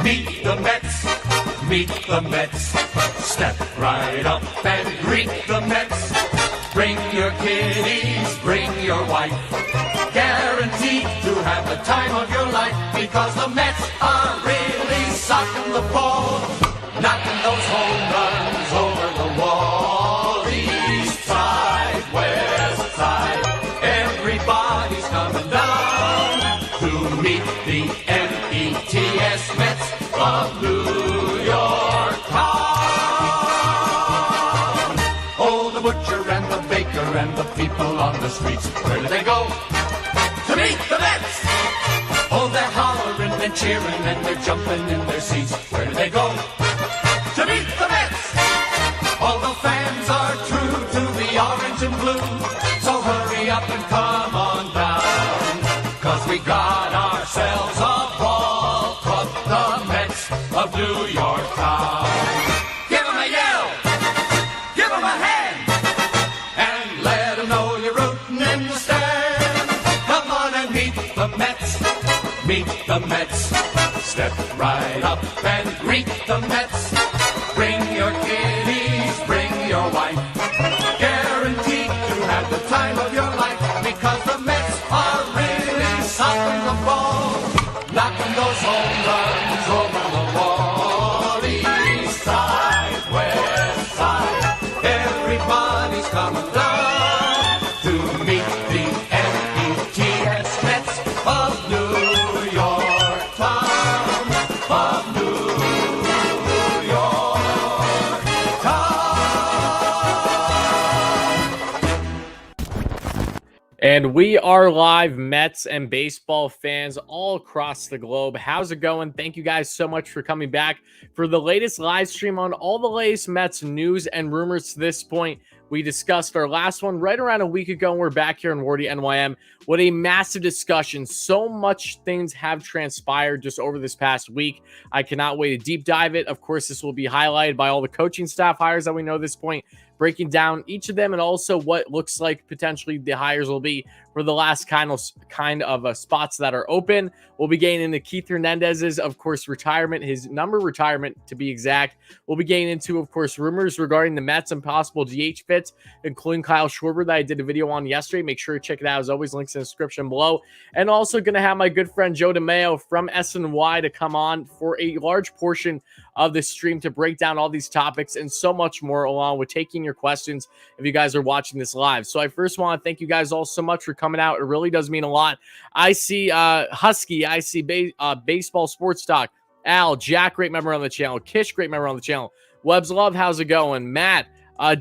meet the Mets. Meet the Mets. Step right up and greet the Mets. Bring your kiddies, bring your wife. Guaranteed to have the time of your life, because the Mets are really socking the ball, knocking those home runs over the wall. East side, west side, everybody's coming down to meet the METS Mets of New York town. Oh, the butcher and the baker and the people on the streets, where do they go? To meet the Mets! Oh, they're hollering and cheering and they're jumping in their seats. Where do they go? To meet the Mets! All the fans are true to the orange and blue, so hurry up and come on down, 'cause we got ourselves a ball club, the Mets of New York town. Give 'em a yell! Give 'em a hand! And let 'em know you're rooting in the stand. Come on and meet the Mets. Meet the Mets. Step right up and greet the Mets. Bring your kiddies, bring your wife. Guaranteed to have the time of your life, because the Mets are really socking the ball, knocking those home runs over the wall. East side, west side, everybody's coming down to meet the METS Mets of New York town, of New York town. And we are live, Mets and baseball fans all across the globe. How's it going? Thank you guys so much for coming back for the latest live stream on all the latest Mets news and rumors to this point. We discussed our last one right around a week ago, and we're back here on WardyNYM. What a massive discussion. So much things have transpired just over this past week. I cannot wait to deep dive it. Of course, this will be highlighted by all the coaching staff hires that we know at this point, breaking down each of them and also what looks like potentially the hires will be for the last kind of spots that are open. We'll be getting into Keith Hernandez's, of course, retirement, his number retirement to be exact. We'll be getting into, of course, rumors regarding the Mets and possible DH fits, including Kyle Schwarber that I did a video on yesterday. Make sure to check it out. As always, links in the description below. And also going to have my good friend Joe DeMayo from SNY to come on for a large portion of the stream to break down all these topics and so much more, along with taking your questions if you guys are watching this live. So I first want to thank you guys all so much for coming out. It really does mean a lot. I see Husky, I see Baseball Sports Talk, Al, Jack, great member on the channel, Kish, great member on the channel, Webbs Love, how's it going, Matt,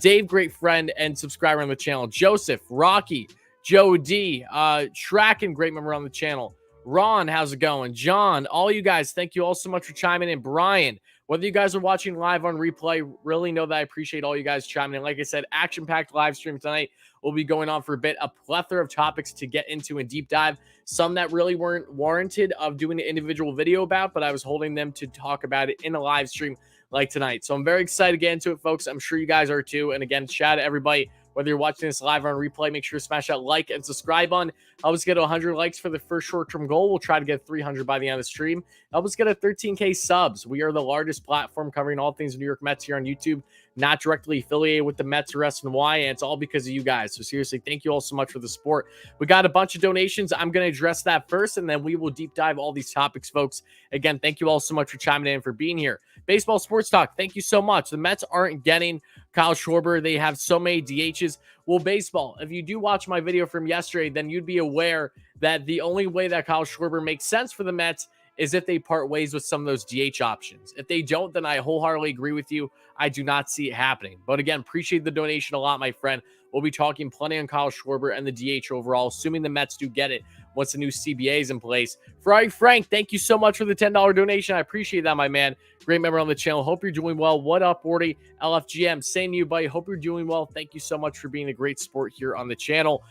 Dave, great friend and subscriber on the channel, Joseph, Rocky, Joe D, Tracken, great member on the channel, Ron, how's it going, John, all you guys, thank you all so much for chiming in, Brian. Whether you guys are watching live on replay, really know that I appreciate all you guys chiming in. Like I said, action-packed live stream tonight will be going on for a bit. A plethora of topics to get into and deep dive. Some that really weren't warranted of doing an individual video about, but I was holding them to talk about it in a live stream like tonight. So I'm very excited to get into it, folks. I'm sure you guys are too. And again, shout out to everybody. Whether you're watching this live or on replay, make sure to smash that like and subscribe button. Help us get 100 likes for the first short-term goal. We'll try to get 300 by the end of the stream. Help us get a 13K subs. We are the largest platform covering all things New York Mets here on YouTube, not directly affiliated with the Mets or SNY, and it's all because of you guys. So seriously, thank you all so much for the support. We got a bunch of donations. I'm going to address that first, and then we will deep dive all these topics, folks. Again, thank you all so much for chiming in, for being here. Baseball Sports Talk, thank you so much. The Mets aren't getting Kyle Schwarber. They have so many DHs. Well, baseball, if you do watch my video from yesterday, then you'd be aware that the only way that Kyle Schwarber makes sense for the Mets is if they part ways with some of those DH options. If they don't, then I wholeheartedly agree with you. I do not see it happening. But again, appreciate the donation a lot, my friend. We'll be talking plenty on Kyle Schwarber and the DH overall, assuming the Mets do get it once the new CBA is in place. Ferrari Frank, thank you so much for the $10 donation. I appreciate that, my man. Great member on the channel. Hope you're doing well. What up, Wardy? LFGM, same to you, buddy. Hope you're doing well. Thank you so much for being a great sport here on the channel.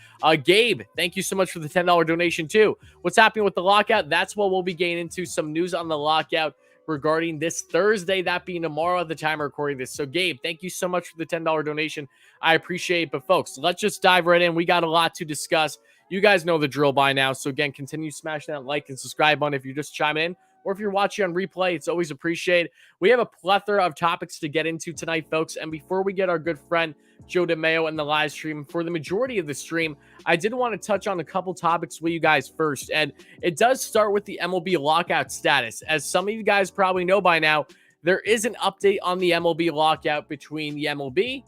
Gabe, thank you so much for the $10 donation, too. What's happening with the lockout? That's what we'll be getting into, some news on the lockout regarding this Thursday, that being tomorrow at the time of recording this. So, Gabe, thank you so much for the $10 donation. I appreciate it. But, folks, let's just dive right in. We got a lot to discuss. You guys know the drill by now. So, again, continue smashing that like and subscribe button if you're just chiming in, or if you're watching on replay, it's always appreciated. We have a plethora of topics to get into tonight, folks. And before we get our good friend Joe DeMayo in the live stream, for the majority of the stream, I did want to touch on a couple topics with you guys first. And it does start with the MLB lockout status. As some of you guys probably know by now, there is an update on the MLB lockout between the MLB,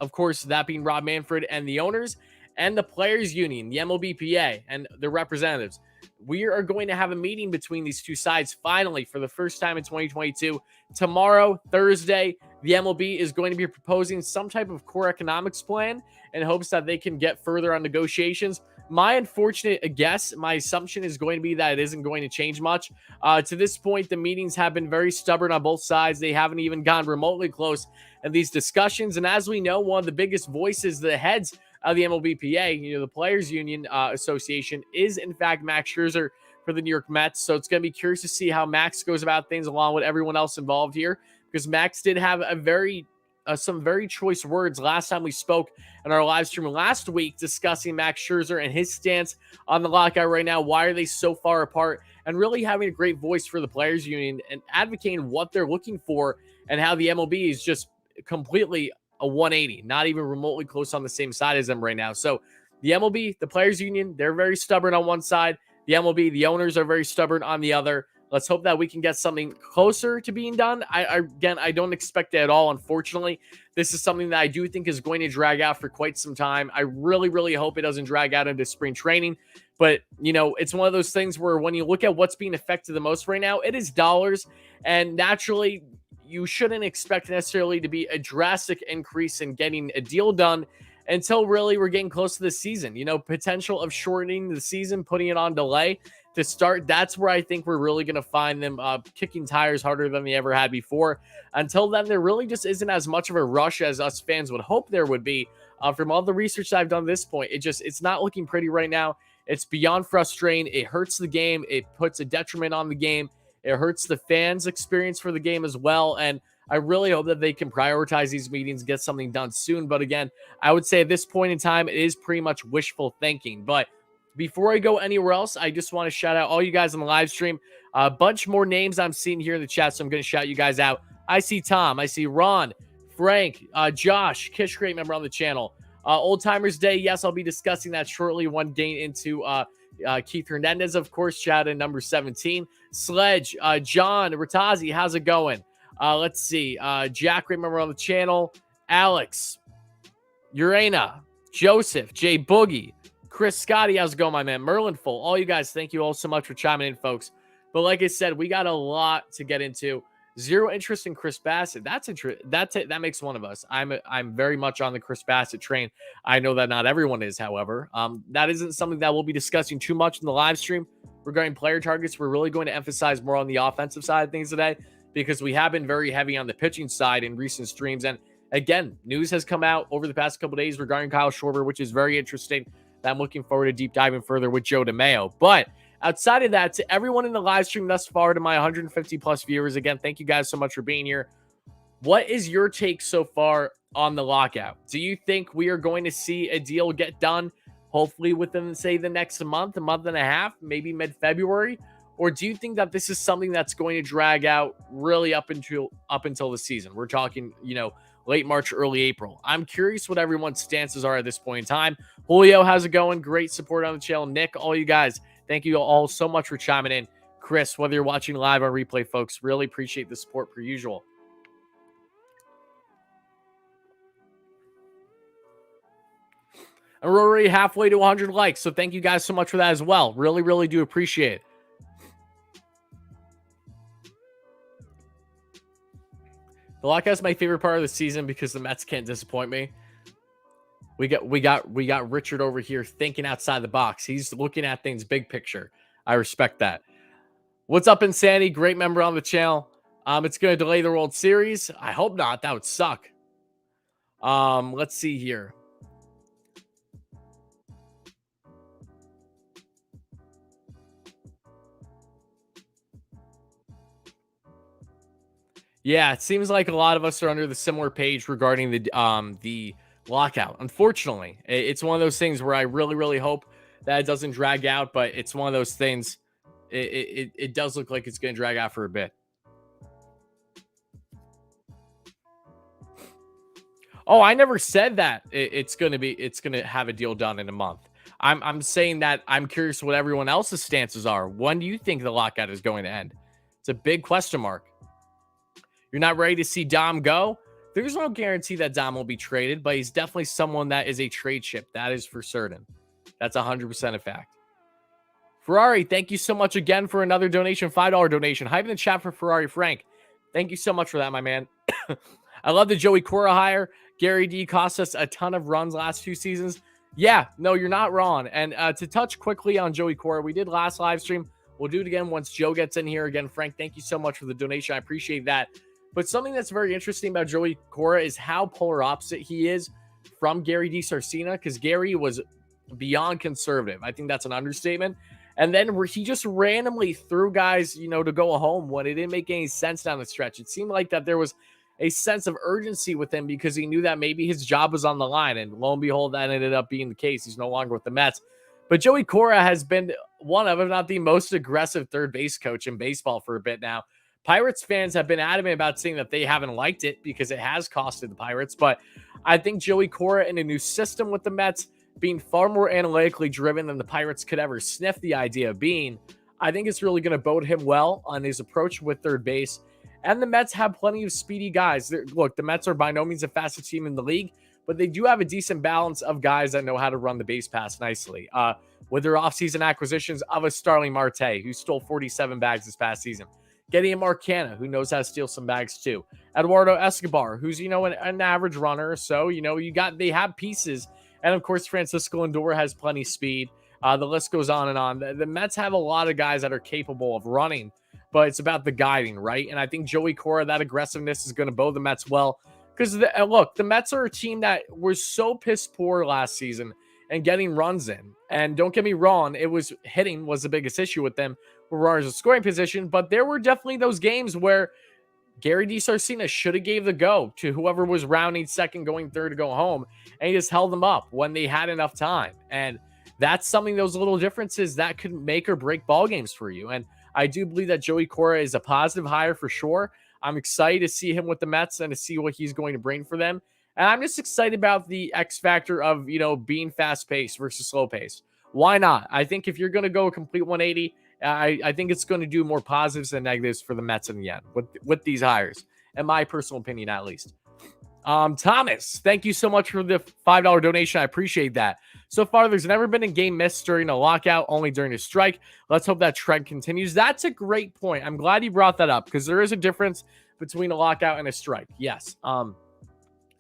of course, that being Rob Manfred, and the owners, and the Players Union, the MLBPA, and their representatives. We are going to have a meeting between these two sides finally for the first time in 2022. Tomorrow, Thursday, the MLB is going to be proposing some type of core economics plan in hopes that they can get further on negotiations. My unfortunate guess, my assumption is going to be that it isn't going to change much. To this point, the meetings have been very stubborn on both sides. They haven't even gone remotely close in these discussions. And as we know, one of the biggest voices, the heads of the MLBPA, the Players Union Association, is in fact Max Scherzer for the New York Mets. So it's going to be curious to see how Max goes about things along with everyone else involved here, because Max did have some very choice words last time we spoke in our live stream last week discussing Max Scherzer and his stance on the lockout right now. Why are they so far apart? And really having a great voice for the Players Union and advocating what they're looking for, and how the MLB is just completely a 180, not even remotely close on the same side as them right now. So the MLB, the Players Union, they're very stubborn on one side. The MLB, the owners, are very stubborn on the other. Let's hope that we can get something closer to being done. I don't expect it at all, unfortunately. This is something that I do think is going to drag out for quite some time. I really, really hope it doesn't drag out into spring training. But, it's one of those things where when you look at what's being affected the most right now, it is dollars. And naturally, you shouldn't expect necessarily to be a drastic increase in getting a deal done until really we're getting close to the season. Potential of shortening the season, putting it on delay to start. That's where I think we're really going to find them kicking tires harder than they ever had before. Until then, there really just isn't as much of a rush as us fans would hope there would be. From all the research I've done at this point, it's not looking pretty right now. It's beyond frustrating. It hurts the game. It puts a detriment on the game. It hurts the fans' experience for the game as well. And I really hope that they can prioritize these meetings, get something done soon. But again, I would say at this point in time, it is pretty much wishful thinking. But before I go anywhere else, I just want to shout out all you guys on the live stream. A bunch more names I'm seeing here in the chat, so I'm going to shout you guys out. I see Tom. I see Ron, Frank, Josh, Kish, great member on the channel. Old Timers Day, yes, I'll be discussing that shortly when getting into Keith Hernandez, of course, shout out number 17. Sledge, John, Ratazi, how's it going? Let's see. Jack, remember on the channel. Alex, Urena, Joseph, Jay Boogie, Chris Scotty, how's it going, my man? Merlin Full, all you guys, thank you all so much for chiming in, folks. But like I said, we got a lot to get into. Zero interest in Chris Bassett. That makes one of us. I'm very much on the Chris Bassett train. I know that not everyone is, however. That isn't something that we'll be discussing too much in the live stream regarding player targets. We're really going to emphasize more on the offensive side of things today, because we have been very heavy on the pitching side in recent streams. And again, news has come out over the past couple of days regarding Kyle Schwarber, which is very interesting. That I'm looking forward to deep diving further with Joe DeMayo. But outside of that, to everyone in the live stream thus far, to my 150 plus viewers, again, thank you guys so much for being here. What is your take so far on the lockout? Do you think we are going to see a deal get done, hopefully within, say, the next month, a month and a half, maybe mid-February? Or do you think that this is something that's going to drag out really up until the season? We're talking, late March, early April. I'm curious what everyone's stances are at this point in time. Julio, how's it going? Great support on the channel. Nick, all you guys, thank you all so much for chiming in. Chris, whether you're watching live or replay, folks, really appreciate the support per usual. And we're already halfway to 100 likes, so thank you guys so much for that as well. Really, really do appreciate it. The lockout's my favorite part of the season because the Mets can't disappoint me. We got Richard over here thinking outside the box. He's looking at things big picture. I respect that. What's up, Insanity? Great member on the channel. It's going to delay the World Series. I hope not. That would suck. Let's see here. Yeah, it seems like a lot of us are under the similar page regarding the lockout. Unfortunately, it's one of those things where I really, really hope that it doesn't drag out, but it's one of those things. it does look like it's going to drag out for a bit. Oh, I never said that it's going to have a deal done in a month. I'm saying that I'm curious what everyone else's stances are. When do you think the lockout is going to end? It's a big question mark. You're not ready to see Dom go? There's no guarantee that Dom will be traded, but he's definitely someone that is a trade chip. That is for certain. That's 100% a fact. Ferrari, thank you so much again for another donation, $5 donation. Hype in the chat for Ferrari Frank. Thank you so much for that, my man. I love the Joey Cora hire. Gary D cost us a ton of runs last 2 seasons. Yeah, no, you're not wrong. And to touch quickly on Joey Cora, we did last live stream. We'll do it again once Joe gets in here. Again, Frank, thank you so much for the donation. I appreciate that. But something that's very interesting about Joey Cora is how polar opposite he is from Gary D. Sarcina, because Gary was beyond conservative. I think that's an understatement. And then he just randomly threw guys, to go home when it didn't make any sense down the stretch. It seemed like that there was a sense of urgency with him because he knew that maybe his job was on the line. And lo and behold, that ended up being the case. He's no longer with the Mets. But Joey Cora has been one of, if not the most aggressive third base coach in baseball for a bit now. Pirates fans have been adamant about saying that they haven't liked it because it has costed the Pirates. But I think Joey Cora in a new system with the Mets being far more analytically driven than the Pirates could ever sniff the idea of being, I think it's really going to bode him well on his approach with third base. And the Mets have plenty of speedy guys. Look, the Mets are by no means the fastest team in the league, but they do have a decent balance of guys that know how to run the base pass nicely. With their offseason acquisitions of a Starling Marte, who stole 47 bags this past season. Getting a Marcana, who knows how to steal some bags too. Eduardo Escobar, who's, an average runner. So, they have pieces. And of course, Francisco Lindor has plenty of speed. The list goes on and on. The Mets have a lot of guys that are capable of running, but it's about the guiding, right? And I think Joey Cora, that aggressiveness is going to bode the Mets well. Because, look, the Mets are a team that was so piss poor last season and getting runs in. And don't get me wrong, hitting was the biggest issue with them, runners in scoring position. But there were definitely those games where Gary D. Sarcina should have gave the go to whoever was rounding second, going third to go home. And he just held them up when they had enough time. And that's something, those little differences that could make or break ball games for you. And I do believe that Joey Cora is a positive hire for sure. I'm excited to see him with the Mets and to see what he's going to bring for them. And I'm just excited about the X factor of, being fast paced versus slow paced. Why not? I think if you're going to go a complete 180, I think it's going to do more positives than negatives for the Mets in the end with these hires, in my personal opinion, at least. Thomas, thank you so much for the $5 donation. I appreciate that. So far, there's never been a game missed during a lockout, only during a strike. Let's hope that trend continues. That's a great point. I'm glad you brought that up because there is a difference between a lockout and a strike. Yes.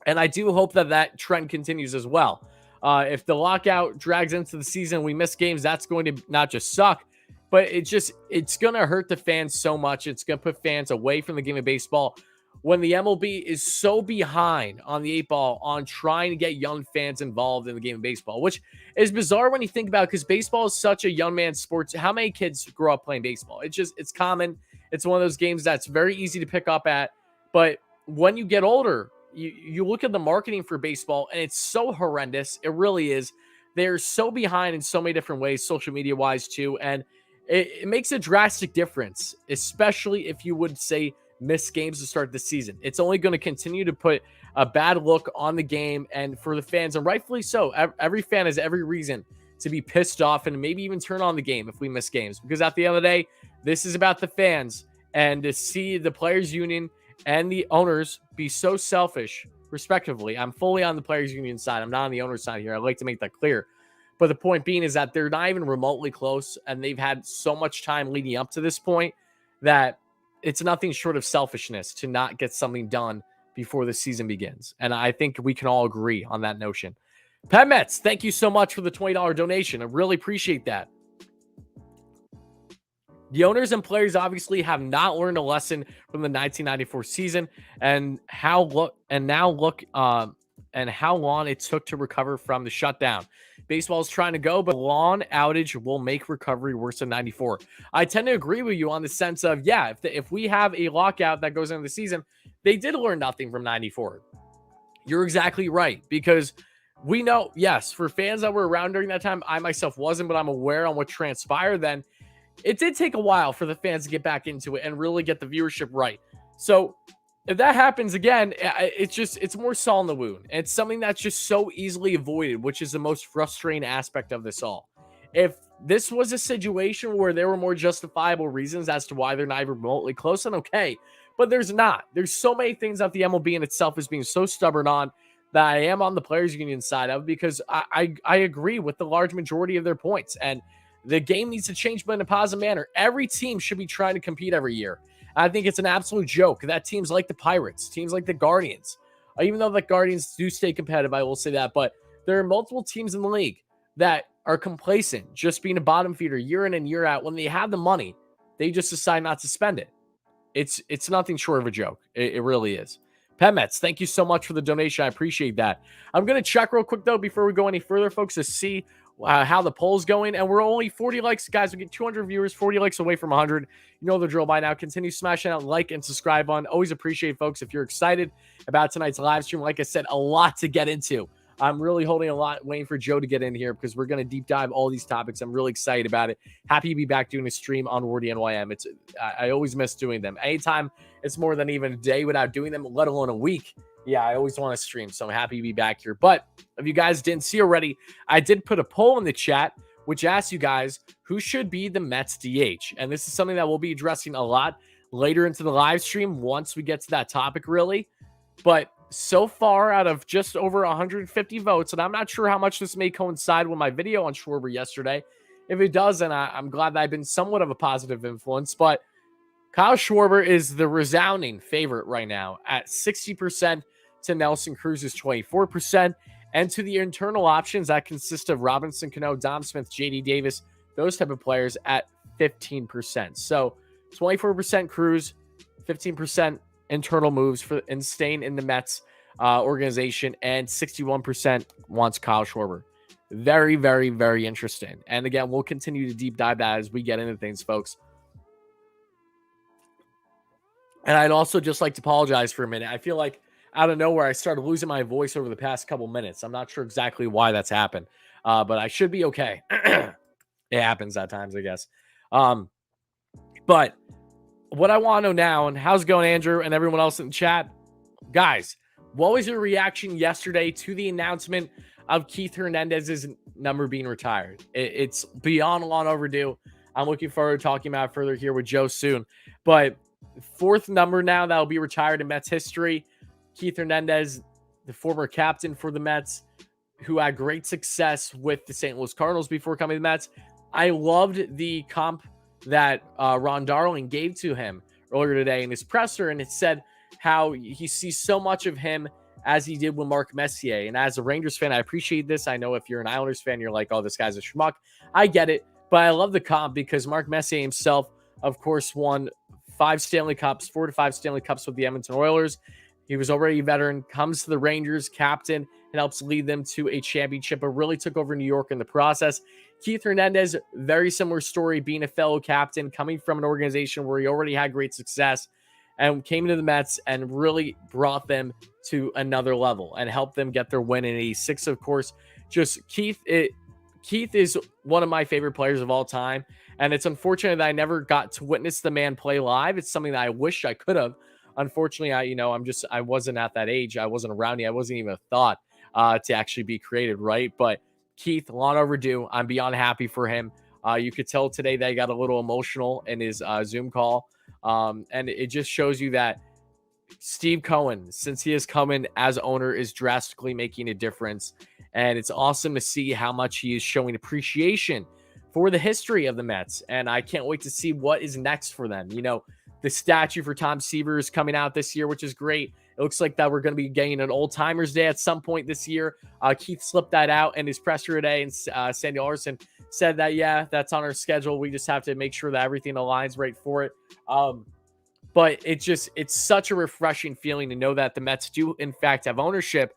And I do hope that trend continues as well. If the lockout drags into the season, we miss games, that's going to not just suck, but it's going to hurt the fans so much. It's going to put fans away from the game of baseball when the MLB is so behind on the 8-ball on trying to get young fans involved in the game of baseball, which is bizarre when you think about it because baseball is such a young man's sport. How many kids grow up playing baseball? It's common. It's one of those games that's very easy to pick up at. But when you get older, you look at the marketing for baseball and it's so horrendous. It really is. They're so behind in so many different ways, social media wise too. And it makes a drastic difference, especially if you would say miss games to start the season. It's only going to continue to put a bad look on the game and for the fans, and rightfully so. Every fan has every reason to be pissed off and maybe even turn on the game if we miss games, because at the end of the day, this is about the fans. And to see the players union and the owners be so selfish, respectively. I'm fully on the players union side. I'm not on the owner's side here. I'd like to make that clear. But the point being is that they're not even remotely close, and they've had so much time leading up to this point that it's nothing short of selfishness to not get something done before the season begins. And I think we can all agree on that notion. Pat Metz, thank you so much for the $20 donation. I really appreciate that. The owners and players obviously have not learned a lesson from the 1994 season and how long it took to recover from the shutdown. Baseball is trying to go, but lawn outage will make recovery worse than 94. I tend to agree with you on the sense of, if we have a lockout that goes into the season, they did learn nothing from 94. You're exactly right, because we know, yes, for fans that were around during that time, I myself wasn't, but I'm aware on what transpired then. it did take a while for the fans to get back into it and really get the viewership right. So if that happens again, it's more salt in the wound. And it's something that's just so easily avoided, which is the most frustrating aspect of this all. If this was a situation where there were more justifiable reasons as to why they're not even remotely close, then okay. But there's not. There's so many things that the MLB in itself is being so stubborn on that I am on the players union side of, because I agree with the large majority of their points. And the game needs to change, but in a positive manner. Every team should be trying to compete every year. I think it's an absolute joke that teams like the Pirates, teams like the Guardians, even though the Guardians do stay competitive, I will say that, but there are multiple teams in the league that are complacent, just being a bottom feeder year in and year out. When they have the money, they just decide not to spend it. It's nothing short of a joke. It really is. Pemets, thank you so much for the donation. I appreciate that. I'm going to check real quick, though, before we go any further, folks, to see how the poll's going. And we're only 40 likes, guys. We get 200 viewers, 40 likes away from 100. You know the drill by now. Continue smashing that like and subscribe button. Always appreciate, folks, if you're excited about tonight's live stream. Like I said, a lot to get into. I'm really holding a lot, waiting for Joe to get in here because we're going to deep dive all these topics. I'm really excited about it. Happy to be back doing a stream on WardyNYM. I always miss doing them. Anytime it's more than even a day without doing them, let alone a week. Yeah, I always want to stream, so I'm happy to be back here. But if you guys didn't see already, I did put a poll in the chat, which asks you guys who should be the Mets DH. And this is something that we'll be addressing a lot later into the live stream once we get to that topic, really. But so far, out of just over 150 votes, and I'm not sure how much this may coincide with my video on Schwarber yesterday. If it does, then I'm glad that I've been somewhat of a positive influence. But Kyle Schwarber is the resounding favorite right now at 60% to Nelson Cruz's 24%. And to the internal options that consist of Robinson Cano, Dom Smith, JD Davis, those type of players at 15%. So 24% Cruz, 15% internal moves for and staying in the Mets organization, and 61% wants Kyle Schwarber. Very, very, very interesting. And again, we'll continue to deep dive that as we get into things, folks. And I'd also just like to apologize for a minute. I feel like out of nowhere, I started losing my voice over the past couple minutes. I'm not sure exactly why that's happened, but I should be okay. It happens at times, I guess. But what I want to know now, and how's it going, Andrew, and everyone else in the chat? Guys, what was your reaction yesterday to the announcement of Keith Hernandez's number being retired? It's beyond long overdue. I'm looking forward to talking about it further here with Joe soon. But fourth number now that will be retired in Mets history. Keith Hernandez, the former captain for the Mets, who had great success with the St. Louis Cardinals before coming to the Mets. I loved the comp that Ron Darling gave to him earlier today in his presser, and it said how he sees so much of him as he did with Mark Messier. And as a Rangers fan, I appreciate this. I know if you're an Islanders fan, you're like, oh, this guy's a schmuck. I get it, but I love the comp because Mark Messier himself, of course, won 4 to 5 Stanley Cups with the Edmonton Oilers. He was already a veteran, comes to the Rangers, captain, and helps lead them to a championship, but really took over New York in the process. Keith Hernandez, very similar story, being a fellow captain, coming from an organization where he already had great success and came into the Mets and really brought them to another level and helped them get their win in '86. Of course, just Keith is one of my favorite players of all time, and it's unfortunate that I never got to witness the man play live. It's something that I wish I could have. Unfortunately, I wasn't at that age. I wasn't around yet. I wasn't even a thought to actually be created, right? But Keith, long overdue. I'm beyond happy for him. You could tell today that he got a little emotional in his Zoom call. And it just shows you that Steve Cohen, since he has come in as owner, is drastically making a difference. And it's awesome to see how much he is showing appreciation for the history of the Mets. And I can't wait to see what is next for them. You know, the statue for Tom Seaver is coming out this year, which is great. It looks like that we're going to be getting an old timers day at some point this year. Keith slipped that out in his presser today, and Sandy Alderson said that, yeah, that's on our schedule. We just have to make sure that everything aligns right for it. But it's such a refreshing feeling to know that the Mets do, in fact, have ownership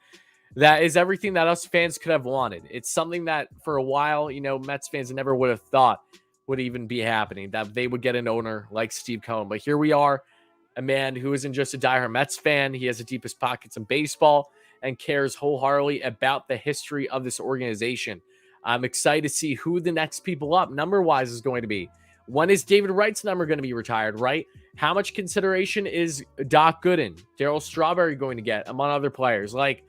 that is everything that us fans could have wanted. It's something that for a while, Mets fans never would have thought would even be happening, that they would get an owner like Steve Cohen. But here we are, a man who isn't just a diehard Mets fan. He has the deepest pockets in baseball and cares wholeheartedly about the history of this organization. I'm excited to see who the next people up number-wise is going to be. When is David Wright's number going to be retired, right? How much consideration is Doc Gooden, Darryl Strawberry going to get, among other players? Like,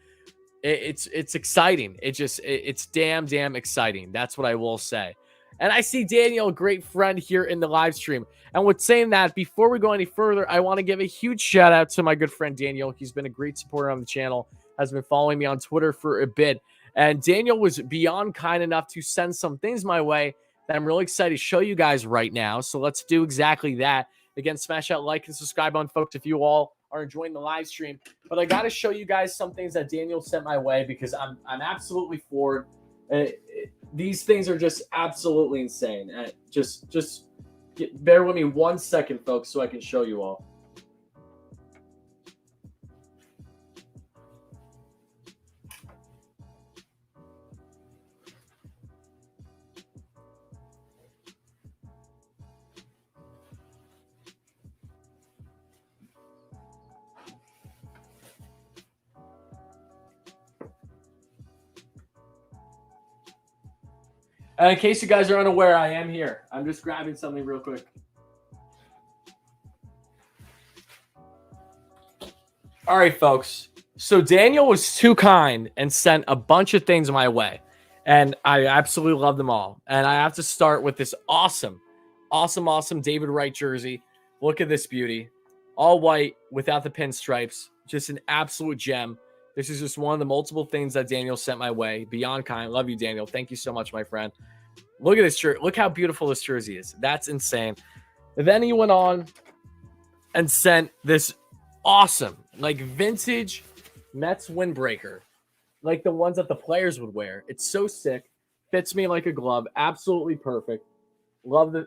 it's exciting. It's damn exciting. That's what I will say. And I see Daniel, a great friend here in the live stream. And with saying that, before we go any further, I want to give a huge shout out to my good friend Daniel. He's been a great supporter on the channel, has been following me on Twitter for a bit. And Daniel was beyond kind enough to send some things my way that I'm really excited to show you guys right now. So let's do exactly that. Again, smash that like and subscribe on, folks, if you all are enjoying the live stream. But I got to show you guys some things that Daniel sent my way because I'm absolutely floored. These things are just absolutely insane. Bear with me 1 second, folks, so I can show you all. In case you guys are unaware, I am here. I'm just grabbing something real quick. All right, folks. So Daniel was too kind and sent a bunch of things my way. And I absolutely love them all. And I have to start with this awesome David Wright jersey. Look at this beauty. All white without the pinstripes. Just an absolute gem. This is just one of the multiple things that Daniel sent my way. Beyond kind. Love you, Daniel. Thank you so much, my friend. Look at this shirt. Look how beautiful this jersey is. That's insane. And then he went on and sent this awesome, like vintage Mets windbreaker. Like the ones that the players would wear. It's so sick. Fits me like a glove. Absolutely perfect. Love the...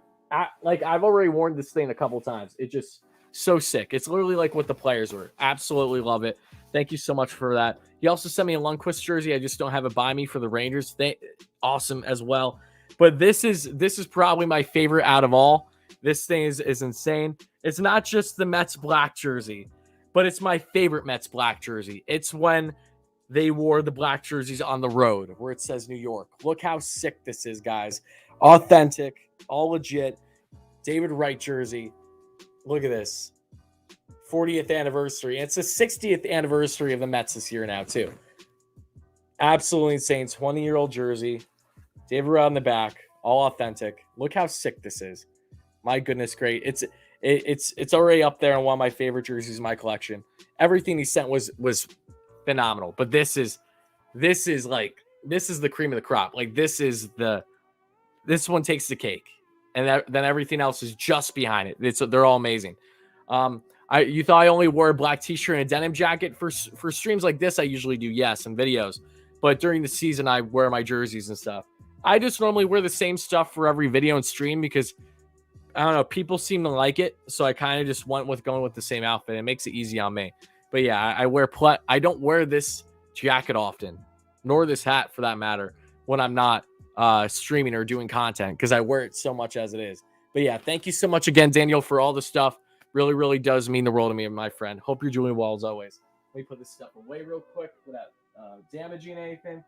Like, I've already worn this thing a couple times. It's just so sick. It's literally like what the players were. Absolutely love it. Thank you so much for that. He also sent me a Lundqvist jersey. I just don't have it by me for the Rangers. Awesome as well. But this is probably my favorite out of all. This thing is insane. It's not just the Mets black jersey, but it's my favorite Mets black jersey. It's when they wore the black jerseys on the road where it says New York. Look how sick this is, guys. Authentic, all legit. David Wright jersey. Look at this. 40th anniversary. And it's the 60th anniversary of the Mets this year now, too. Absolutely insane. 20-year-old jersey. David Wright on the back. All authentic. Look how sick this is. My goodness, great. It's already up there on one of my favorite jerseys in my collection. Everything he sent was phenomenal. But this is the cream of the crop. Like this one takes the cake. And then everything else is just behind it. They're all amazing. You thought I only wore a black t-shirt and a denim jacket for streams like this? I usually do, yes, and videos. But during the season, I wear my jerseys and stuff. I just normally wear the same stuff for every video and stream because, I don't know, people seem to like it. So I kind of just went with going with the same outfit. It makes it easy on me. But yeah, I don't wear this jacket often, nor this hat for that matter, when I'm not streaming or doing content because I wear it so much as it is. But yeah, thank you so much again, Daniel, for all the stuff. Really, really does mean the world to me, my friend. Hope you're doing well as always. Let me put this stuff away real quick without damaging anything.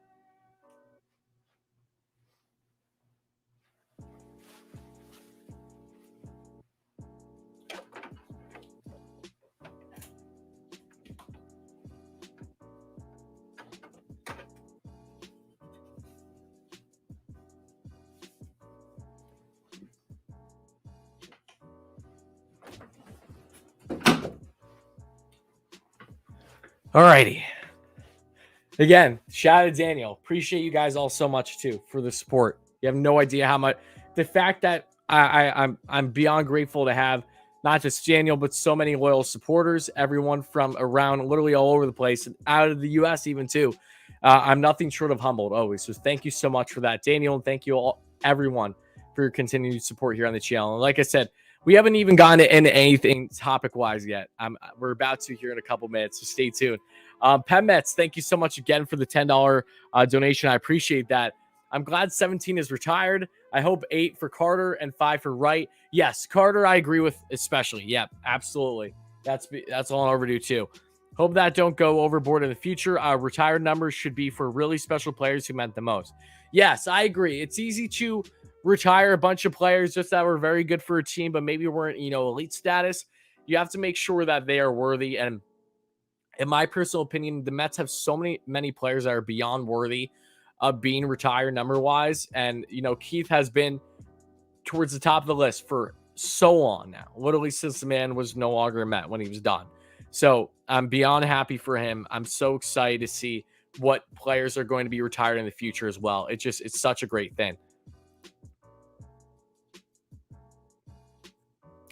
Alrighty. Again, shout out to Daniel. Appreciate you guys all so much too for the support. You have no idea how much. The fact that I'm beyond grateful to have not just Daniel, but so many loyal supporters, everyone from around literally all over the place, out of the US even too. I'm nothing short of humbled always. So thank you so much for that, Daniel, and thank you all, everyone, for your continued support here on the channel. And like I said, we haven't even gotten into anything topic-wise yet. We're about to here in a couple minutes, so stay tuned. Pen Mets, thank you so much again for the $10 donation. I appreciate that. I'm glad 17 is retired. I hope 8 for Carter and 5 for Wright. Yes, Carter, I agree with especially. Yeah, absolutely. That's long overdue too. Hope that don't go overboard in the future. Retired numbers should be for really special players who meant the most. Yes, I agree. It's easy to retire a bunch of players just that were very good for a team, but maybe weren't, elite status. You have to make sure that they are worthy. And in my personal opinion, the Mets have so many players that are beyond worthy of being retired number wise. And, Keith has been towards the top of the list for so long now, literally since the man was no longer a Met when he was done. So I'm beyond happy for him. I'm so excited to see what players are going to be retired in the future as well. It's such a great thing.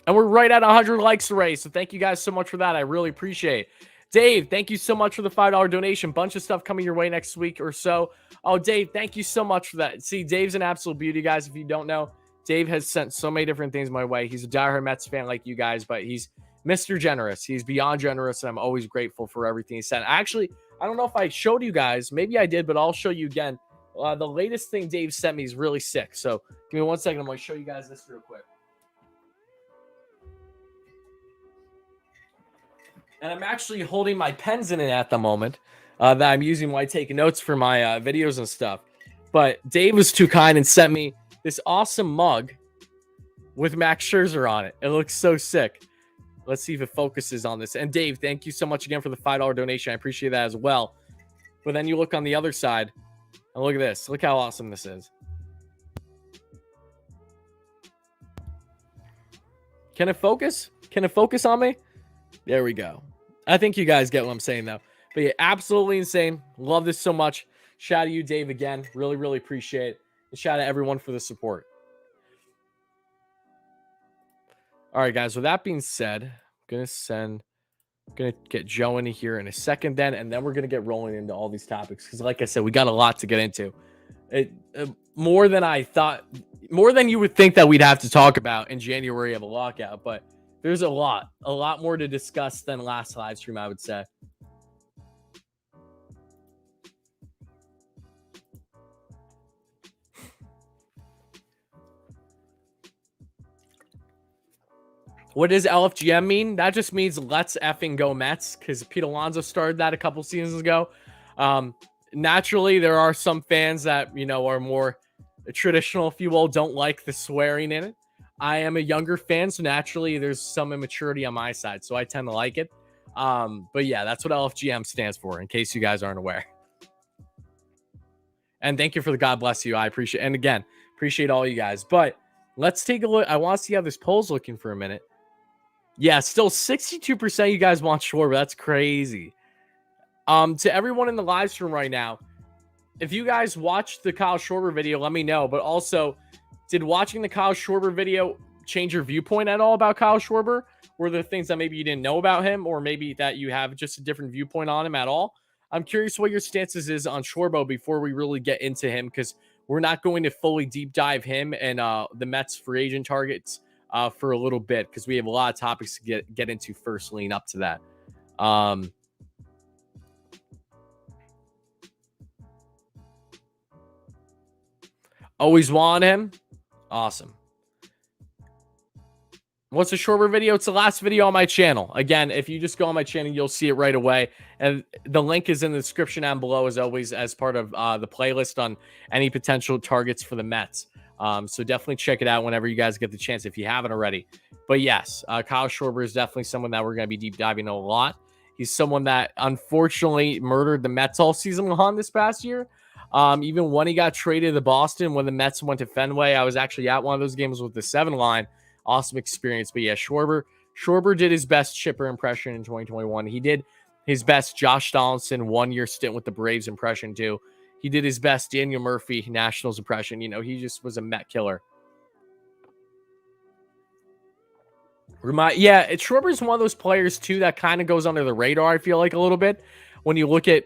And we're right at 100 likes already. So thank you guys so much for that. I really appreciate it. Dave, thank you so much for the $5 donation. Bunch of stuff coming your way next week or so. Oh, Dave, thank you so much for that. See, Dave's an absolute beauty, guys. If you don't know, Dave has sent so many different things my way. He's a diehard Mets fan like you guys, but he's Mr. Generous. He's beyond generous, and I'm always grateful for everything he sent. Actually, I don't know if I showed you guys. Maybe I did, but I'll show you again. The latest thing Dave sent me is really sick. So give me 1 second. I'm going to show you guys this real quick. And I'm actually holding my pens in it at the moment that I'm using while I take notes for my videos and stuff. But Dave was too kind and sent me this awesome mug with Max Scherzer on it. It looks so sick. Let's see if it focuses on this. And Dave, thank you so much again for the $5 donation. I appreciate that as well. But then you look on the other side and look at this. Look how awesome this is. Can it focus? Can it focus on me? There we go. I think you guys get what I'm saying, though. But yeah, absolutely insane. Love this so much. Shout out to you, Dave, again. Really, really appreciate it. And shout out to everyone for the support. All right, guys. With that being said, I'm going to get Joe in here in a second then, and then we're going to get rolling into all these topics. Because like I said, we got a lot to get into. More than I thought, more than you would think that we'd have to talk about in January of a lockout, but there's a lot more to discuss than last live stream, I would say. What does LFGM mean? That just means let's effing go Mets, because Pete Alonso started that a couple seasons ago. Naturally, there are some fans that, are more traditional, if you will, don't like the swearing in it. I am a younger fan, so naturally there's some immaturity on my side, so I tend to like it. But yeah, that's what LFGM stands for, in case you guys aren't aware. And thank you for the God bless you. I appreciate, and again, appreciate all you guys. But let's take a look. I want to see how this poll's looking for a minute. Yeah, still 62% of you guys want Schwarber. That's crazy. To everyone in the live stream right now, if you guys watched the Kyle Schwarber video, let me know. But also, did watching the Kyle Schwarber video change your viewpoint at all about Kyle Schwarber? Were there things that maybe you didn't know about him, or maybe that you have just a different viewpoint on him at all? I'm curious what your stances is on Schwarber before we really get into him, because we're not going to fully deep dive him and the Mets free agent targets for a little bit, because we have a lot of topics to get into first leading up to that. Always want him. Awesome. What's the Schwarber video? It's the last video on my channel. Again, if you just go on my channel, you'll see it right away. And the link is in the description down below, as always, as part of the playlist on any potential targets for the Mets. So definitely check it out whenever you guys get the chance, if you haven't already. But yes, Kyle Schwarber is definitely someone that we're going to be deep diving a lot. He's someone that unfortunately murdered the Mets all season long this past year. Even when he got traded to Boston, when the Mets went to Fenway, I was actually at one of those games with the 7 line. Awesome experience. But yeah, Schwarber did his best Chipper impression in 2021. He did his best Josh Donaldson 1-year stint with the Braves impression too. He did his best Daniel Murphy Nationals impression. He just was a Met killer. Schwarber is one of those players too that kind of goes under the radar, I feel like, a little bit when you look at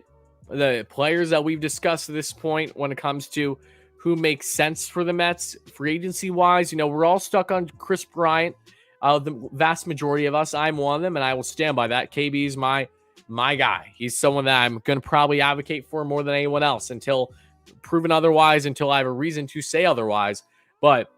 the players that we've discussed at this point when it comes to who makes sense for the Mets free agency wise. We're all stuck on Chris Bryant. The vast majority of us, I'm one of them, and I will stand by that. KB is my guy. He's someone that I'm going to probably advocate for more than anyone else until proven otherwise, until I have a reason to say otherwise. But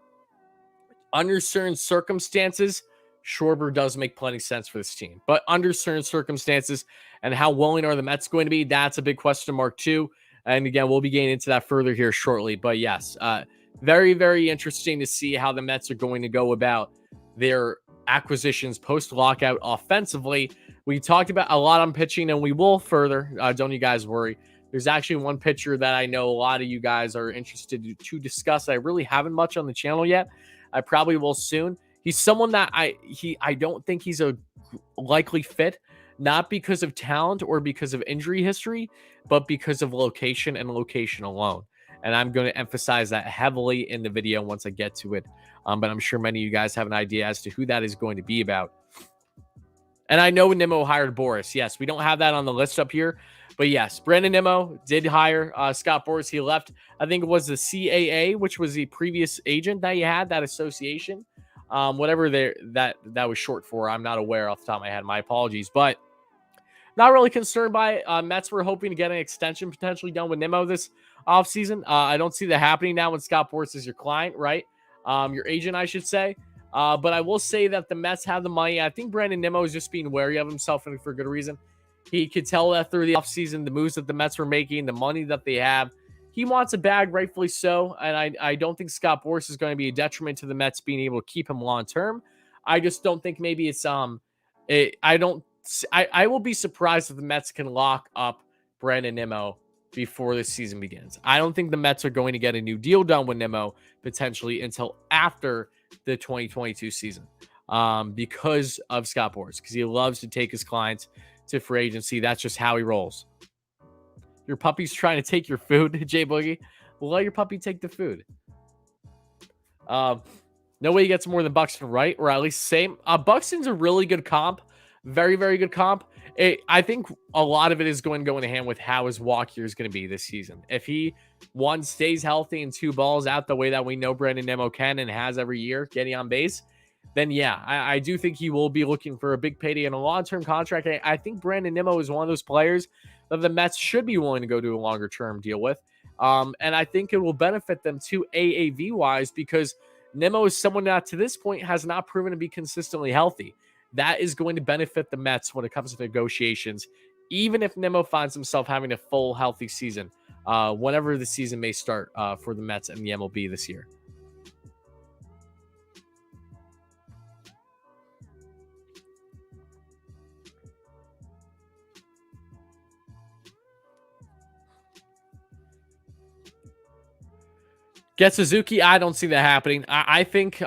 under certain circumstances, Schwarber does make plenty of sense for this team. But under certain circumstances, and how willing are the Mets going to be, that's a big question mark too. And again, we'll be getting into that further here shortly. But yes, very, very interesting to see how the Mets are going to go about their acquisitions post-lockout offensively. We talked about a lot on pitching, and we will further. Don't you guys worry. There's actually one pitcher that I know a lot of you guys are interested to discuss. I really haven't much on the channel yet. I probably will soon. He's someone that I don't think he's a likely fit, not because of talent or because of injury history, but because of location and location alone. And I'm going to emphasize that heavily in the video once I get to it. But I'm sure many of you guys have an idea as to who that is going to be about. And I know Nimmo hired Boras. Yes, we don't have that on the list up here. But yes, Brandon Nimmo did hire Scott Boras. He left, I think it was the CAA, which was the previous agent that he had, that association. Whatever that was short for. I'm not aware off the top of my head. My apologies. But not really concerned by it. Mets were hoping to get an extension potentially done with Nimmo this offseason. I don't see that happening now when Scott Boras is your client, right? Your agent, I should say. But I will say that the Mets have the money. I think Brandon Nimmo is just being wary of himself, and for good reason. He could tell that through the offseason, the moves that the Mets were making, the money that they have. He wants a bag, rightfully so. And I don't think Scott Boras is going to be a detriment to the Mets being able to keep him long term. I just don't think maybe it's I will be surprised if the Mets can lock up Brandon Nimmo before the season begins. I don't think the Mets are going to get a new deal done with Nimmo potentially until after the 2022 season because of Scott Boras, because he loves to take his clients to free agency. That's just how he rolls. Your puppy's trying to take your food, Jay Boogie. Well, let your puppy take the food. No way he gets more than Buxton, right? Or at least same. Buxton's a really good comp. Very, very good comp. I think a lot of it is going to go in hand with how his walk year is going to be this season. If he, one, stays healthy and two, balls out the way that we know Brandon Nimmo can and has every year getting on base, then yeah, I do think he will be looking for a big payday and a long-term contract. I think Brandon Nimmo is one of those players that the Mets should be willing to go to a longer-term deal with. And I think it will benefit them too AAV-wise, because Nimmo is someone that to this point has not proven to be consistently healthy. That is going to benefit the Mets when it comes to negotiations, even if Nimmo finds himself having a full healthy season, whenever the season may start for the Mets and the MLB this year. Get Suzuki. I don't see that happening. I think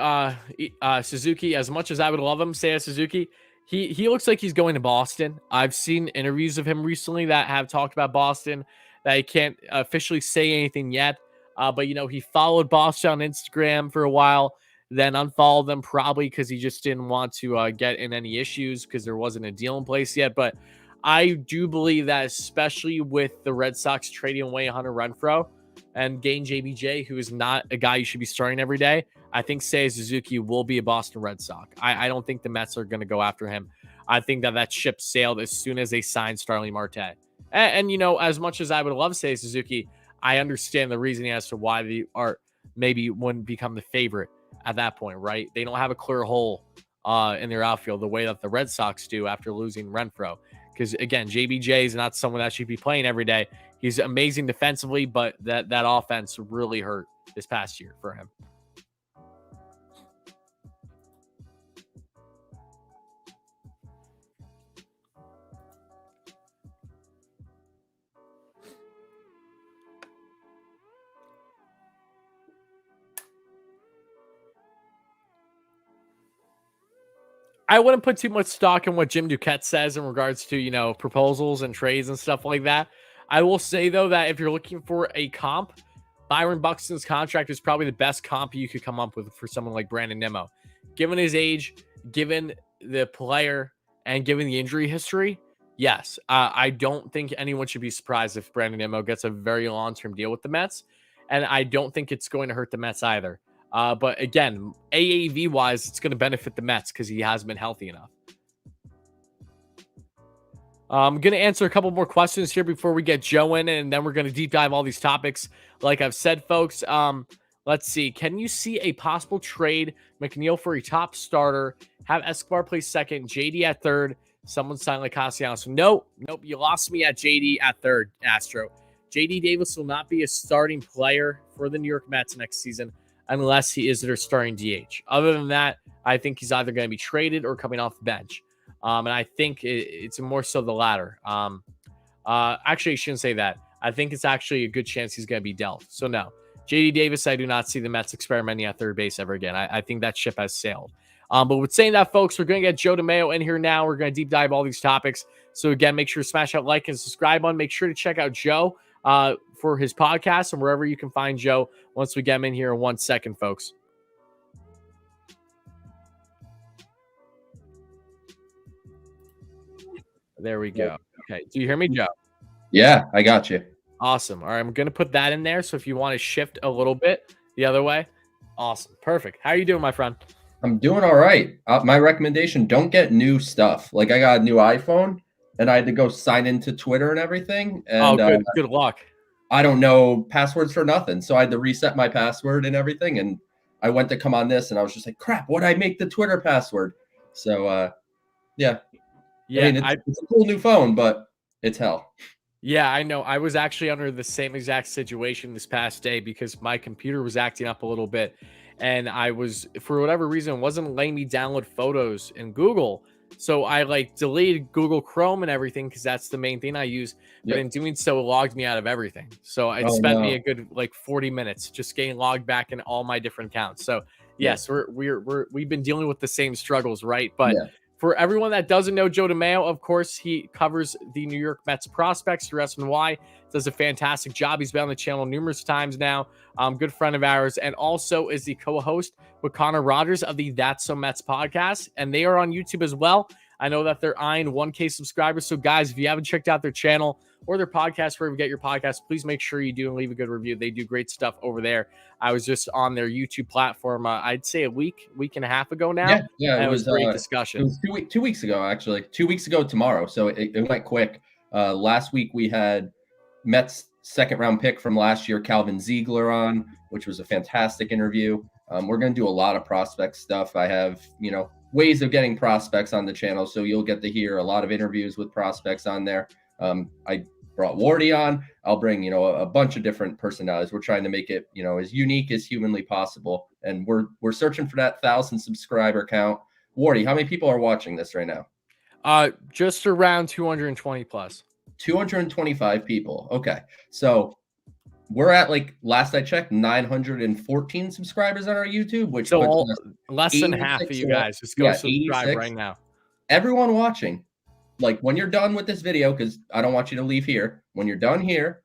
Suzuki, as much as I would love him, Seiya Suzuki, he looks like he's going to Boston. I've seen interviews of him recently that have talked about Boston, that he can't officially say anything yet. But, he followed Boston on Instagram for a while, then unfollowed them probably because he just didn't want to get in any issues because there wasn't a deal in place yet. But I do believe that, especially with the Red Sox trading away Hunter Renfroe and gain JBJ, who is not a guy you should be starting every day, I think Seiya Suzuki will be a Boston Red Sox. I don't think the Mets are going to go after him. I think that ship sailed as soon as they signed Starling Marte. And as much as I would love Seiya Suzuki, I understand the reasoning as to why they are maybe wouldn't become the favorite at that point, right? They don't have a clear hole in their outfield the way that the Red Sox do after losing Renfroe. Because, again, JBJ is not someone that should be playing every day. He's amazing defensively, but that offense really hurt this past year for him. I wouldn't put too much stock in what Jim Duquette says in regards to, proposals and trades and stuff like that. I will say, though, that if you're looking for a comp, Byron Buxton's contract is probably the best comp you could come up with for someone like Brandon Nimmo. Given his age, given the player, and given the injury history, yes, I don't think anyone should be surprised if Brandon Nimmo gets a very long-term deal with the Mets, and I don't think it's going to hurt the Mets either. But again, AAV-wise, it's going to benefit the Mets because he has been healthy enough. I'm going to answer a couple more questions here before we get Joe in, and then we're going to deep dive all these topics. Like I've said, folks, let's see. Can you see a possible trade, McNeil for a top starter, have Escobar play second, JD at third, someone sign like Castellanos? Nope. You lost me at JD at third, Astro. JD Davis will not be a starting player for the New York Mets next season unless he is their starting DH. Other than that, I think he's either going to be traded or coming off the bench. And I think it's more so the latter. Actually, I shouldn't say that. I think it's actually a good chance he's going to be dealt. So no, JD Davis, I do not see the Mets experimenting at third base ever again. I think that ship has sailed. But with saying that, folks, we're going to get Joe DeMayo in here now. We're going to deep dive all these topics. So again, make sure to smash that like and subscribe button. Make sure to check out Joe for his podcast and wherever you can find Joe once we get him in here in 1 second, folks. There we go. Okay. Do you hear me, Joe? Yeah, I got you. Awesome. All right. I'm going to put that in there. So if you want to shift a little bit the other way. Awesome. Perfect. How are you doing, my friend? I'm doing all right. My recommendation, don't get new stuff. Like I got a new iPhone and I had to go sign into Twitter and everything. And, good luck. I don't know passwords for nothing. So I had to reset my password and everything. And I went to come on this and I was just like, crap, what'd I make the Twitter password? So, yeah. Yeah. I mean, it's a cool new phone, but it's hell. Yeah, I know. I was actually under the same exact situation this past day because my computer was acting up a little bit. And I was, for whatever reason, wasn't letting me download photos in Google. So I deleted Google Chrome and everything because that's the main thing I use. But in doing so, it logged me out of everything. So it spent me a good 40 minutes just getting logged back in all my different accounts. So yes, we've been dealing with the same struggles, right? But for everyone that doesn't know Joe DeMayo, of course, he covers the New York Mets prospects through SNY. Does a fantastic job. He's been on the channel numerous times now. Good friend of ours, and also is the co-host with Connor Rogers of the That's So Mets podcast, and they are on YouTube as well. I know that they're eyeing 1K subscribers. So, guys, if you haven't checked out their channel or their podcast, wherever you get your podcast, please make sure you do and leave a good review. They do great stuff over there. I was just on their YouTube platform, I'd say a week and a half ago now. Yeah, it was a great discussion. It was 2 weeks ago, actually. 2 weeks ago tomorrow, so it went quick. Last week we had Mets second-round pick from last year, Calvin Ziegler, on, which was a fantastic interview. We're going to do a lot of prospect stuff. I have, ways of getting prospects on the channel, so you'll get to hear a lot of interviews with prospects on there. I brought Wardy on. I'll bring, a bunch of different personalities. We're trying to make it, as unique as humanly possible. And we're searching for that 1,000 subscriber count. Wardy, how many people are watching this right now? Just around 220 plus. 225 people. Okay. So we're at, last I checked, 914 subscribers on our YouTube, which so less than half of you guys. Just go subscribe 86. right now. Everyone watching, when you're done with this video, because I don't want you to leave here. When you're done here,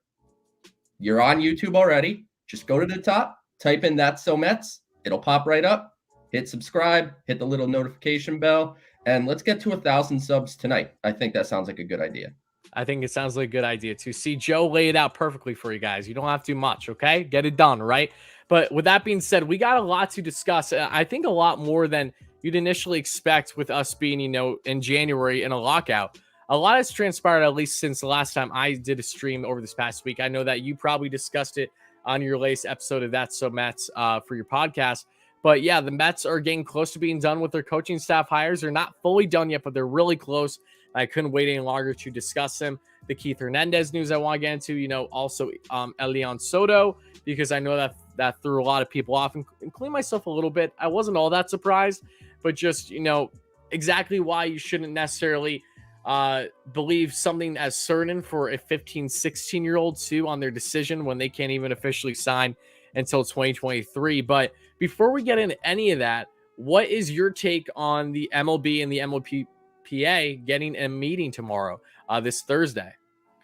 you're on YouTube already. Just go to the top, type in That's So Mets. It'll pop right up. Hit subscribe, hit the little notification bell, and let's get to 1,000 subs tonight. I think that sounds like a good idea. I think it sounds like a good idea to see Joe lay it out perfectly for you guys. You don't have to do much, okay? Get it done, right? But with that being said, we got a lot to discuss. I think a lot more than you'd initially expect with us being, in January in a lockout. A lot has transpired, at least since the last time I did a stream over this past week. I know that you probably discussed it on your latest episode of That's So Mets for your podcast. But yeah, the Mets are getting close to being done with their coaching staff hires. They're not fully done yet, but they're really close. I couldn't wait any longer to discuss them. The Keith Hernandez news I want to get into, also Elián Soto, because I know that threw a lot of people off, including myself a little bit. I wasn't all that surprised, but just, exactly why you shouldn't necessarily believe something as certain for a 15, 16-year-old too on their decision when they can't even officially sign until 2023. But before we get into any of that, what is your take on the MLB and the MLBPA getting a meeting tomorrow, this Thursday?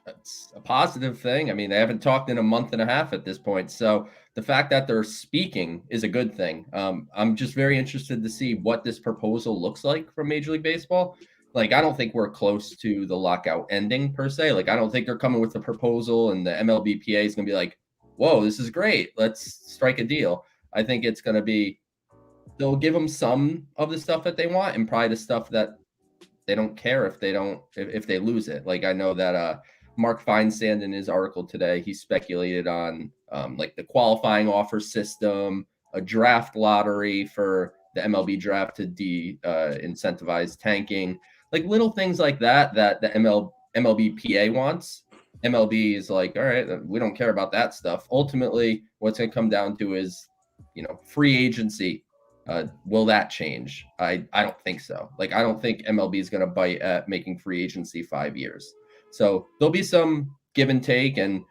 That's a positive thing. I mean, they haven't talked in a month and a half at this point. So the fact that they're speaking is a good thing. I'm just very interested to see what this proposal looks like from Major League Baseball. I don't think we're close to the lockout ending per se. I don't think they're coming with a proposal and the MLBPA is going to be like, whoa, this is great. Let's strike a deal. I think it's going to be, they'll give them some of the stuff that they want and probably the stuff that they don't care if they lose it. I know that Mark Feinsand in his article today, he speculated on the qualifying offer system, a draft lottery for the MLB draft to incentivize tanking, little things like that the MLBPA wants. MLB is like, all right, we don't care about that stuff. Ultimately, what's going to come down to is, free agency. Will that change? I don't think so. Like, I don't think MLB is going to bite at making free agency 5 years. So there'll be some give and take, and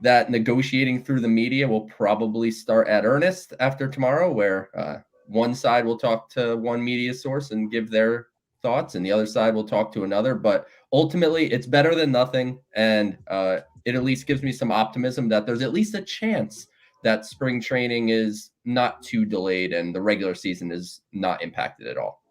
that negotiating through the media will probably start at earnest after tomorrow, where one side will talk to one media source and give their thoughts, and the other side will talk to another. But ultimately, it's better than nothing, and it at least gives me some optimism that there's at least a chance that spring training is not too delayed and the regular season is not impacted at all.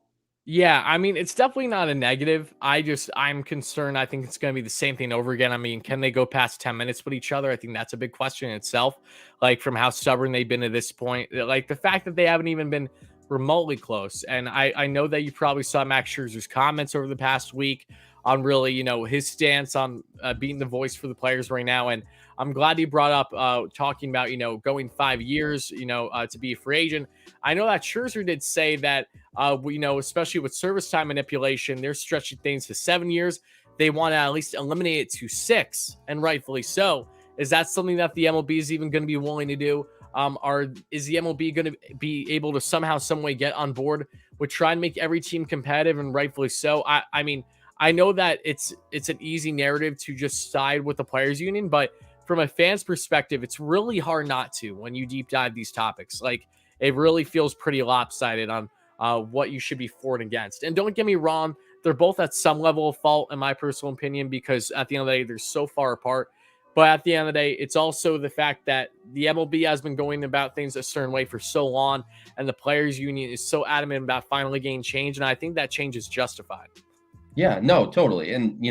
Yeah, I mean, it's definitely not a negative. I'm concerned. I think it's going to be the same thing over again. I mean, can they go past 10 minutes with each other? I think that's a big question in itself. Like, from how stubborn they've been to this point, like the fact that they haven't even been remotely close. And I know that you probably saw Max Scherzer's comments over the past week on really, his stance on being the voice for the players right now. And I'm glad he brought up talking about, going 5 years, to be a free agent. I know that Scherzer did say that, especially with service time manipulation, they're stretching things to 7 years. They want to at least eliminate it to 6, and rightfully so. Is that something that the MLB is even going to be willing to do? Is the MLB going to be able to somehow, some way get on board with try and make every team competitive, and rightfully so? I mean, I know that it's an easy narrative to just side with the players union, but from a fan's perspective, it's really hard not to when you deep dive these topics. Like, it really feels pretty lopsided on what you should be for and against. And don't get me wrong, they're both at some level of fault, in my personal opinion, because at the end of the day, they're so far apart. But at the end of the day, it's also the fact that the MLB has been going about things a certain way for so long, and the players union is so adamant about finally getting change. And I think that change is justified. Yeah, no, totally. And,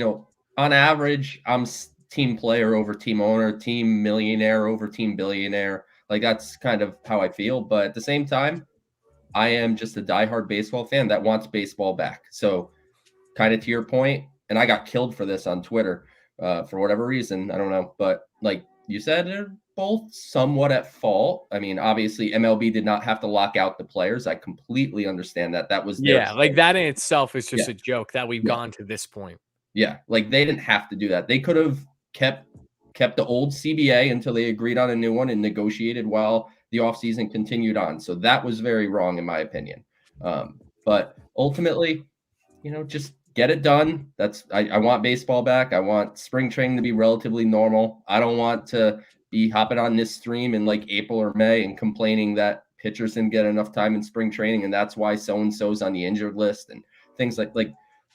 on average, I'm team player over team owner, team millionaire over team billionaire. Like, that's kind of how I feel. But at the same time, I am just a diehard baseball fan that wants baseball back. So, kind of to your point, and I got killed for this on Twitter for whatever reason. I don't know. But like you said, they're both somewhat at fault. I mean, obviously, MLB did not have to lock out the players. I completely understand that. That was their Like that in itself is just yeah. a joke that we've gone to this point. Yeah, like they didn't have to do that. They could have kept the old CBA until they agreed on a new one and negotiated while the offseason continued on. So that was very wrong, in my opinion. But ultimately, just get it done. I want baseball back. I want spring training to be relatively normal. I don't want to be hopping on this stream in like April or May and complaining that pitchers didn't get enough time in spring training, and that's why so-and-so's on the injured list and things like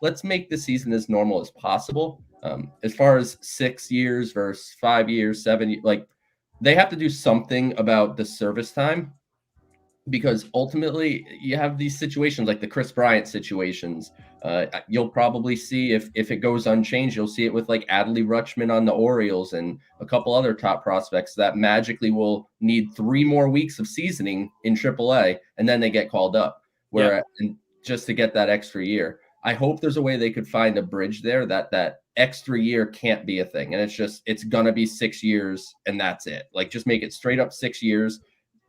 let's make the season as normal as possible. As far as 6 years versus 5 years, 7 years, like they have to do something about the service time, because ultimately you have these situations like the Chris Bryant situations. You'll probably see if it goes unchanged, you'll see it with like Adley Rutschman on the Orioles and a couple other top prospects that magically will need 3 more weeks of seasoning in AAA, and then they get called up. And just to get that extra year. I hope there's a way they could find a bridge there that extra year can't be a thing. And it's going to be 6 years and that's it. Like, just make it straight up 6 years.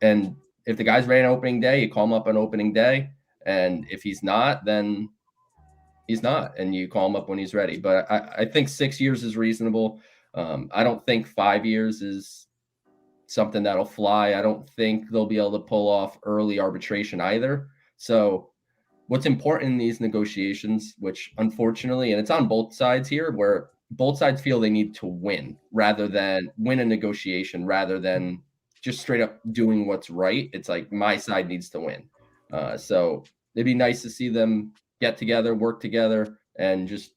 And if the guy's ready on opening day, you call him up on opening day. And if he's not, then he's not. And you call him up when he's ready. But I think 6 years is reasonable. I don't think 5 years is something that'll fly. I don't think they'll be able to pull off early arbitration either. So what's important in these negotiations, which unfortunately, and it's on both sides here, where both sides feel they need to win a negotiation rather than just straight up doing what's right. It's like my side needs to win. So it'd be nice to see them get together, work together, and just,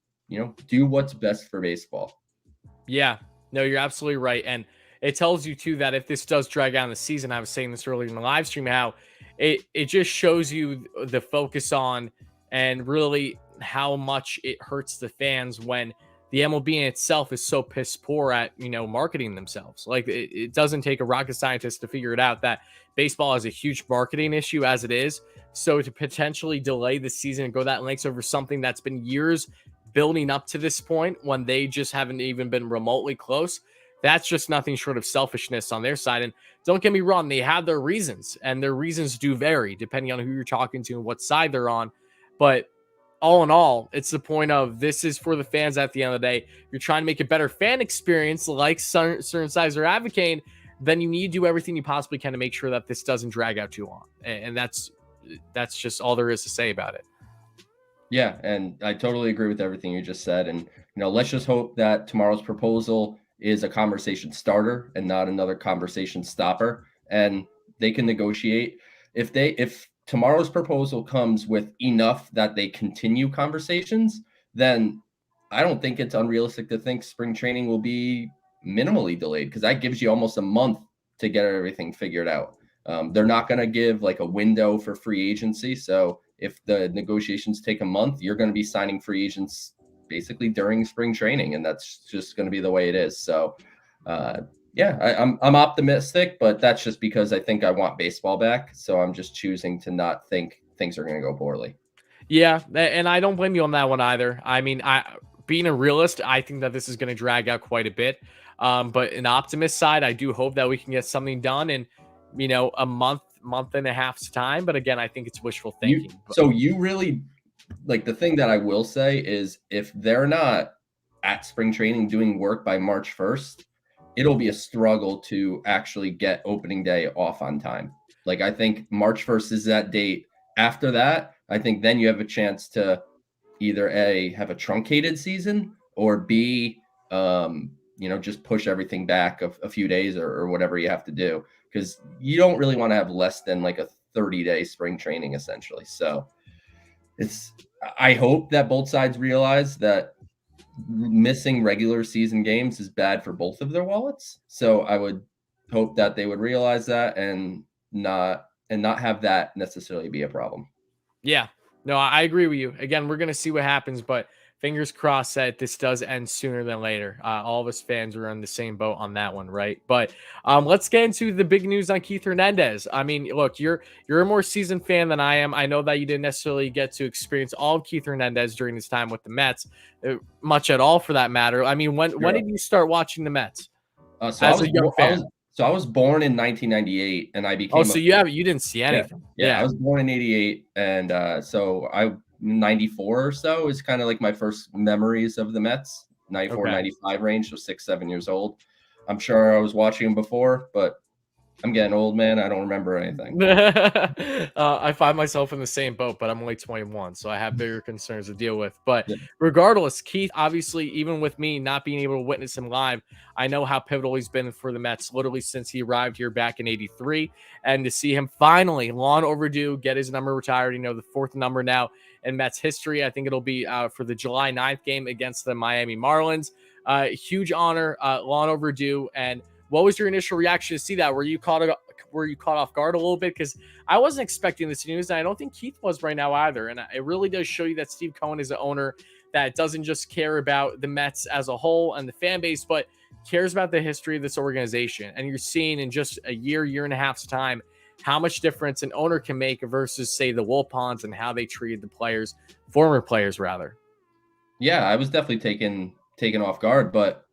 do what's best for baseball. Yeah, no, you're absolutely right. And it tells you too that if this does drag out the season, I was saying this earlier in the live stream, how it just shows you the focus on and really how much it hurts the fans when the MLB in itself is so piss poor at, marketing themselves. Like, it doesn't take a rocket scientist to figure it out that baseball has a huge marketing issue as it is. So to potentially delay the season and go that lengths over something that's been years building up to this point when they just haven't even been remotely close, that's just nothing short of selfishness on their side. And don't get me wrong, they have their reasons, and their reasons do vary depending on who you're talking to and what side they're on. But all in all, it's the point of this is for the fans at the end of the day. You're trying to make a better fan experience, like certain sides are advocating. Then you need to do everything you possibly can to make sure that this doesn't drag out too long. And that's just all there is to say about it. Yeah, and I totally agree with everything you just said. And let's just hope that tomorrow's proposal is a conversation starter and not another conversation stopper. And they can negotiate. If tomorrow's proposal comes with enough that they continue conversations, then I don't think it's unrealistic to think spring training will be minimally delayed, because that gives you almost a month to get everything figured out. They're not going to give like a window for free agency. So if the negotiations take a month, you're going to be signing free agents basically during spring training, and that's just going to be the way it is. So, I'm optimistic, but that's just because I think I want baseball back. So I'm just choosing to not think things are going to go poorly. Yeah, and I don't blame you on that one either. I mean, being a realist, I think that this is going to drag out quite a bit. But an optimist side, I do hope that we can get something done in, a month and a half's time. But again, I think it's wishful thinking. So you really, like, the thing that I will say is, if they're not at spring training doing work by March 1st, it'll be a struggle to actually get opening day off on time. Like, I think March 1st is that date. After that, I think then you have a chance to either A, have a truncated season, or B, just push everything back a few days or whatever you have to do, because you don't really want to have less than like a 30-day spring training essentially. So I hope that both sides realize that missing regular season games is bad for both of their wallets. So I would hope that they would realize that and not have that necessarily be a problem. Yeah, no, I agree with you. Again, we're going to see what happens, but fingers crossed that this does end sooner than later. All of us fans are on the same boat on that one, right? But let's get into the big news on Keith Hernandez. I mean, look, you're a more seasoned fan than I am. I know that you didn't necessarily get to experience all of Keith Hernandez during his time with the Mets, much at all for that matter. I mean, when did you start watching the Mets as a young fan? I was born in 1998, and I became. You didn't see anything. Yeah. I was born in 88, and so 94 or so is kind of like my first memories of the Mets. 94, 95 range, so 6-7 years old. I'm sure I was watching them before, but I'm getting old, man. I don't remember anything. I find myself in the same boat, but I'm only 21, so I have bigger concerns to deal with. But regardless, Keith, obviously, even with me not being able to witness him live, I know how pivotal he's been for the Mets, literally since he arrived here back in '83. And to see him finally, long overdue, get his number retired, the fourth number now in Mets history. I think it'll be for the July 9th game against the Miami Marlins. Huge honor, long overdue. And what was your initial reaction to see that? Were you caught off guard a little bit? Because I wasn't expecting this news, and I don't think Keith was right now either. And it really does show you that Steve Cohen is an owner that doesn't just care about the Mets as a whole and the fan base, but cares about the history of this organization. And you're seeing in just a year and a half's time how much difference an owner can make versus, say, the Wilpons and how they treated the players, former players rather. Yeah, I was definitely taken off guard, but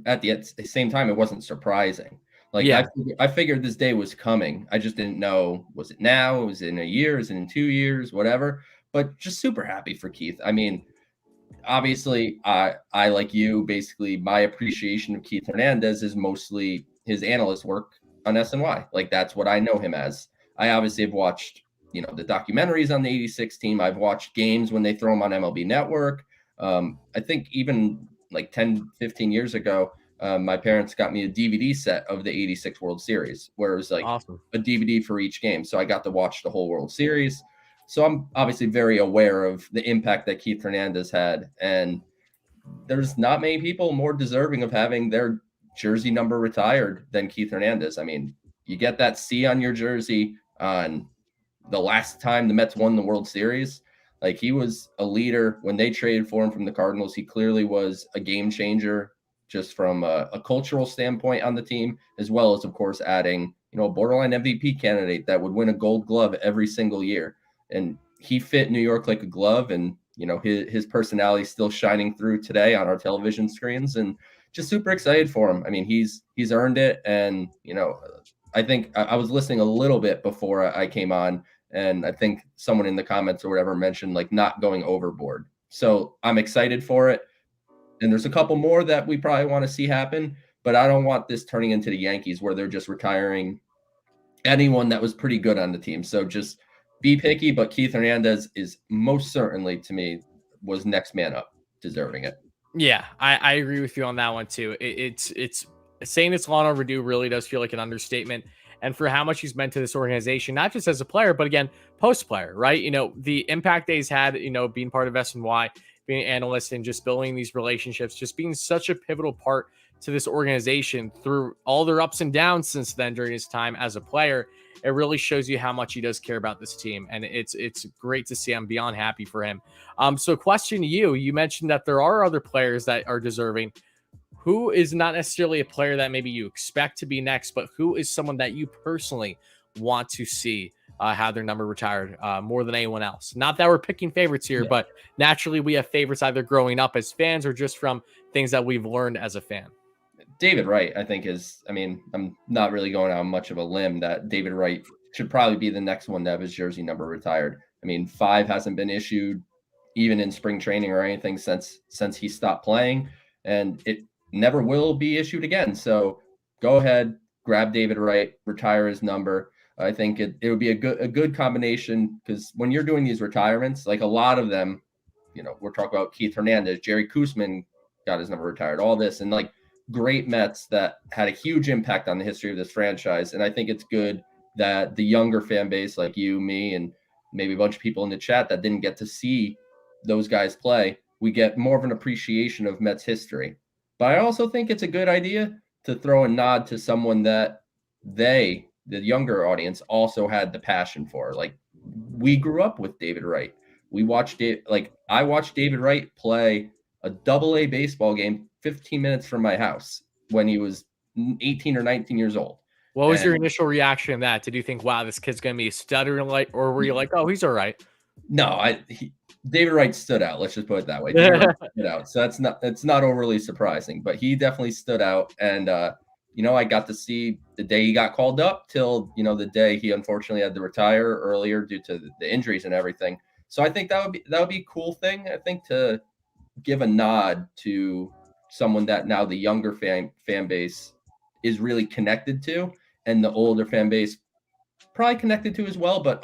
at the same time, it wasn't surprising. Like, yeah. I figured this day was coming. I just didn't know, was it now? Was it in a year? Is it in 2 years? Whatever. But just super happy for Keith. I mean, obviously, I like you, basically, my appreciation of Keith Hernandez is mostly his analyst work on SNY. Like, that's what I know him as. I obviously have watched, the documentaries on the 86 team. I've watched games when they throw them on MLB Network. I think even like 10, 15 years ago, my parents got me a DVD set of the 86 World Series, where it was like awesome. A DVD for each game. So I got to watch the whole World Series. So I'm obviously very aware of the impact that Keith Hernandez had. And there's not many people more deserving of having their jersey number retired than Keith Hernandez. I mean, you get that C on your jersey on the last time the Mets won the World Series. Like, he was a leader when they traded for him from the Cardinals. He clearly was a game changer, just from a cultural standpoint on the team, as well as, of course, adding, a borderline MVP candidate that would win a Gold Glove every single year. And he fit New York like a glove. And, his personality is still shining through today on our television screens, and just super excited for him. I mean, he's earned it. And, I think I was listening a little bit before I came on, And I think someone in the comments or whatever mentioned like not going overboard. So I'm excited for it. And there's a couple more that we probably want to see happen, but I don't want this turning into the Yankees where they're just retiring anyone that was pretty good on the team. So just be picky, but Keith Hernandez is most certainly, to me, was next man up, deserving it. Yeah, I agree with you on that one too. It's saying it's long overdue really does feel like an understatement. And for how much he's meant to this organization, not just as a player, but again, post player, right? The impact that he's had, being part of SNY, being an analyst and just building these relationships, just being such a pivotal part to this organization through all their ups and downs since then during his time as a player. It really shows you how much he does care about this team. And it's great to see. I'm beyond happy for him. So question to you, you mentioned that there are other players that are deserving. Who is not necessarily a player that maybe you expect to be next, but who is someone that you personally want to see have their number retired more than anyone else? Not that we're picking favorites here, but naturally we have favorites either growing up as fans or just from things that we've learned as a fan. David Wright, I think I'm not really going on much of a limb that David Wright should probably be the next one to have his jersey number retired. 5 hasn't been issued even in spring training or anything since he stopped playing, and it never will be issued again. So go ahead, grab David Wright, retire his number. I think it would be a good combination, because when you're doing these retirements, like a lot of them, we're talking about Keith Hernandez, Jerry Koosman got his number retired, all this, and like great Mets that had a huge impact on the history of this franchise. And I think it's good that the younger fan base, like you, me, and maybe a bunch of people in the chat that didn't get to see those guys play, we get more of an appreciation of Mets history. But I also think it's a good idea to throw a nod to someone that the younger audience, also had the passion for. Like, we grew up with David Wright. I watched David Wright play a AA baseball game 15 minutes from my house when he was 18 or 19 years old. What was your initial reaction to that? Did you think, wow, this kid's going to be stuttering, or were you like, oh, he's all right? No, David Wright stood out. Let's just put it that way. David Wright stood out. So it's not overly surprising, but he definitely stood out. And, I got to see the day he got called up till, the day he unfortunately had to retire earlier due to the injuries and everything. So I think that would be a cool thing, I think, to give a nod to someone that now the younger fan base is really connected to, and the older fan base probably connected to as well, but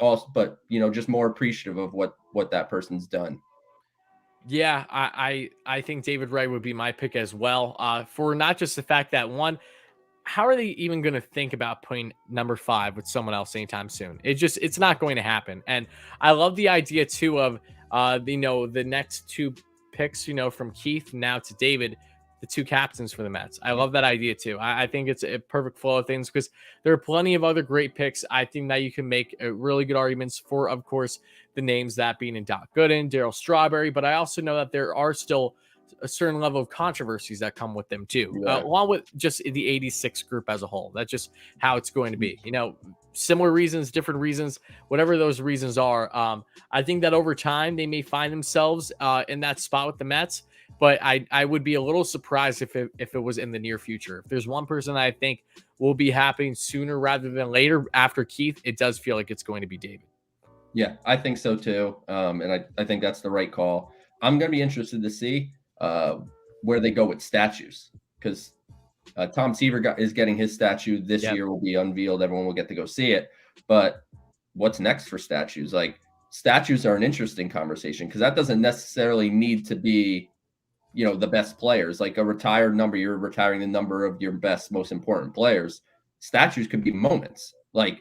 just more appreciative of what that person's done. Yeah, I think David Wright would be my pick as well. For not just the fact that, one, how are they even going to think about putting number 5 with someone else anytime soon? It's not going to happen. And I love the idea too of the next 2 picks, from Keith now to David, the 2 captains for the Mets. I love that idea too. I think it's a perfect flow of things, because there are plenty of other great picks. I think that you can make really good arguments for, of course, the names that being in Doc Gooden, Darryl Strawberry, but I also know that there are still a certain level of controversies that come with them too, along with just the 86 group as a whole. That's just how it's going to be. Similar reasons, different reasons, whatever those reasons are. I think that over time they may find themselves in that spot with the Mets, but I would be a little surprised if it was in the near future. If there's one person that I think will be happening sooner rather than later after Keith, it does feel like it's going to be David. Yeah, I think so too. And I think that's the right call. I'm going to be interested to see where they go with statues, because Tom Seaver is getting his statue this year, will be unveiled. Everyone will get to go see it. But what's next for statues? Like, statues are an interesting conversation, because that doesn't necessarily need to be, the best players. Like a retired number, you're retiring the number of your best, most important players. Statues could be moments. Like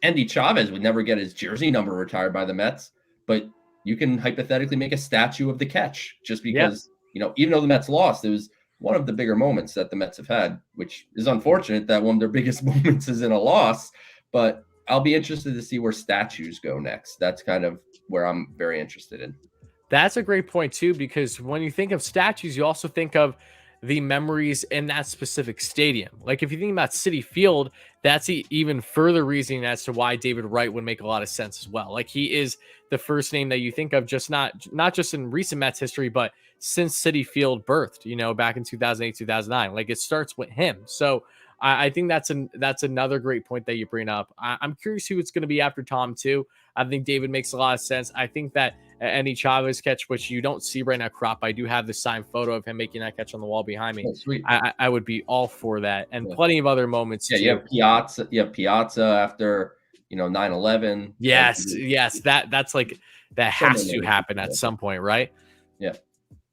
Andy Chavez would never get his jersey number retired by the Mets, but you can hypothetically make a statue of the catch, just because, even though the Mets lost, it was one of the bigger moments that the Mets have had, which is unfortunate that one of their biggest moments is in a loss. But I'll be interested to see where statues go next. That's kind of where I'm very interested in. That's a great point too, because when you think of statues, you also think of the memories in that specific stadium. Like if you think about Citi Field, that's even further reasoning as to why David Wright would make a lot of sense as well. Like he is the first name that you think of, just not just in recent Mets history, but since Citi Field birthed, back in 2008, 2009. Like it starts with him. So I think that's another great point that you bring up. I'm curious who it's going to be after Tom too. I think David makes a lot of sense. I think that any Chavez catch, which you don't see right now, crop. I do have the signed photo of him making that catch on the wall behind me. Oh, sweet. I would be all for that, and plenty of other moments too. You have Piazza. You have Piazza after 9/11. Yes, that's like that has to happen at some point, right? Yeah.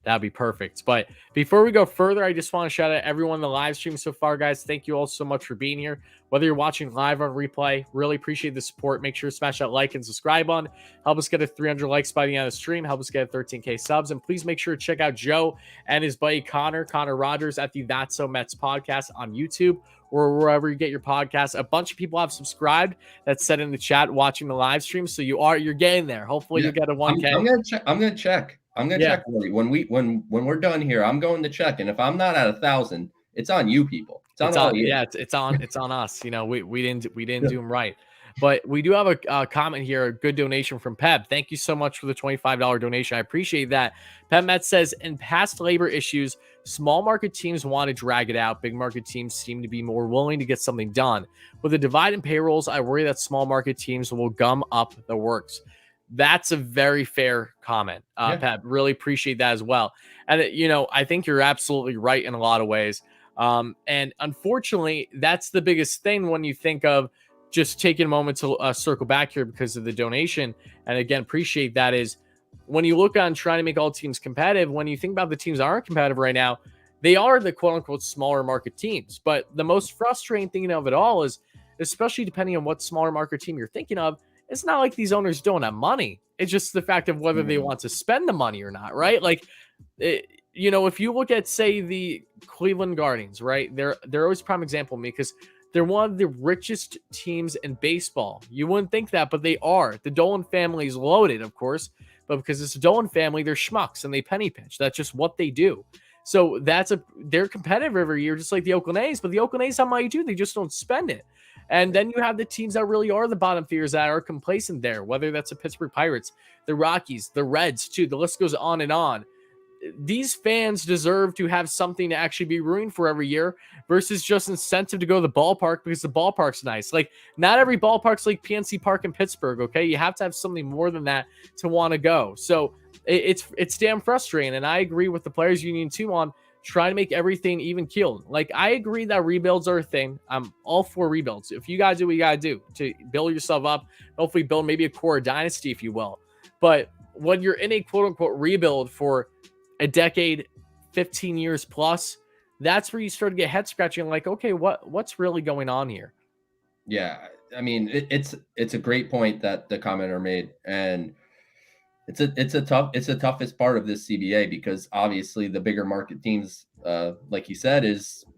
That'd be perfect. But before we go further, I just want to shout out everyone in the live stream so far, guys. Thank you all so much for being here. Whether you're watching live or on replay, really appreciate the support. Make sure to smash that like and subscribe button. Help us get to 300 likes by the end of the stream. Help us get 13K subs. And please make sure to check out Joe and his buddy Connor Rogers at the That's So Mets podcast on YouTube or wherever you get your podcasts. A bunch of people have subscribed. That's said in the chat watching the live stream. So you're getting there. Hopefully you get a 1K. I'm gonna check. I'm gonna check when we're done here. I'm going to check, and if I'm not at 1,000, it's on you people. It's on us. We didn't do them right, but we do have a comment here. A good donation from Pep. Thank you so much for the $25 donation. I appreciate that. Pep Met says in past labor issues, small market teams want to drag it out. Big market teams seem to be more willing to get something done. With the divide in payrolls, I worry that small market teams will gum up the works. That's a very fair comment, Pep. Really appreciate that as well. And, I think you're absolutely right in a lot of ways. And unfortunately, that's the biggest thing when you think of just taking a moment to circle back here because of the donation. And again, appreciate that is when you look on trying to make all teams competitive, when you think about the teams that aren't competitive right now, they are the quote unquote smaller market teams. But the most frustrating thing of it all is, especially depending on what smaller market team you're thinking of, it's not like these owners don't have money. It's just the fact of whether they want to spend the money or not, right? Like, if you look at, say, the Cleveland Guardians, right? They're always a prime example of me because they're one of the richest teams in baseball. You wouldn't think that, but they are. The Dolan family is loaded, of course, but because it's a Dolan family, they're schmucks and they penny pinch. That's just what they do. So they're competitive every year, just like the Oakland A's, but the Oakland A's have money too. They just don't spend it. And then you have the teams that really are the bottom feeders that are complacent there, whether that's the Pittsburgh Pirates, the Rockies, the Reds too. The list goes on and on. These fans deserve to have something to actually be rooting for every year versus just incentive to go to the ballpark because the ballpark's nice. Like, not every ballpark's like PNC Park in Pittsburgh, okay? You have to have something more than that to want to go. So it's damn frustrating. And I agree with the Players Union too on trying to make everything even keeled. Like, I agree that rebuilds are a thing. I'm all for rebuilds. If you guys do what you got to do to build yourself up, hopefully build maybe a core dynasty, if you will. But when you're in a quote unquote rebuild for a decade, 15 years plus, that's where you start to get head scratching. Like, okay, what's really going on here? Yeah. I mean, it's a great point that the commenter made. And it's the toughest part of this CBA because obviously the bigger market teams, like you said,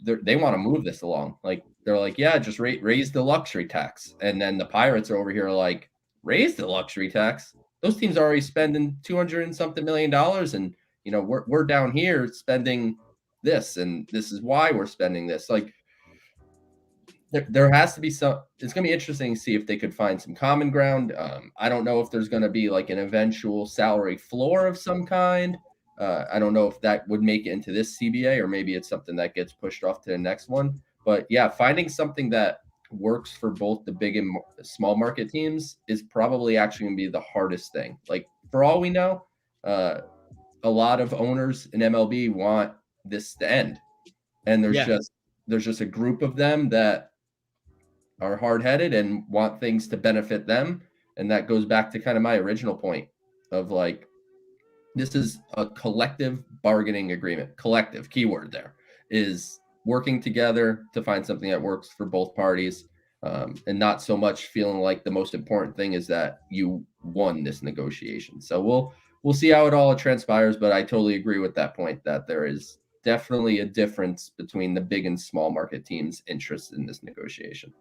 they want to move this along. Like, they're like, yeah, just raise the luxury tax. And then the Pirates are over here like, raise the luxury tax. Those teams are already spending $200 and something million. And, we're down here spending this, and this is why we're spending this. Like, there has to be it's going to be interesting to see if they could find some common ground. I don't know if there's going to be like an eventual salary floor of some kind. I don't know if that would make it into this CBA, or maybe it's something that gets pushed off to the next one. But yeah, finding something that works for both the big and small market teams is probably actually going to be the hardest thing. Like, for all we know, a lot of owners in MLB want this to end. And there's just a group of them that are hard-headed and want things to benefit them. And that goes back to kind of my original point of like, this is a collective bargaining agreement. Collective, keyword there, is working together to find something that works for both parties. And not so much feeling like the most important thing is that you won this negotiation. So we'll see how it all transpires, but I totally agree with that point that there is definitely a difference between the big and small market teams' interests in this negotiation.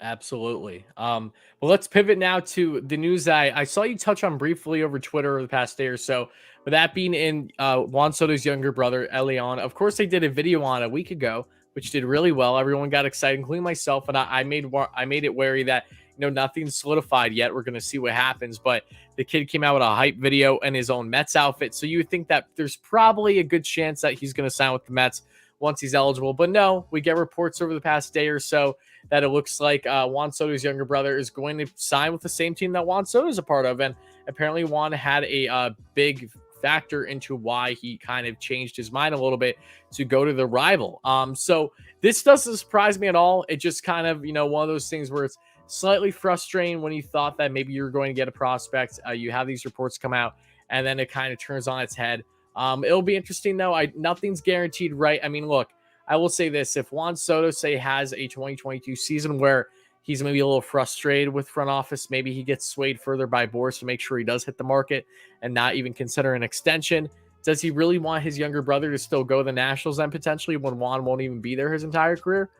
Absolutely. Well, let's pivot now to the news that I saw you touch on briefly over Twitter over the past day or so. With that being in Juan Soto's younger brother, Elián. Of course, they did a video on a week ago, which did really well. Everyone got excited, including myself, and I made it wary that nothing's solidified yet. We're going to see what happens, but the kid came out with a hype video and his own Mets outfit. So you would think that there's probably a good chance that he's going to sign with the Mets once he's eligible. But no, we get reports over the past day or so that it looks like Juan Soto's younger brother is going to sign with the same team that Juan Soto is a part of. And apparently Juan had a big factor into why he kind of changed his mind a little bit to go to the rival. So this doesn't surprise me at all. It just kind of, one of those things where it's slightly frustrating when you thought that maybe you're going to get a prospect. You have these reports come out and then it kind of turns on its head. It'll be interesting though. Nothing's guaranteed, right? I mean, look, I will say this. If Juan Soto, say, has a 2022 season where he's maybe a little frustrated with front office, maybe he gets swayed further by Boras to make sure he does hit the market and not even consider an extension. Does he really want his younger brother to still go to the Nationals then potentially when Juan won't even be there his entire career?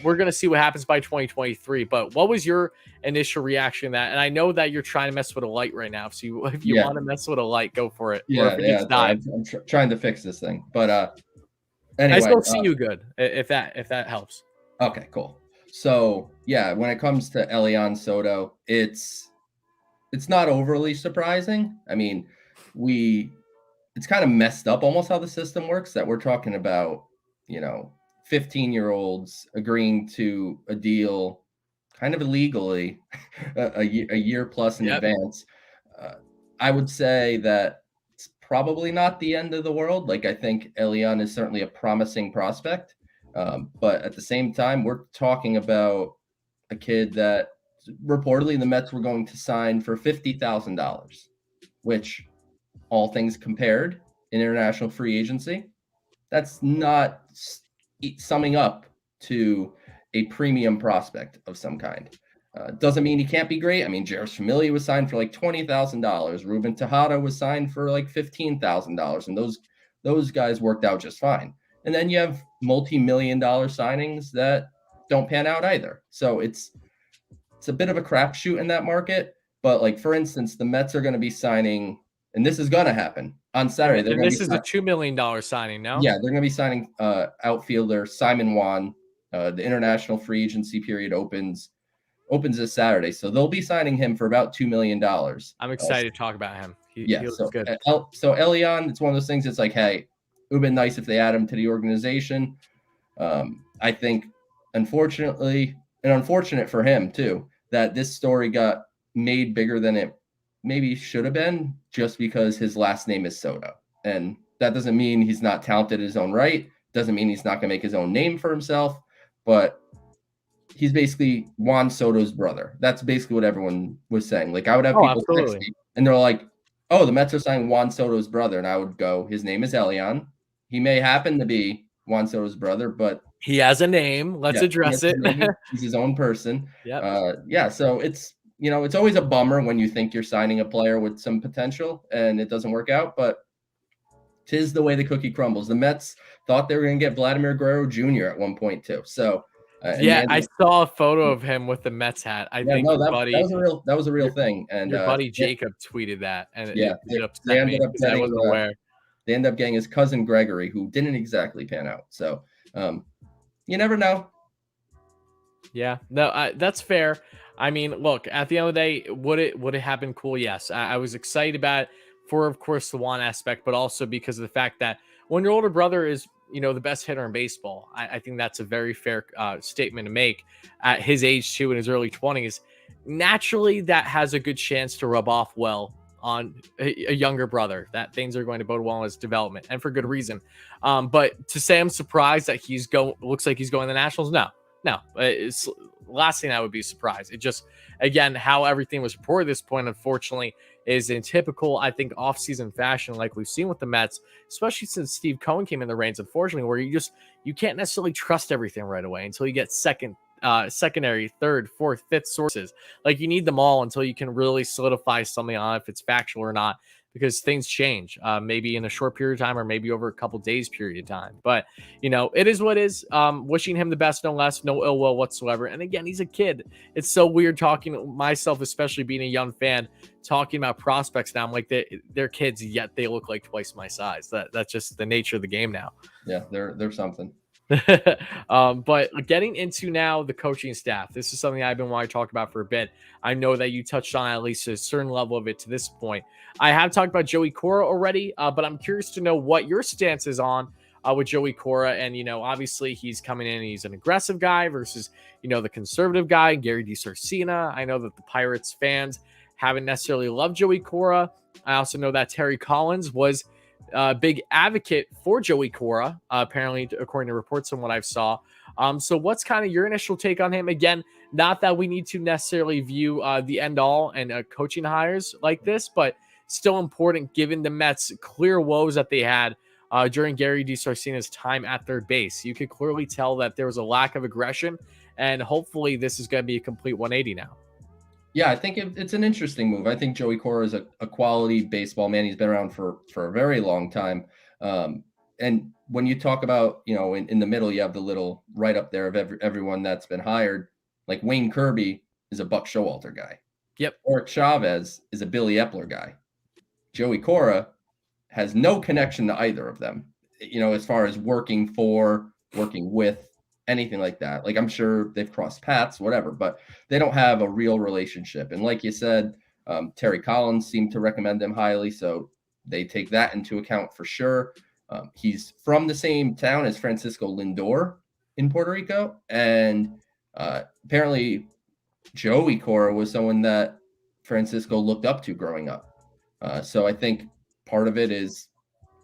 We're going to see what happens by 2023. But what was your initial reaction to that? And I know that you're trying to mess with a light right now. So if you want to mess with a light, go for it. I'm trying to fix this thing. But anyway. I still see you good, if that helps. Okay, cool. So, yeah, when it comes to Elián Soto, it's not overly surprising. I mean, it's kind of messed up almost how the system works, that we're talking about, 15-year-olds agreeing to a deal kind of illegally a year plus in advance. I would say that it's probably not the end of the world. Like, I think Elián is certainly a promising prospect. But at the same time, we're talking about a kid that reportedly the Mets were going to sign for $50,000, which, all things compared in international free agency, that's not summing up to a premium prospect of some kind. Doesn't mean he can't be great. I mean, Jeurys Familia was signed for like $20,000. Ruben Tejada was signed for like $15,000, and those guys worked out just fine. And then you have multi-million-dollar signings that don't pan out either. So it's a bit of a crapshoot in that market. But, like, for instance, the Mets are going to be signing, and this is going to happen on Saturday. And this is a $2 million signing now? Yeah, they're going to be signing outfielder Simon Juan. The international free agency period opens this Saturday. So they'll be signing him for about $2 million. I'm excited to talk about him. He looks so good. So Elián, it's one of those things. It's like, hey, it would have been nice if they add him to the organization. I think, unfortunate for him too, that this story got made bigger than it maybe should have been, just because his last name is Soto. And that doesn't mean he's not talented in his own right. Doesn't mean he's not going to make his own name for himself, but he's basically Juan Soto's brother. That's basically what everyone was saying. Like, I would have people text me and they're like, oh, the Mets are signing Juan Soto's brother. And I would go, his name is Elián. He may happen to be Juan Soto's brother, but he has a name. Let's address it. He's his own person. Yeah. So it's, it's always a bummer when you think you're signing a player with some potential and it doesn't work out, but 'tis the way the cookie crumbles. The Mets thought they were going to get Vladimir Guerrero Jr. at one point too. So I saw a photo of him with the Mets hat. I think that was a real thing. And your buddy Jacob tweeted that, and they ended up getting, I wasn't aware. They ended up getting his cousin Gregory, who didn't exactly pan out. So you never know. Yeah, no, that's fair. I mean, look, at the end of the day, would it have been cool? Yes, I was excited about it for, of course, the Juan aspect, but also because of the fact that when your older brother is, the best hitter in baseball, I think that's a very fair statement to make at his age too, in his early 20s. Naturally, that has a good chance to rub off well on a younger brother, that things are going to bode well in his development, and for good reason. But to say I'm surprised that looks like he's going to the Nationals, no. It's last thing I would be surprised. It just, again, how everything was reported at this point, unfortunately, is in typical, I think, offseason fashion, like we've seen with the Mets, especially since Steve Cohen came in the reins, unfortunately, where you can't necessarily trust everything right away until you get secondary, third, fourth, fifth sources. Like, you need them all until you can really solidify something on if it's factual or not, because things change, maybe in a short period of time or maybe over a couple days period of time. But, it is what it is. Wishing him the best, no less, no ill will whatsoever. And again, he's a kid. It's so weird talking myself, especially being a young fan, talking about prospects now. I'm like, they're kids, yet they look like twice my size. That's just the nature of the game now. Yeah, they're something. But getting into now the coaching staff, this is something I've been wanting to talk about for a bit. I know that you touched on at least a certain level of it to this point. I have talked about Joey Cora already, but I'm curious to know what your stance is on with Joey Cora. And, obviously he's coming in, he's an aggressive guy versus, the conservative guy, Gary DiSarcina. I know that the Pirates fans haven't necessarily loved Joey Cora. I also know that Terry Collins was a big advocate for Joey Cora, apparently, according to reports from what I've saw. So what's kind of your initial take on him? Again, not that we need to necessarily view the end all and coaching hires like this, but still important given the Mets' clear woes that they had during Gary DiSarcina's time at third base. You could clearly tell that there was a lack of aggression, and hopefully this is going to be a complete 180 now. Yeah, I think it's an interesting move. I think Joey Cora is a quality baseball man. He's been around for a very long time. And when you talk about, in the middle, you have the little write up there of everyone that's been hired. Like Wayne Kirby is a Buck Showalter guy. Yep. Eric Chavez is a Billy Epler guy. Joey Cora has no connection to either of them, as far as working with, anything like that. Like, I'm sure they've crossed paths, whatever, but they don't have a real relationship. And like you said, Terry Collins seemed to recommend them highly, so they take that into account for sure. He's from the same town as Francisco Lindor in Puerto Rico, and apparently Joey Cora was someone that Francisco looked up to growing up. So I think part of it is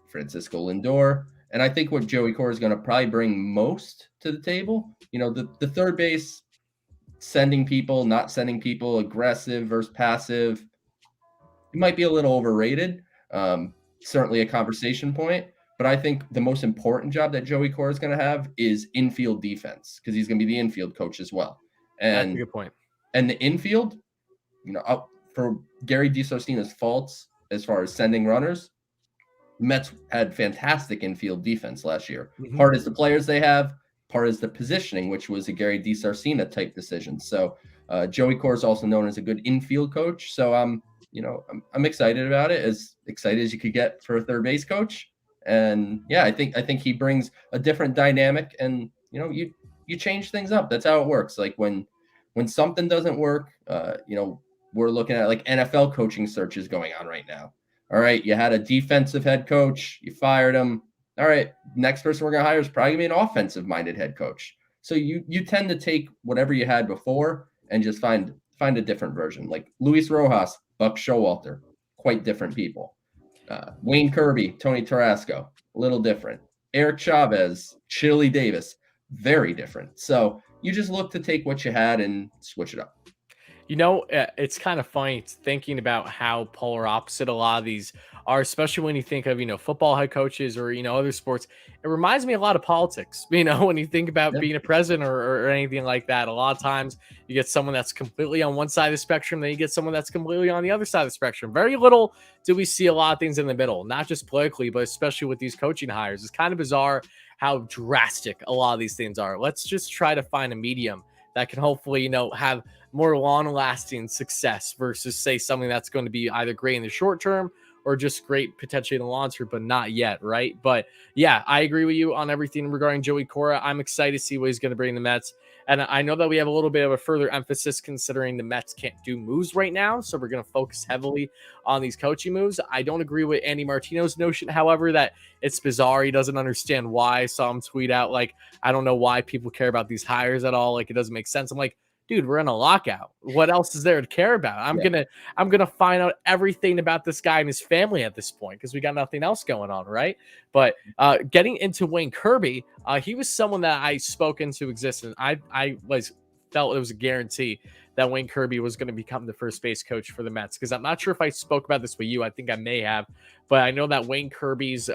Francisco Lindor. And I think what Joey Cora is going to probably bring most to the table, the third base, sending people, not sending people, aggressive versus passive, it might be a little overrated. Certainly a conversation point. But I think the most important job that Joey Cora is going to have is infield defense, because he's going to be the infield coach as well. And that's a good point. And the infield, for Gary DiSarcina's faults as far as sending runners, Mets had fantastic infield defense last year. Mm-hmm. Part is the players they have, part is the positioning, which was a Gary DiSarcina type decision. So Joey Cora is also known as a good infield coach. So I'm excited about it, as excited as you could get for a third base coach. And yeah, I think he brings a different dynamic, and you change things up. That's how it works. Like when something doesn't work, we're looking at like NFL coaching searches going on right now. All right, you had a defensive head coach, you fired him. All right, next person we're going to hire is probably going to be an offensive-minded head coach. So you tend to take whatever you had before and just find a different version. Like Luis Rojas, Buck Showalter, quite different people. Wayne Kirby, Tony Tarasco, a little different. Eric Chavez, Chili Davis, very different. So you just look to take what you had and switch it up. It's kind of funny thinking about how polar opposite a lot of these are, especially when you think of, football head coaches or, other sports. It reminds me a lot of politics, when you think about being a president or anything like that. A lot of times you get someone that's completely on one side of the spectrum, then you get someone that's completely on the other side of the spectrum. Very little do we see a lot of things in the middle, not just politically, but especially with these coaching hires. It's kind of bizarre how drastic a lot of these things are. Let's just try to find a medium that can hopefully, have more long-lasting success versus, say, something that's going to be either great in the short term or just great potentially in the long term, but not yet, right? But yeah, I agree with you on everything regarding Joey Cora. I'm excited to see what he's going to bring the Mets. And I know that we have a little bit of a further emphasis considering the Mets can't do moves right now. So we're going to focus heavily on these coaching moves. I don't agree with Andy Martino's notion, however, that it's bizarre. He doesn't understand why. I saw him tweet out, like, I don't know why people care about these hires at all. Like, it doesn't make sense. I'm like, dude, we're in a lockout. What else is there to care about? I'm gonna find out everything about this guy and his family at this point because we got nothing else going on, right? But getting into Wayne Kirby, he was someone that I spoke into existence. I felt it was a guarantee that Wayne Kirby was going to become the first base coach for the Mets, because I'm not sure if I spoke about this with you. I think I may have, but I know that Wayne Kirby's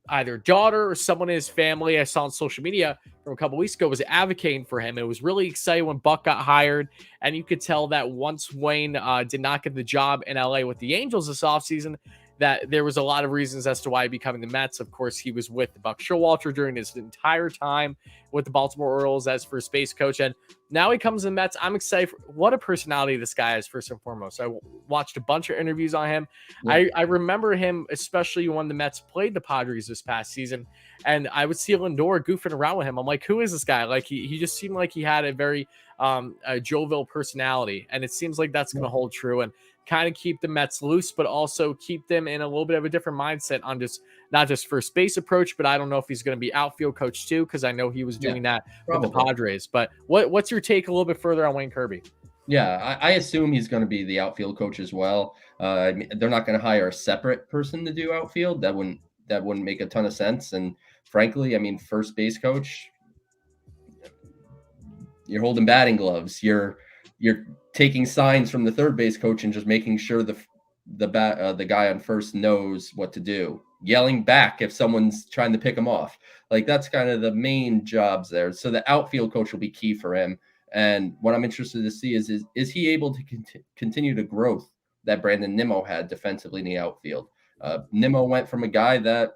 either daughter or someone in his family I saw on social media from a couple weeks ago was advocating for him. It was really exciting when Buck got hired, and you could tell that once Wayne did not get the job in LA with the Angels this offseason, that there was a lot of reasons as to why he becoming the Mets. Of course, he was with Buck Showalter during his entire time with the Baltimore Orioles as first base coach, and now he comes to the Mets. I'm excited. What a personality this guy is, first and foremost. I watched a bunch of interviews on him. Yeah. I remember him, especially when the Mets played the Padres this past season, and I would see Lindor goofing around with him. I'm like, who is this guy? Like, he just seemed like he had a very a jovial personality, and it seems like that's going to hold true. And kind of keep the Mets loose, but also keep them in a little bit of a different mindset on just not just first base approach, but I don't know if he's going to be outfield coach too, because I know he was doing that with the Padres. But what's your take a little bit further on Wayne Kirby? Yeah, I assume he's going to be the outfield coach as well. I mean, they're not going to hire a separate person to do outfield. That wouldn't make a ton of sense. And frankly, I mean, first base coach, you're holding batting gloves. You're taking signs from the third base coach and just making sure the guy on first knows what to do. Yelling back if someone's trying to pick him off. Like, that's kind of the main jobs there. So the outfield coach will be key for him. And what I'm interested to see is he able to continue the growth that Brandon Nimmo had defensively in the outfield? Nimmo went from a guy that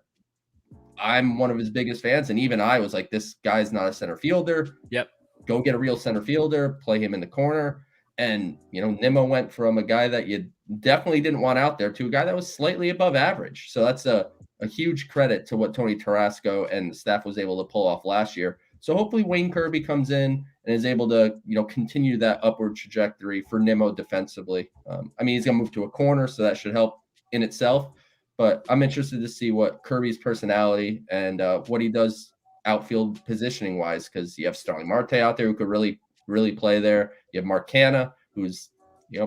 I'm one of his biggest fans, and even I was like, this guy's not a center fielder. Yep. Go get a real center fielder, play him in the corner. And, Nimmo went from a guy that you definitely didn't want out there to a guy that was slightly above average. So that's a huge credit to what Tony Tarasco and the staff was able to pull off last year. So hopefully Wayne Kirby comes in and is able to, continue that upward trajectory for Nimmo defensively. I mean, he's going to move to a corner, so that should help in itself. But I'm interested to see what Kirby's personality and what he does outfield positioning wise, because you have Starling Marte out there who could really, really play there. You have Mark Canha, who's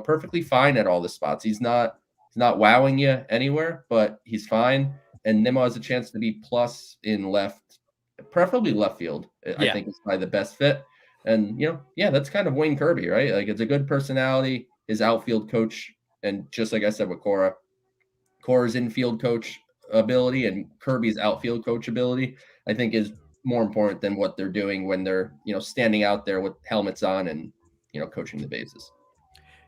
perfectly fine at all the spots. He's not wowing you anywhere, but he's fine. And Nimmo has a chance to be plus in left, preferably left field. I think it's probably the best fit. And that's kind of Wayne Kirby, right? Like, it's a good personality, his outfield coach, and just like I said with Cora's infield coach ability and Kirby's outfield coach ability, I think is more important than what they're doing when they're, standing out there with helmets on and, coaching the bases.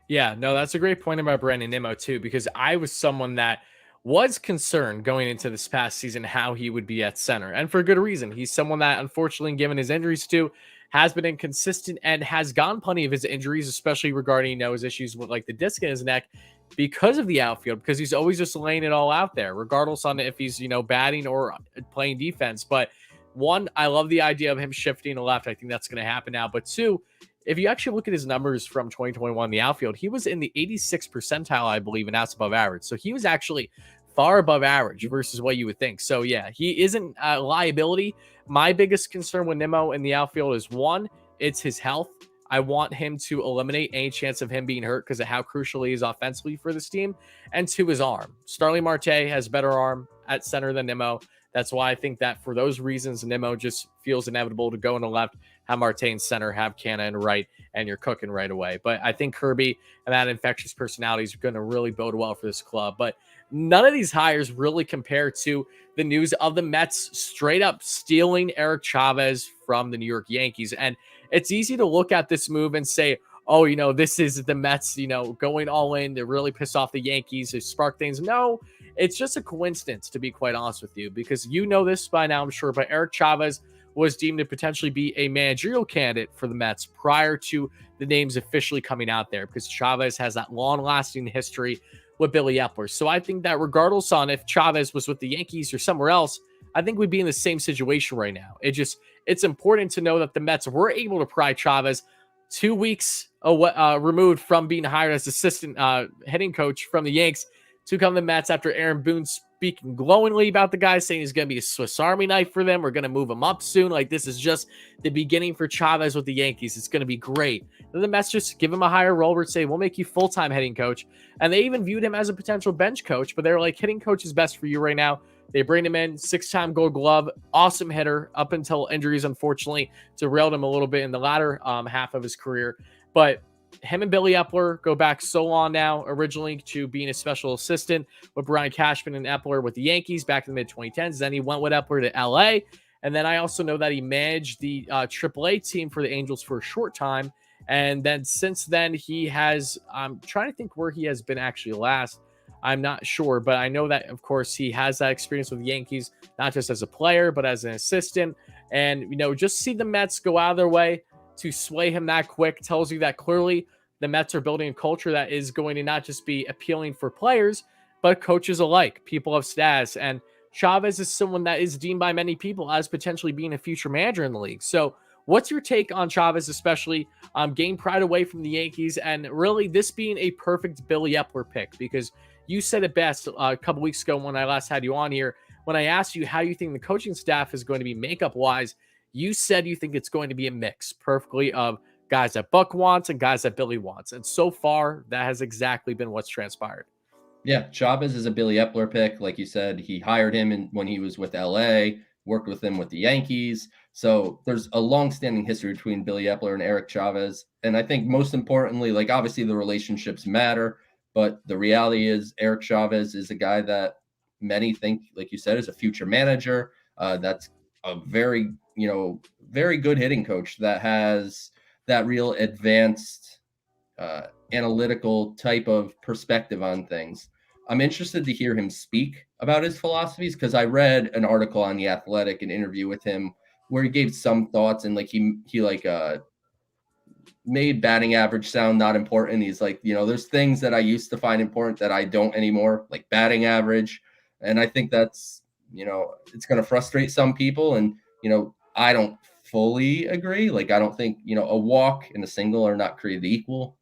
Yeah, no, that's a great point about Brandon Nimmo too, because I was someone that was concerned going into this past season how he would be at center, and for good reason. He's someone that, unfortunately, given his injuries too, has been inconsistent and has gone plenty of his injuries, especially regarding his issues with like the disc in his neck, because of the outfield, because he's always just laying it all out there, regardless on if he's batting or playing defense. But one, I love the idea of him shifting to left. I think that's going to happen now. But two, if you actually look at his numbers from 2021 in the outfield, he was in the 86th percentile, I believe, and that's above average. So he was actually far above average versus what you would think. So yeah, he isn't a liability. My biggest concern with Nimmo in the outfield is one, it's his health. I want him to eliminate any chance of him being hurt because of how crucial he is offensively for this team. And two, his arm. Starling Marte has better arm at center than Nimmo. That's why I think that for those reasons, Nimmo just feels inevitable to go in the left, have Marte in center, have Canha in right, and you're cooking right away. But I think Kirby and that infectious personality is going to really bode well for this club. But none of these hires really compare to the news of the Mets straight up stealing Eric Chavez from the New York Yankees. And it's easy to look at this move and say, oh, this is the Mets, going all in to really piss off the Yankees, to spark things. No, it's just a coincidence, to be quite honest with you, because this by now, I'm sure, but Eric Chavez was deemed to potentially be a managerial candidate for the Mets prior to the names officially coming out there, because Chavez has that long-lasting history with Billy Epler. So I think that regardless on if Chavez was with the Yankees or somewhere else, I think we'd be in the same situation right now. It's important to know that the Mets were able to pry Chavez 2 weeks removed from being hired as assistant hitting coach from the Yanks to come to the Mets after Aaron Boone speaking glowingly about the guy, saying he's going to be a Swiss Army knife for them. We're going to move him up soon. Like, this is just the beginning for Chavez with the Yankees. It's going to be great. Then the Mets just give him a higher role where say, we'll make you full-time hitting coach. And they even viewed him as a potential bench coach, but they're like, hitting coach is best for you right now. They bring him in, 6-time Gold Glove, awesome hitter up until injuries, unfortunately, derailed him a little bit in the latter half of his career. But him and Billy Epler go back so long now, originally to being a special assistant with Brian Cashman and Epler with the Yankees back in the mid-2010s. Then he went with Epler to LA. And then I also know that he managed the AAA team for the Angels for a short time. And then since then, he has, I'm trying to think where he has been actually last. I'm not sure, but I know that, of course, he has that experience with the Yankees, not just as a player, but as an assistant. And, just see the Mets go out of their way to sway him that quick tells you that clearly the Mets are building a culture that is going to not just be appealing for players, but coaches alike, people of status. And Chavez is someone that is deemed by many people as potentially being a future manager in the league. So What's your take on Chavez, especially getting pride away from the Yankees, and really this being a perfect Billy Epler pick? Because you said it best a couple weeks ago when I last had you on here. When I asked you how you think the coaching staff is going to be makeup-wise, you said you think it's going to be a mix perfectly of guys that Buck wants and guys that Billy wants. And so far, that has exactly been what's transpired. Yeah, Chavez is a Billy Epler pick. Like you said, he hired him when he was with LA, worked with him with the Yankees. So there's a long-standing history between Billy Epler and Eric Chavez. And I think most importantly, like obviously the relationships matter, but the reality is Eric Chavez is a guy that many think, like you said, is a future manager. That's a very, very good hitting coach that has that real advanced analytical type of perspective on things. I'm interested to hear him speak about his philosophies because I read an article on The Athletic, an interview with him where he gave some thoughts and like he made batting average sound not important. He's like, there's things that I used to find important that I don't anymore, like batting average. And I think that's, it's going to frustrate some people. And, I don't fully agree. Like, I don't think, a walk and a single are not created equal,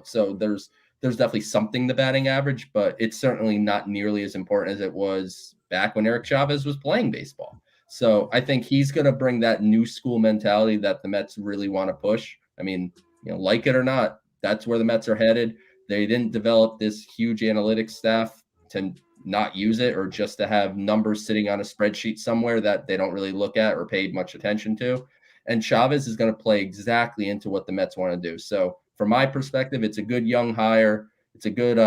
so there's definitely something to batting average, but it's certainly not nearly as important as it was back when Eric Chavez was playing baseball. So I think he's going to bring that new school mentality that the Mets really want to push. I mean, like it or not, that's where the Mets are headed. They didn't develop this huge analytics staff to not use it or just to have numbers sitting on a spreadsheet somewhere that they don't really look at or paid much attention to. And Chavez is going to play exactly into what the Mets want to do. So from my perspective, it's a good young hire. It's a good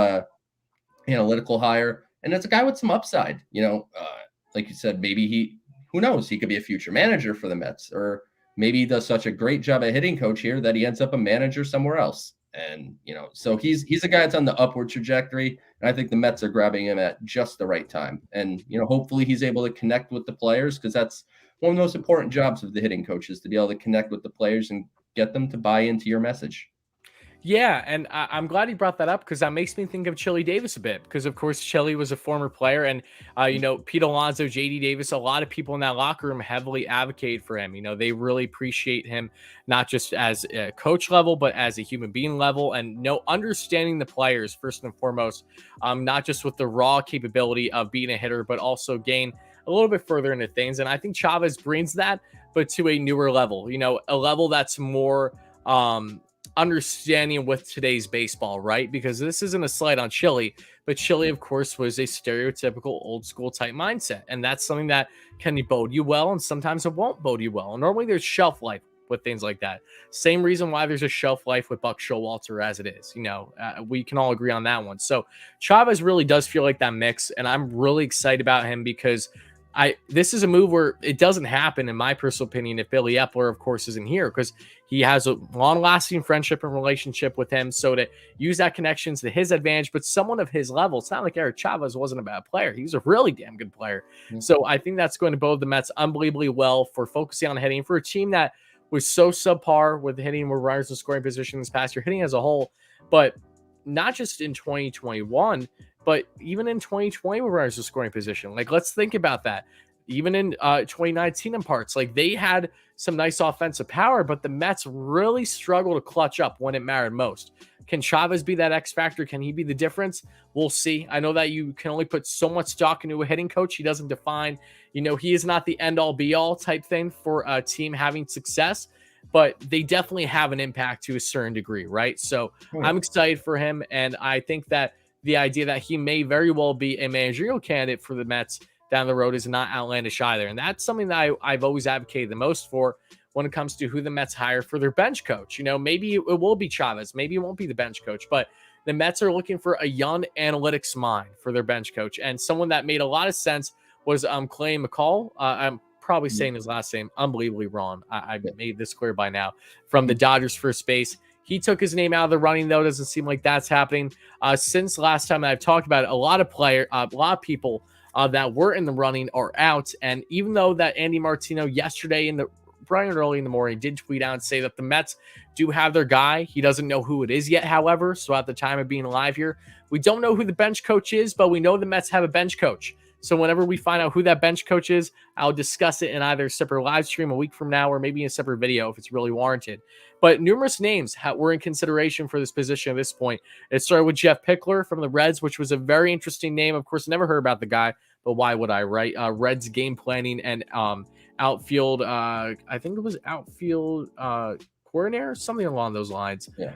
analytical hire. And it's a guy with some upside. Like you said, maybe who knows? He could be a future manager for the Mets, or maybe he does such a great job at hitting coach here that he ends up a manager somewhere else. And, so he's a guy that's on the upward trajectory. And I think the Mets are grabbing him at just the right time. And, hopefully he's able to connect with the players, because that's one of the most important jobs of the hitting coach, is to be able to connect with the players and get them to buy into your message. Yeah, and I'm glad he brought that up, because that makes me think of Chili Davis a bit, because of course Chili was a former player, and Pete Alonso, JD Davis, a lot of people in that locker room heavily advocate for him. They really appreciate him, not just as a coach level, but as a human being level, and understanding the players first and foremost, not just with the raw capability of being a hitter, but also gain a little bit further into things. And I think Chavez brings that, but to a newer level, a level that's more understanding with today's baseball, right? Because this isn't a slight on Chili, but Chili, of course, was a stereotypical old school type mindset. And that's something that can bode you well, and sometimes it won't bode you well. And normally there's shelf life with things like that. Same reason why there's a shelf life with Buck Showalter as it is. We can all agree on that one. So Chavez really does feel like that mix, and I'm really excited about him because this is a move where it doesn't happen, in my personal opinion, if Billy Epler, of course, isn't here, because he has a long-lasting friendship and relationship with him. So to use that connection to his advantage, but someone of his level, it's not like Eric Chavez wasn't a bad player. He's a really damn good player. Mm-hmm. So I think that's going to bode the Mets unbelievably well for focusing on hitting, for a team that was so subpar with hitting, where runners in scoring position this past year, hitting as a whole, but not just in 2021, but even in 2020 with runners in scoring position. Like, let's think about that. Even in 2019 in parts, like, they had some nice offensive power, but the Mets really struggled to clutch up when it mattered most. Can Chavez be that X factor? Can he be the difference? We'll see. I know that you can only put so much stock into a hitting coach. He doesn't define, he is not the end all be all type thing for a team having success, but they definitely have an impact to a certain degree, right? So I'm excited for him. And I think that the idea that he may very well be a managerial candidate for the Mets down the road is not outlandish either. And that's something that I've always advocated the most for when it comes to who the Mets hire for their bench coach. Maybe it will be Chavez. Maybe it won't be the bench coach, but the Mets are looking for a young analytics mind for their bench coach. And someone that made a lot of sense was Clay McCall. I'm probably saying his last name unbelievably wrong. I made this clear by now. From the Dodgers first base. He took his name out of the running, though. Doesn't seem like that's happening. Since last time I've talked about it, a lot of people that were in the running are out. And even though that Andy Martino yesterday bright and early in the morning did tweet out and say that the Mets do have their guy, he doesn't know who it is yet, however. So at the time of being live here, we don't know who the bench coach is, but we know the Mets have a bench coach. So whenever we find out who that bench coach is, I'll discuss it in either a separate live stream a week from now or maybe in a separate video if it's really warranted. But numerous names were in consideration for this position at this point. It started with Jeff Pickler from the Reds, which was a very interesting name. Of course, never heard about the guy, but why would I, right? Reds game planning and outfield, I think it was outfield coordinator, something along those lines. Yeah.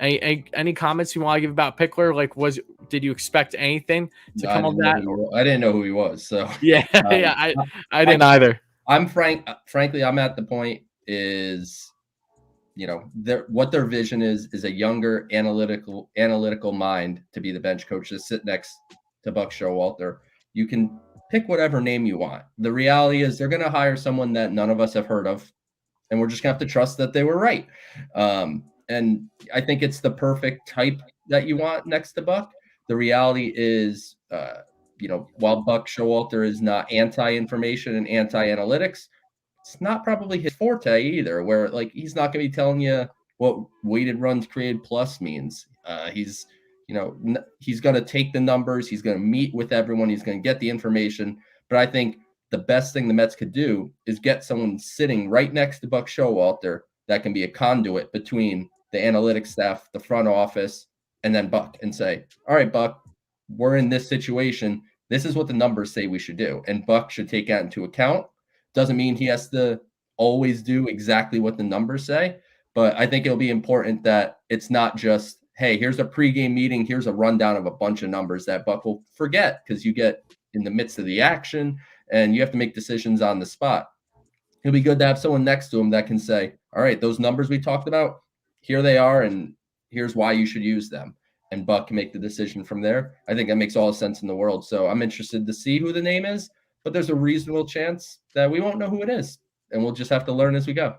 Any comments you want to give about Pickler? Like, did you expect anything to come of that? I didn't know who he was. So yeah, I didn't either. Frankly, I'm at the point is, what their vision is a younger analytical mind to be the bench coach to sit next to Buck Showalter. You can pick whatever name you want. The reality is they're going to hire someone that none of us have heard of, and we're just going to have to trust that they were right. And I think it's the perfect type that you want next to Buck. The reality is, while Buck Showalter is not anti-information and anti-analytics, it's not probably his forte either, where like he's not going to be telling you what weighted runs created plus means. He's going to take the numbers. He's going to meet with everyone. He's going to get the information. But I think the best thing the Mets could do is get someone sitting right next to Buck Showalter that can be a conduit between the analytics staff, the front office, and then Buck, and say, all right, Buck, we're in this situation. This is what the numbers say we should do. And Buck should take that into account. Doesn't mean he has to always do exactly what the numbers say, but I think it'll be important that it's not just, hey, here's a pregame meeting, here's a rundown of a bunch of numbers that Buck will forget because you get in the midst of the action and you have to make decisions on the spot. It'll be good to have someone next to him that can say, all right, those numbers we talked about, here they are, and here's why you should use them. And Buck can make the decision from there. I think that makes all the sense in the world. So I'm interested to see who the name is, but there's a reasonable chance that we won't know who it is, and we'll just have to learn as we go.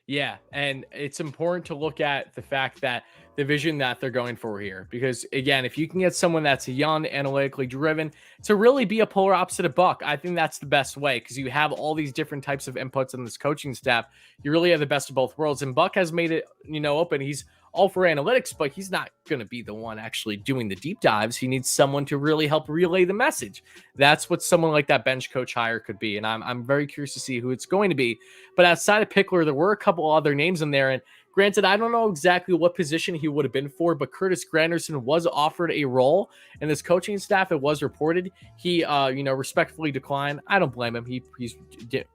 Yeah, and it's important to look at the fact that the vision that they're going for here, because again, if you can get someone that's young, analytically driven, to really be a polar opposite of Buck, I think that's the best way, because you have all these different types of inputs in this coaching staff. You really have the best of both worlds, and Buck has made it, open. He's all for analytics, but he's not going to be the one actually doing the deep dives. He needs someone to really help relay the message. That's what someone like that bench coach hire could be, and I'm very curious to see who it's going to be. But outside of Pickler, there were a couple other names in there, and granted, I don't know exactly what position he would have been for, but Curtis Granderson was offered a role in this coaching staff. It was reported. He, respectfully declined. I don't blame him. He's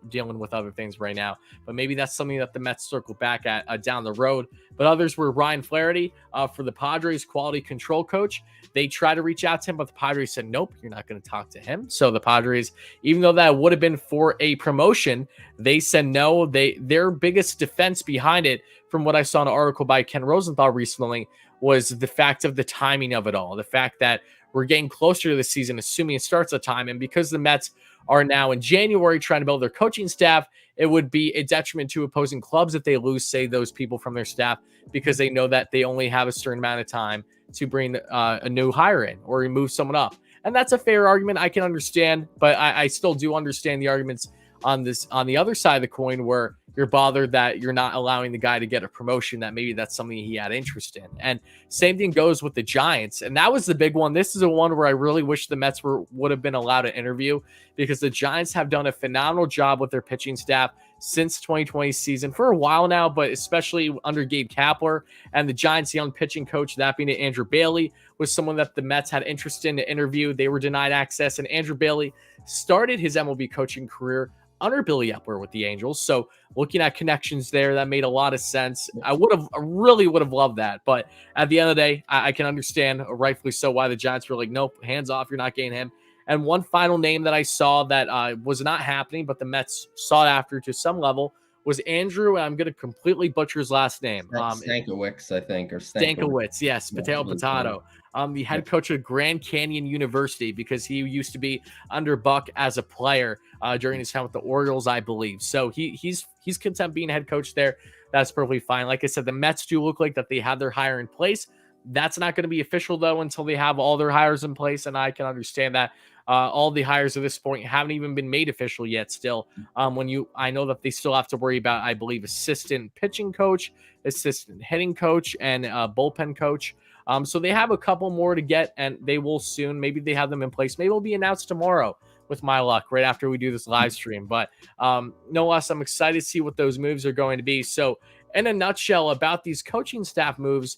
dealing with other things right now, but maybe that's something that the Mets circle back at down the road. But others were Ryan Flaherty for the Padres quality control coach. They tried to reach out to him, but the Padres said, nope, you're not going to talk to him. So the Padres, even though that would have been for a promotion, they said no. Their biggest defense behind it, from what I saw in an article by Ken Rosenthal recently, was the fact of the timing of it all. The fact that we're getting closer to the season, assuming it starts a time. And because the Mets are now in January trying to build their coaching staff, it would be a detriment to opposing clubs if they lose, say, those people from their staff, because they know that they only have a certain amount of time to bring a new hire in or remove someone up. And that's a fair argument. I can understand, but I still do understand the arguments on the other side of the coin, where you're bothered that you're not allowing the guy to get a promotion, that maybe that's something he had interest in. And same thing goes with the Giants. And that was the big one. This is a one where I really wish the Mets would have been allowed to interview, because the Giants have done a phenomenal job with their pitching staff since 2020 season for a while now, but especially under Gabe Kapler, and the Giants' young pitching coach, that being Andrew Bailey, was someone that the Mets had interest in to interview. They were denied access, and Andrew Bailey started his MLB coaching career under Billy Epler with the Angels. So looking at connections there, that made a lot of sense. I really would have loved that. But at the end of the day, I can understand, rightfully so, why the Giants were like, nope, hands off, you're not getting him. And one final name that I saw that was not happening, but the Mets sought after to some level, was Andrew, and I'm going to completely butcher his last name. Stankiewicz, I think, or Stankiewicz, yes, Potato. The head coach of Grand Canyon University, because he used to be under Buck as a player during his time with the Orioles, I believe. So he's content being head coach there. That's perfectly fine. Like I said, the Mets do look like that they have their hire in place. That's not going to be official, though, until they have all their hires in place, and I can understand that. All the hires at this point haven't even been made official yet still. I know that they still have to worry about, I believe, assistant pitching coach, assistant hitting coach, and bullpen coach. So they have a couple more to get, and they will soon. Maybe they have them in place. Maybe it'll be announced tomorrow with my luck, right after we do this live stream. But no less, I'm excited to see what those moves are going to be. So in a nutshell about these coaching staff moves,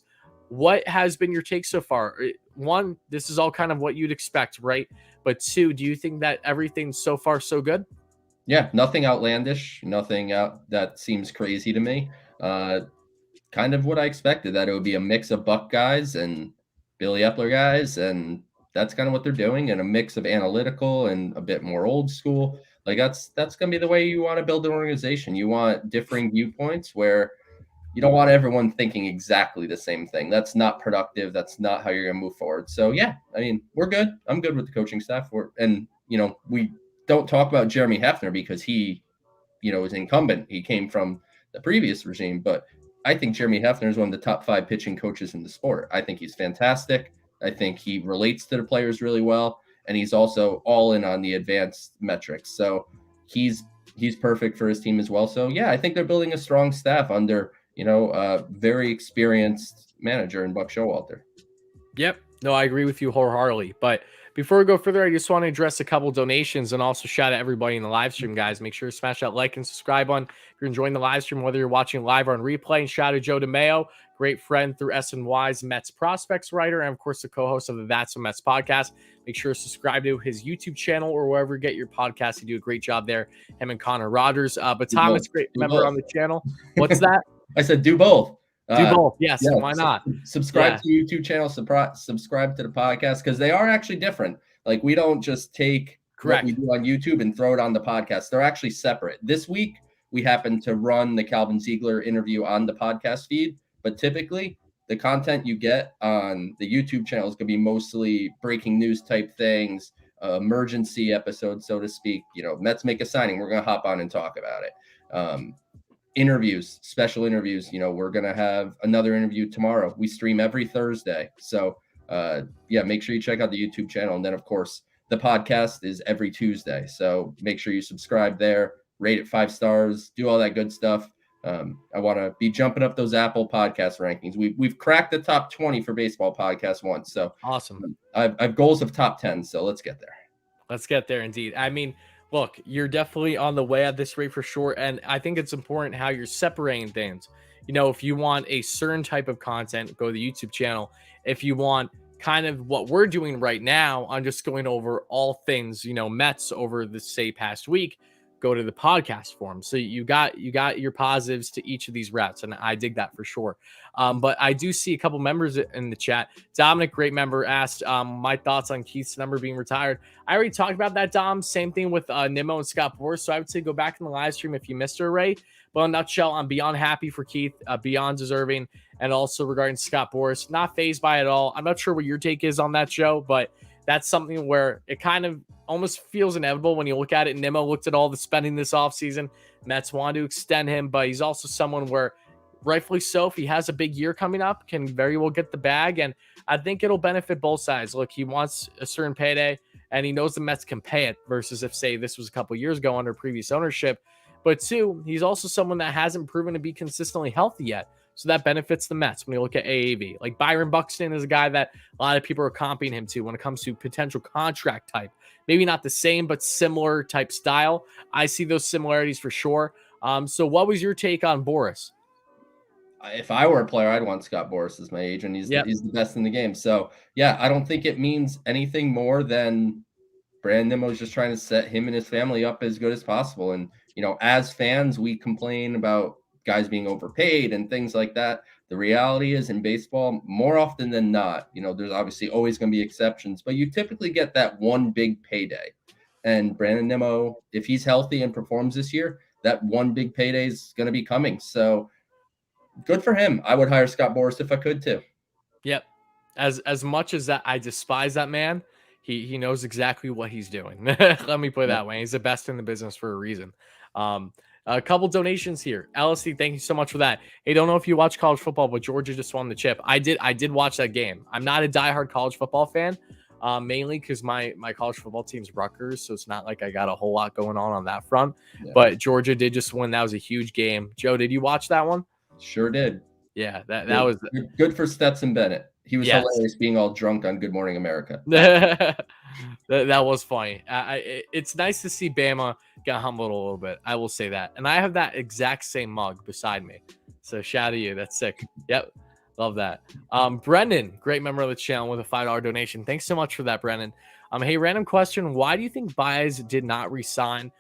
what has been your take so far? One, this is all kind of what you'd expect, right? But two, do you think that everything's so far so good? Yeah, nothing outlandish, nothing out that seems crazy to me. Kind of what I expected, that it would be a mix of Buck guys and Billy Epler guys, and that's kind of what they're doing, and a mix of analytical and a bit more old school. Like that's going to be the way you want to build an organization. You want differing viewpoints where you don't want everyone thinking exactly the same thing. That's not productive. That's not how you're going to move forward. So yeah, I mean, we're good. I'm good with the coaching staff. We don't talk about Jeremy Hefner because he, is incumbent. He came from the previous regime, but I think Jeremy Hefner is one of the top 5 pitching coaches in the sport. I think he's fantastic. I think he relates to the players really well, and he's also all in on the advanced metrics. So he's perfect for his team as well. So yeah, I think they're building a strong staff under a very experienced manager in Buck Showalter. Yep. No, I agree with you wholeheartedly. But before we go further, I just want to address a couple donations and also shout out everybody in the live stream, guys. Make sure to smash that like and subscribe on if you're enjoying the live stream, whether you're watching live or on replay. And shout out to Joe DeMayo, great friend through SNY's Mets prospects writer, and of course the co-host of the That's a Mets podcast. Make sure to subscribe to his YouTube channel or wherever you get your podcast. You do a great job there. Him and Connor Rogers. But Thomas, great member on the channel. What's that? I said do both. Do both. Yes. Yeah, why not? Subscribe to the YouTube channel, subscribe to the podcast, because they are actually different. Like, we don't just take what we do on YouTube and throw it on the podcast. They're actually separate. This week, we happen to run the Calvin Ziegler interview on the podcast feed, but typically the content you get on the YouTube channel is going to be mostly breaking news type things, emergency episodes, so to speak. Mets make a signing, we're going to hop on and talk about it. Interviews, special interviews. We're going to have another interview tomorrow. We stream every Thursday. So make sure you check out the YouTube channel. And then, of course, the podcast is every Tuesday. So make sure you subscribe there, rate it 5 stars, do all that good stuff. I want to be jumping up those Apple podcast rankings. We've cracked the top 20 for baseball podcasts once. So awesome. I've goals of top 10. So let's get there. Let's get there indeed. I mean, look, you're definitely on the way at this rate for sure. And I think it's important how you're separating things. If you want a certain type of content, go to the YouTube channel. If you want kind of what we're doing right now, I'm just going over all things, Mets over the past week, go to the podcast form. So you got your positives to each of these routes. And I dig that for sure. But I do see a couple members in the chat. Dominic, great member, asked my thoughts on Keith's number being retired. I already talked about that, Dom. Same thing with Nimmo and Scott Boras. So I would say go back in the live stream if you missed it already. But in a nutshell, I'm beyond happy for Keith, beyond deserving. And also regarding Scott Boras, not fazed by it at all. I'm not sure what your take is on that show, but that's something where it kind of almost feels inevitable when you look at it. Nimmo looked at all the spending this offseason. Mets wanted to extend him, but he's also someone where, rightfully so, if he has a big year coming up, can very well get the bag. And I think it'll benefit both sides. Look, he wants a certain payday, and he knows the Mets can pay it versus if, say, this was a couple years ago under previous ownership. But two, he's also someone that hasn't proven to be consistently healthy yet. So that benefits the Mets when you look at AAV. Like Byron Buxton is a guy that a lot of people are comping him to when it comes to potential contract type. Maybe not the same, but similar type style. I see those similarities for sure. So what was your take on Boras? If I were a player, I'd want Scott Boras as my agent. He's the best in the game. So, yeah, I don't think it means anything more than Brandon Nimmo is just trying to set him and his family up as good as possible. And, as fans, we complain about guys being overpaid and things like that. The reality is in baseball, more often than not, there's obviously always going to be exceptions, but you typically get that one big payday. And Brandon Nimmo, if he's healthy and performs this year, that one big payday is going to be coming. So good for him. I would hire Scott Boras if I could too. Yep. As much as that I despise that man, he knows exactly what he's doing. Let me put it that way. He's the best in the business for a reason. A couple donations here. LSD, thank you so much for that. Hey, don't know if you watch college football, but Georgia just won the chip. I did watch that game. I'm not a diehard college football fan, mainly because my college football team's Rutgers, so it's not like I got a whole lot going on that front. Yeah. But Georgia did just win. That was a huge game. Joe, did you watch that one? Sure did. Yeah, that good. was good for Stetson Bennett. He was Yes. hilarious being all drunk on Good Morning America. That was funny. It's nice to see Bama get humbled a little bit. I will say that. And I have that exact same mug beside me. So shout out to you. That's sick. Yep. Love that. Brendan, great member of the channel with a $5 donation. Thanks so much for that, Brendan. Hey, random question. Why do you think Baez did not resign?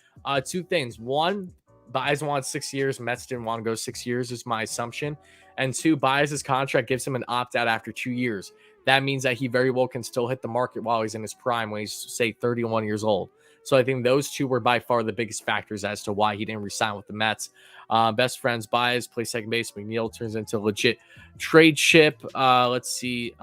Two things. One, Baez wanted 6 years. Mets didn't want to go 6 years is my assumption. And two, Baez's contract gives him an opt-out after 2 years. That means that he very well can still hit the market while he's in his prime, when he's, say, 31 years old. So I think those two were by far the biggest factors as to why he didn't resign with the Mets. Best friends, Baez plays second base. McNeil turns into a legit trade chip. Let's see.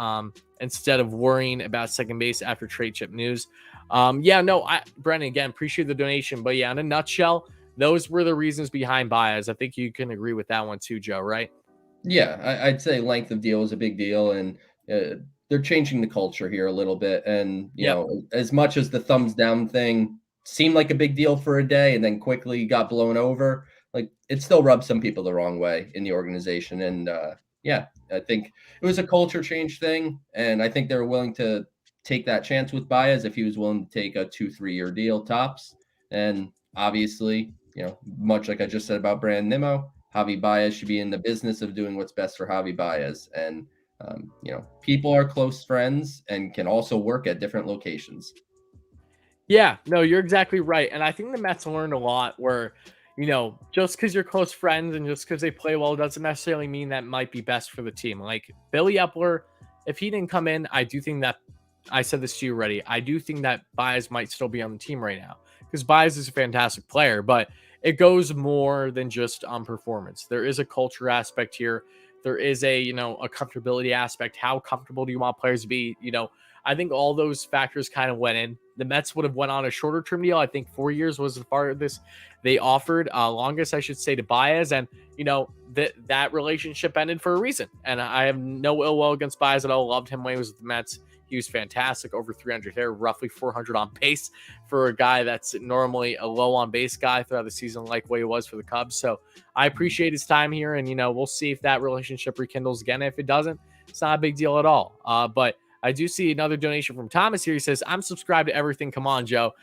Instead of worrying about second base after trade chip news. Brennan, again, appreciate the donation. But yeah, in a nutshell, those were the reasons behind Baez. I think you can agree with that one too, Joe, right? Yeah, I'd say length of deal is a big deal, and they're changing the culture here a little bit. And you know, as much as the thumbs down thing seemed like a big deal for a day, and then quickly got blown over, like it still rubs some people the wrong way in the organization. And I think it was a culture change thing, and I think they were willing to take that chance with Baez if he was willing to take a 2-3 year deal tops. And obviously, much like I just said about Brand Nimmo, Javi Baez should be in the business of doing what's best for Javi Baez. And, people are close friends and can also work at different locations. Yeah, no, you're exactly right. And I think the Mets learned a lot where, just because you're close friends and just because they play well doesn't necessarily mean that might be best for the team. Like Billy Epler, if he didn't come in, I do think that, I said this to you already, I do think that Baez might still be on the team right now, because Baez is a fantastic player, but it goes more than just on performance. There is a culture aspect here. There is a comfortability aspect. How comfortable do you want players to be? I think all those factors kind of went in. The Mets would have went on a shorter term deal. I think 4 years was the farthest they offered, longest, I should say, to Baez. And, that relationship ended for a reason. And I have no ill will against Baez at all. Loved him when he was with the Mets. He was fantastic, over 300 here, roughly 400 on base for a guy that's normally a low on base guy throughout the season, like what he was for the Cubs. So I appreciate his time here, and we'll see if that relationship rekindles again. If it doesn't, it's not a big deal at all. But I do see another donation from Thomas here. He says, "I'm subscribed to everything. Come on, Joe.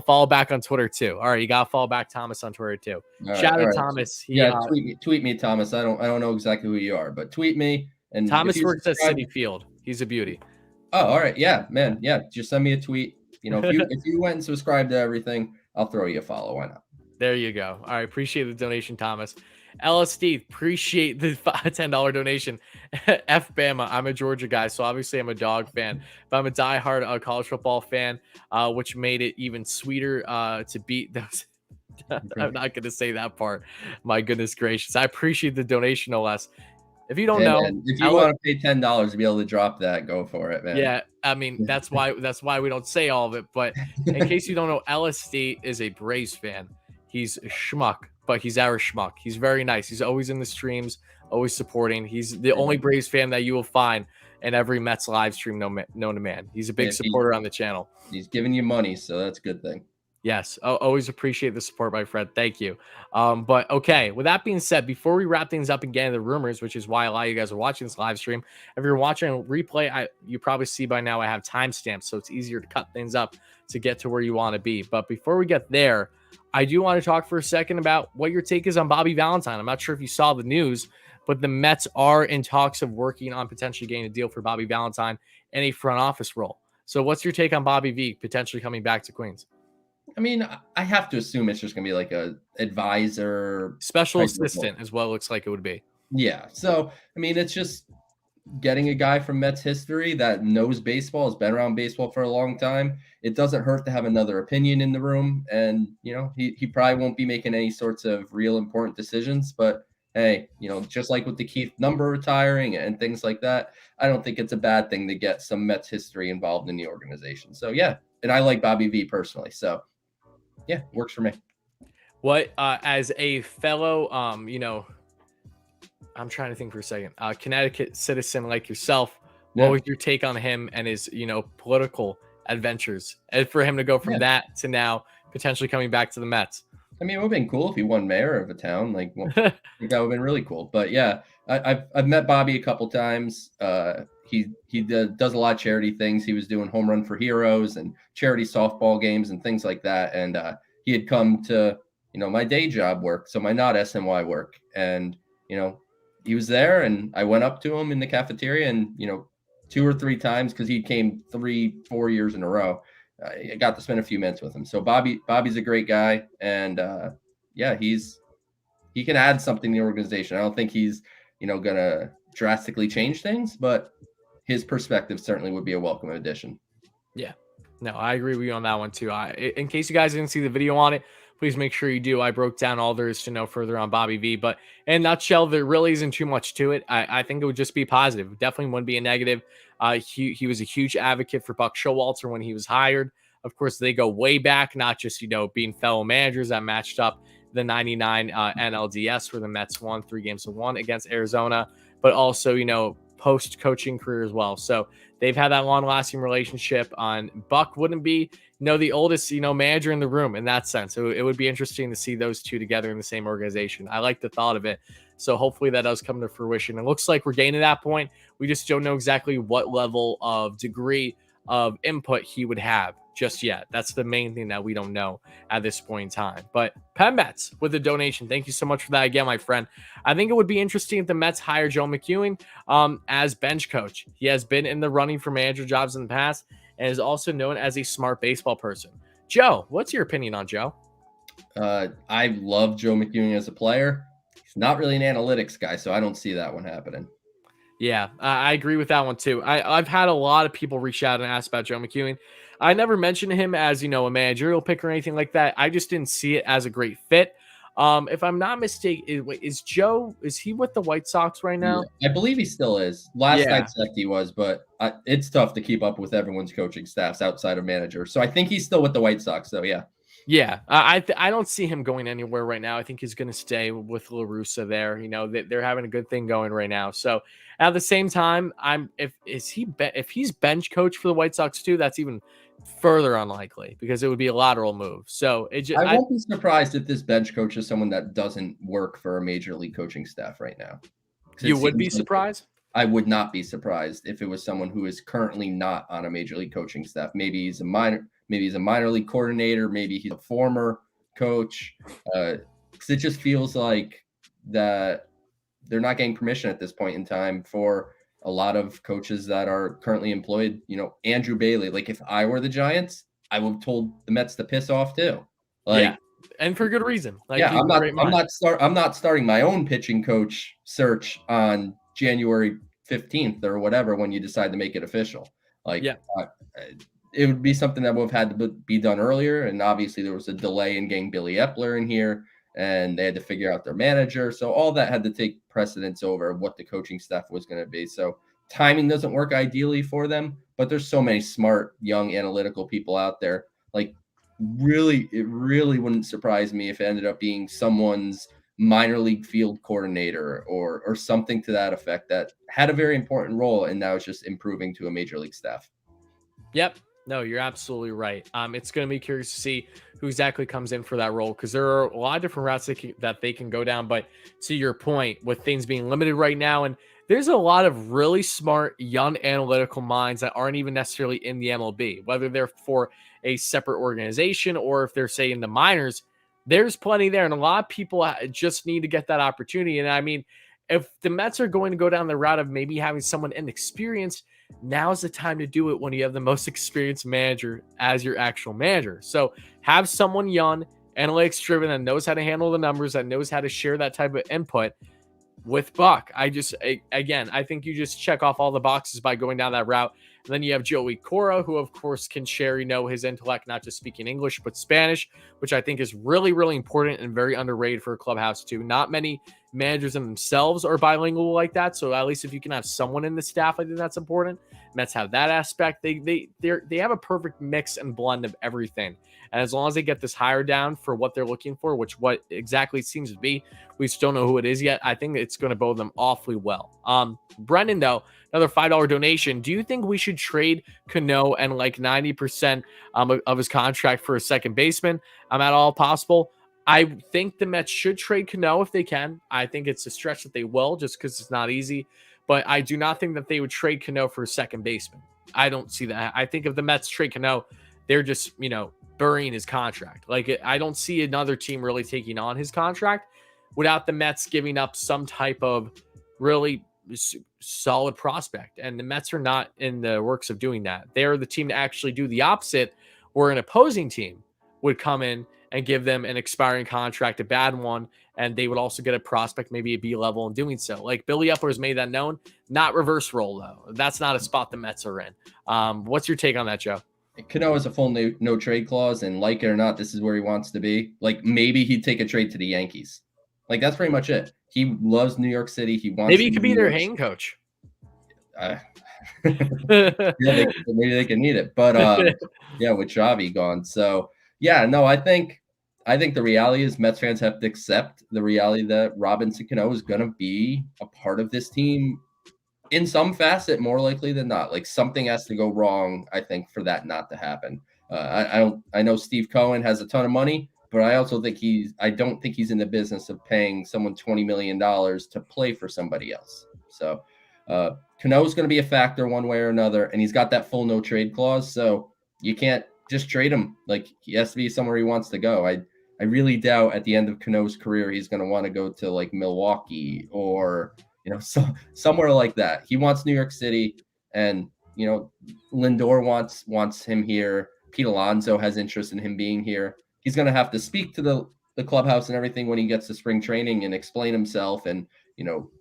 Follow back on Twitter too." All right, you gotta follow back Thomas on Twitter too. Shout out Thomas. Tweet me, Thomas. I don't know exactly who you are, but tweet me. And Thomas works at City Field. He's a beauty. Oh, all right. Yeah, man. Yeah. Just send me a tweet. If you went and subscribed to everything, I'll throw you a follow. Why not? There you go. All right. Appreciate the donation, Thomas. LSD, appreciate the $10 donation. F Bama. I'm a Georgia guy, so obviously I'm a dog fan, but I'm a diehard college football fan, which made it even sweeter to beat those. I'm not going to say that part. My goodness gracious. I appreciate the donation, no less. If you don't know, man, if you want to pay $10 to be able to drop that, go for it, man. Yeah, I mean that's why we don't say all of it. But in case you don't know, LSD is a Braves fan. He's a schmuck, but he's our schmuck. He's very nice. He's always in the streams, always supporting. He's the only Braves fan that you will find in every Mets live stream known to man. He's a big supporter on the channel. He's giving you money, so that's a good thing. Yes, always appreciate the support, my friend. Thank you. But okay, with that being said, before we wrap things up and get into the rumors, which is why a lot of you guys are watching this live stream, if you're watching a replay, you probably see by now I have timestamps, so it's easier to cut things up to get to where you want to be. But before we get there, I do want to talk for a second about what your take is on Bobby Valentine. I'm not sure if you saw the news, but the Mets are in talks of working on potentially getting a deal for Bobby Valentine in a front office role. So what's your take on Bobby V potentially coming back to Queens? I mean, I have to assume it's just going to be like a advisor. Special assistant is what it looks like it would be. Yeah. So, I mean, it's just getting a guy from Mets history that knows baseball, has been around baseball for a long time. It doesn't hurt to have another opinion in the room. And, he probably won't be making any sorts of real important decisions. But, hey, just like with the Keith Number retiring and things like that, I don't think it's a bad thing to get some Mets history involved in the organization. So, yeah. And I like Bobby V personally. So, yeah, works for me. What, as a fellow, I'm trying to think for a second, Connecticut citizen like yourself, what was your take on him and his, political adventures, and for him to go from that to now potentially coming back to the Mets? I mean, it would have been cool if he won mayor of a town. That would have been really cool. But yeah, I've met Bobby a couple times. does a lot of charity things. He was doing Home Run for Heroes and charity softball games and things like that. And he had come to, my day job work, so my not SNY work. And, he was there, and I went up to him in the cafeteria, and, 2 or 3 times, because he came 3-4 years in a row, I got to spend a few minutes with him. So Bobby's a great guy. And yeah, he can add something to the organization. I don't think he's, going to drastically change things, but his perspective certainly would be a welcome addition. Yeah, no, I agree with you on that one too. In case you guys didn't see the video on it, please make sure you do. I broke down all there is to know further on Bobby V, but in a nutshell, there really isn't too much to it. I think it would just be positive. Definitely wouldn't be a negative. He was a huge advocate for Buck Showalter when he was hired. Of course, they go way back, not just, being fellow managers that matched up the 99 NLDS where the Mets won 3 games to 1 against Arizona, but also, post-coaching career as well. So they've had that long-lasting relationship. On Buck wouldn't be, the oldest, manager in the room in that sense. So it would be interesting to see those two together in the same organization. I like the thought of it. So hopefully that does come to fruition. It looks like we're getting to that point. We just don't know exactly what level of degree of input he would have just yet. That's the main thing that we don't know at this point in time. But Penn Mets with a donation. Thank you so much for that again, my friend. I think it would be interesting if the Mets hire Joe McEwing as bench coach. He has been in the running for manager jobs in the past and is also known as a smart baseball person. Joe, what's your opinion on Joe? I love Joe McEwing as a player. He's not really an analytics guy, so I don't see that one happening. Yeah, I agree with that one too. I've had a lot of people reach out and ask about Joe McEwing. I never mentioned him as, a managerial pick or anything like that. I just didn't see it as a great fit. If I'm not mistaken, is he with the White Sox right now? Yeah, I believe he still is. Last I checked, he was, but it's tough to keep up with everyone's coaching staffs outside of manager. So I think he's still with the White Sox, though. Yeah. Yeah, I don't see him going anywhere right now. I think he's going to stay with La Russa there. They're having a good thing going right now. So at the same time, if he's bench coach for the White Sox too, that's even further unlikely because it would be a lateral move. So I won't be surprised if this bench coach is someone that doesn't work for a major league coaching staff right now. You would be surprised? I would not be surprised if it was someone who is currently not on a major league coaching staff. Maybe he's a minor league coordinator. Maybe he's a former coach. Because it just feels like that they're not getting permission at this point in time for a lot of coaches that are currently employed. Andrew Bailey. Like, if I were the Giants, I would have told the Mets to piss off too. Yeah, and for good reason. I'm not starting my own pitching coach search on January 15th or whatever when you decide to make it official. It would be something that would have had to be done earlier. And obviously there was a delay in getting Billy Epler in here, and they had to figure out their manager. So all that had to take precedence over what the coaching staff was going to be. So timing doesn't work ideally for them, but there's so many smart, young, analytical people out there. Like, it really wouldn't surprise me if it ended up being someone's minor league field coordinator or something to that effect that had a very important role, and now it's just improving to a major league staff. Yep. No, you're absolutely right. It's going to be curious to see who exactly comes in for that role, because there are a lot of different routes that they can go down. But to your point, with things being limited right now, and there's a lot of really smart, young, analytical minds that aren't even necessarily in the MLB, whether they're for a separate organization or if they're, say, in the minors. There's plenty there, and a lot of people just need to get that opportunity. And I mean, if the Mets are going to go down the route of maybe having someone inexperienced, now's the time to do it when you have the most experienced manager as your actual manager. So have someone young, analytics driven, that knows how to handle the numbers, that knows how to share that type of input with Buck. I think you just check off all the boxes by going down that route. And then you have Joey Cora, who of course can share, his intellect, not just speaking English, but Spanish, which I think is really, really important and very underrated for a clubhouse too. Not many managers in themselves are bilingual like that. So at least if you can have someone in the staff, I think that's important. Mets have that aspect. They have a perfect mix and blend of everything. And as long as they get this hire down for what they're looking for, which what exactly it seems to be, we just don't know who it is yet. I think it's going to bode them awfully well. Brendan, though, another $5 donation. Do you think we should trade Cano and like 90% of his contract for a second baseman? At all possible? I think the Mets should trade Cano if they can. I think it's a stretch that they will, just because it's not easy. but I do not think that they would trade Cano for a second baseman. I don't see that. I think if the Mets trade Cano, they're just, burying his contract. Like, I don't see another team really taking on his contract without the Mets giving up some type of really solid prospect. And the Mets are not in the works of doing that. They're the team to actually do the opposite, where an opposing team would come in and give them an expiring contract, a bad one, and they would also get a prospect, maybe a B level in doing so. Like Billy Epler has made that known, not reverse role though. That's not a spot the Mets are in. What's your take on that, Joe? Cano has a full no trade clause, and like it or not, this is where he wants to be. Like maybe he'd take a trade to the Yankees. Like that's pretty much it. He loves New York City. He wants. Maybe he could be their hitting coach. Yeah, maybe they can need it, but yeah, with Xavi gone. So yeah, no, I think the reality is Mets fans have to accept the reality that Robinson Cano is going to be a part of this team in some facet, more likely than not. Like something has to go wrong, I think, for that not to happen. I know Steve Cohen has a ton of money, but I also think I don't think he's in the business of paying someone $20 million to play for somebody else. So Cano's going to be a factor one way or another, and he's got that full no trade clause. So you can't just trade him. Like he has to be somewhere he wants to go. I really doubt at the end of Cano's career he's going to want to go to like Milwaukee or somewhere like that. He wants New York City, and Lindor wants him here. Pete Alonso has interest in him being here. He's going to have to speak to the clubhouse and everything when he gets to spring training and explain himself and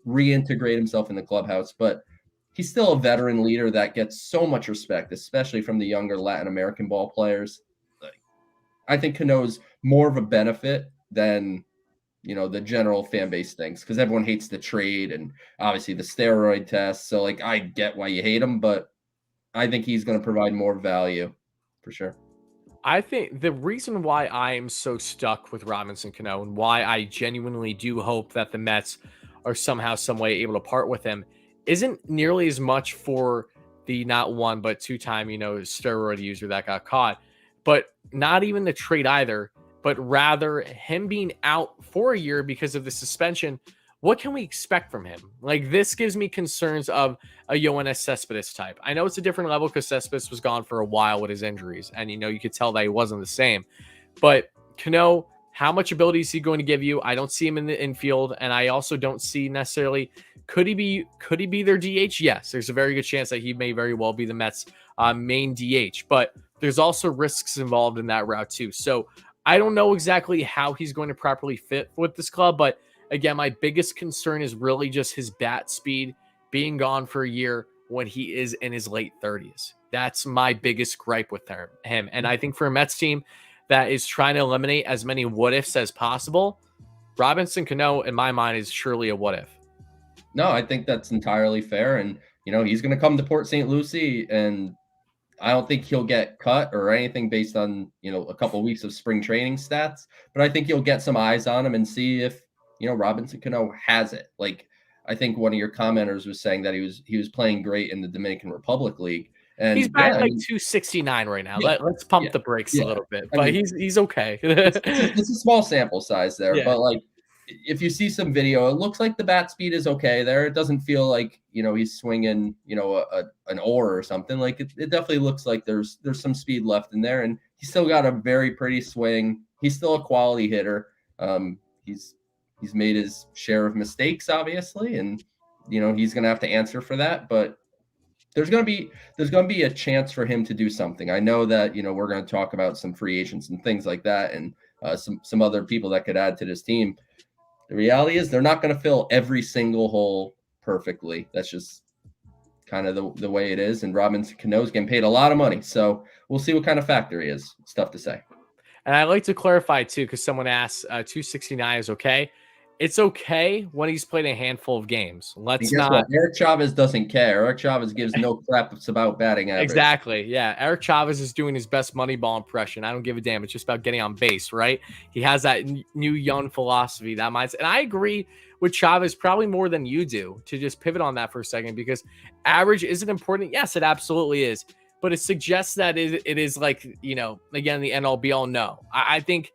reintegrate himself in the clubhouse. But he's still a veteran leader that gets so much respect, especially from the younger Latin American ball players. I think Cano's more of a benefit than the general fan base thinks, because everyone hates the trade and obviously the steroid test. So like I get why you hate him, but I think he's going to provide more value for sure. I think the reason why I am so stuck with Robinson Cano and why I genuinely do hope that the Mets are somehow, some way able to part with him isn't nearly as much for the not one but two-time, steroid user that got caught, but not even the trade either, but rather him being out for a year because of the suspension. What can we expect from him? Like, this gives me concerns of a Yoenis Cespedes type. I know it's a different level because Cespedes was gone for a while with his injuries, and you could tell that he wasn't the same. But Cano, how much ability is he going to give you? I don't see him in the infield, and I also don't see necessarily could he be their DH? Yes, there's a very good chance that he may very well be the Mets' main DH, but there's also risks involved in that route too. So I don't know exactly how he's going to properly fit with this club, but again, my biggest concern is really just his bat speed being gone for a year when he is in his late 30s. That's my biggest gripe with him. And I think for a Mets team that is trying to eliminate as many what ifs as possible, Robinson Cano, in my mind, is surely a what if. No, I think that's entirely fair. And, he's going to come to Port St. Lucie, and I don't think he'll get cut or anything based on, a couple of weeks of spring training stats, but I think you'll get some eyes on him and see if, Robinson Cano has it. Like, I think one of your commenters was saying that he was playing great in the Dominican Republic League. And he's back 269 right now. Yeah, Let's pump the brakes a little bit, but he's okay. it's a small sample size there, yeah. But like, if you see some video, it looks like the bat speed is okay there. It doesn't feel like, he's swinging, an oar or something. Like it definitely looks like there's some speed left in there, and he's still got a very pretty swing. He's still a quality hitter. He's made his share of mistakes, obviously, and he's going to have to answer for that, but there's going to be a chance for him to do something. I know that, we're going to talk about some free agents and things like that, and some other people that could add to this team. The reality is they're not going to fill every single hole perfectly. That's just kind of the way it is. And Robinson Cano's getting paid a lot of money, so we'll see what kind of factor he is. It's tough to say. And I'd like to clarify too, because someone asked, 269 is okay. It's okay when he's played a handful of games. Let's not. What? Eric Chavez doesn't care. Eric Chavez gives no craps about batting average. Exactly. Yeah. Eric Chavez is doing his best Moneyball impression. I don't give a damn. It's just about getting on base, right? He has that new young philosophy, that mindset. And I agree with Chavez probably more than you do, to just pivot on that for a second, because average isn't important. Yes, it absolutely is. But it suggests that it is like, again, the NL be all no. I think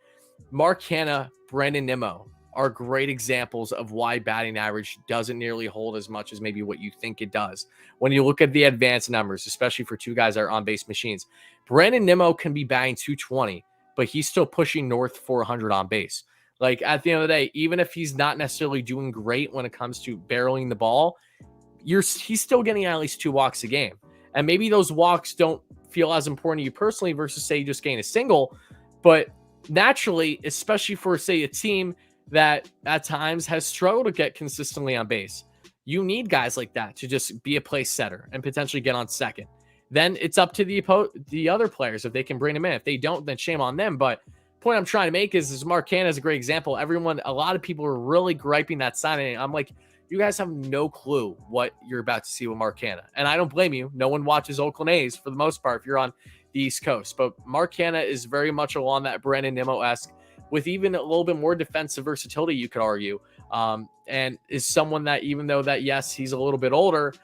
Mark Hanna, Brandon Nimmo, are great examples of why batting average doesn't nearly hold as much as maybe what you think it does. When you look at the advanced numbers, especially for two guys that are on base machines, Brandon Nimmo can be batting 220, but he's still pushing north 400 on base. Like at the end of the day, even if he's not necessarily doing great when it comes to barreling the ball, he's still getting at least 2 walks a game. And maybe those walks don't feel as important to you personally versus say you just gain a single, but naturally, especially for say a team that at times has struggled to get consistently on base, you need guys like that to just be a place setter and potentially get on second. Then it's up to the other players if they can bring them in. If they don't, then shame on them. But point I'm trying to make is Mark Canha is a great example. A lot of people are really griping that signing. I'm like, you guys have no clue what you're about to see with Mark Canha. And I don't blame you. No one watches Oakland A's for the most part if you're on the East Coast. But Mark Canha is very much along that Brandon Nimmo-esque with even a little bit more defensive versatility, you could argue. And is someone that, even though that, yes, he's a little bit older,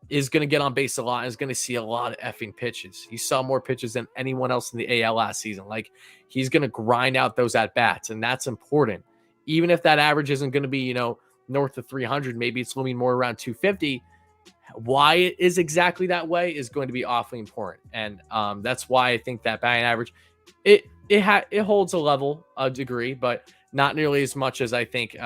is going to get on base a lot and is going to see a lot of effing pitches. He saw more pitches than anyone else in the AL last season. Like, he's going to grind out those at-bats, and that's important. Even if that average isn't going to be, north of 300, maybe it's going to be more around 250. Why it is exactly that way is going to be awfully important. And that's why I think that batting average, it holds a level, a degree, but not nearly as much as I think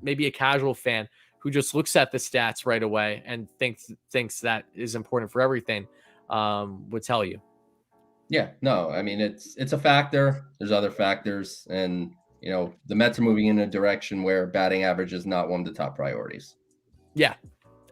maybe a casual fan who just looks at the stats right away and thinks that is important for everything would tell you. Yeah, no, I mean, it's a factor. There's other factors. And, the Mets are moving in a direction where batting average is not one of the top priorities. Yeah,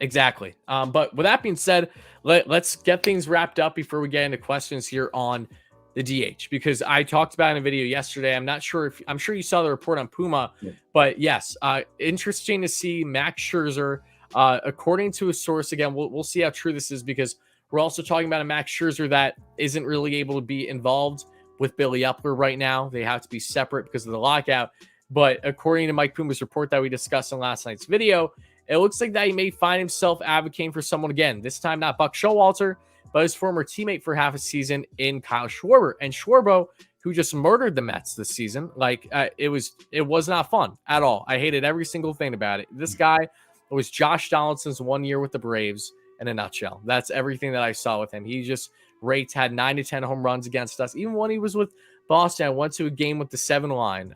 exactly. But with that being said, let's get things wrapped up before we get into questions here on the DH, because I talked about in a video yesterday. I'm sure you saw the report on Puma, but yes, interesting to see Max Scherzer. According to a source, again, we'll see how true this is, because we're also talking about a Max Scherzer that isn't really able to be involved with Billy Epler right now. They have to be separate because of the lockout. But according to Mike Puma's report that we discussed in last night's video, it looks like that he may find himself advocating for someone again, this time not Buck Showalter, but his former teammate for half a season in Kyle Schwarber. And Schwarber, who just murdered the Mets this season, it was not fun at all. I hated every single thing about it. This guy was Josh Donaldson's 1 year with the Braves in a nutshell. That's everything that I saw with him. He just had 9 to 10 home runs against us. Even when he was with Boston, I went to a game with the 7 line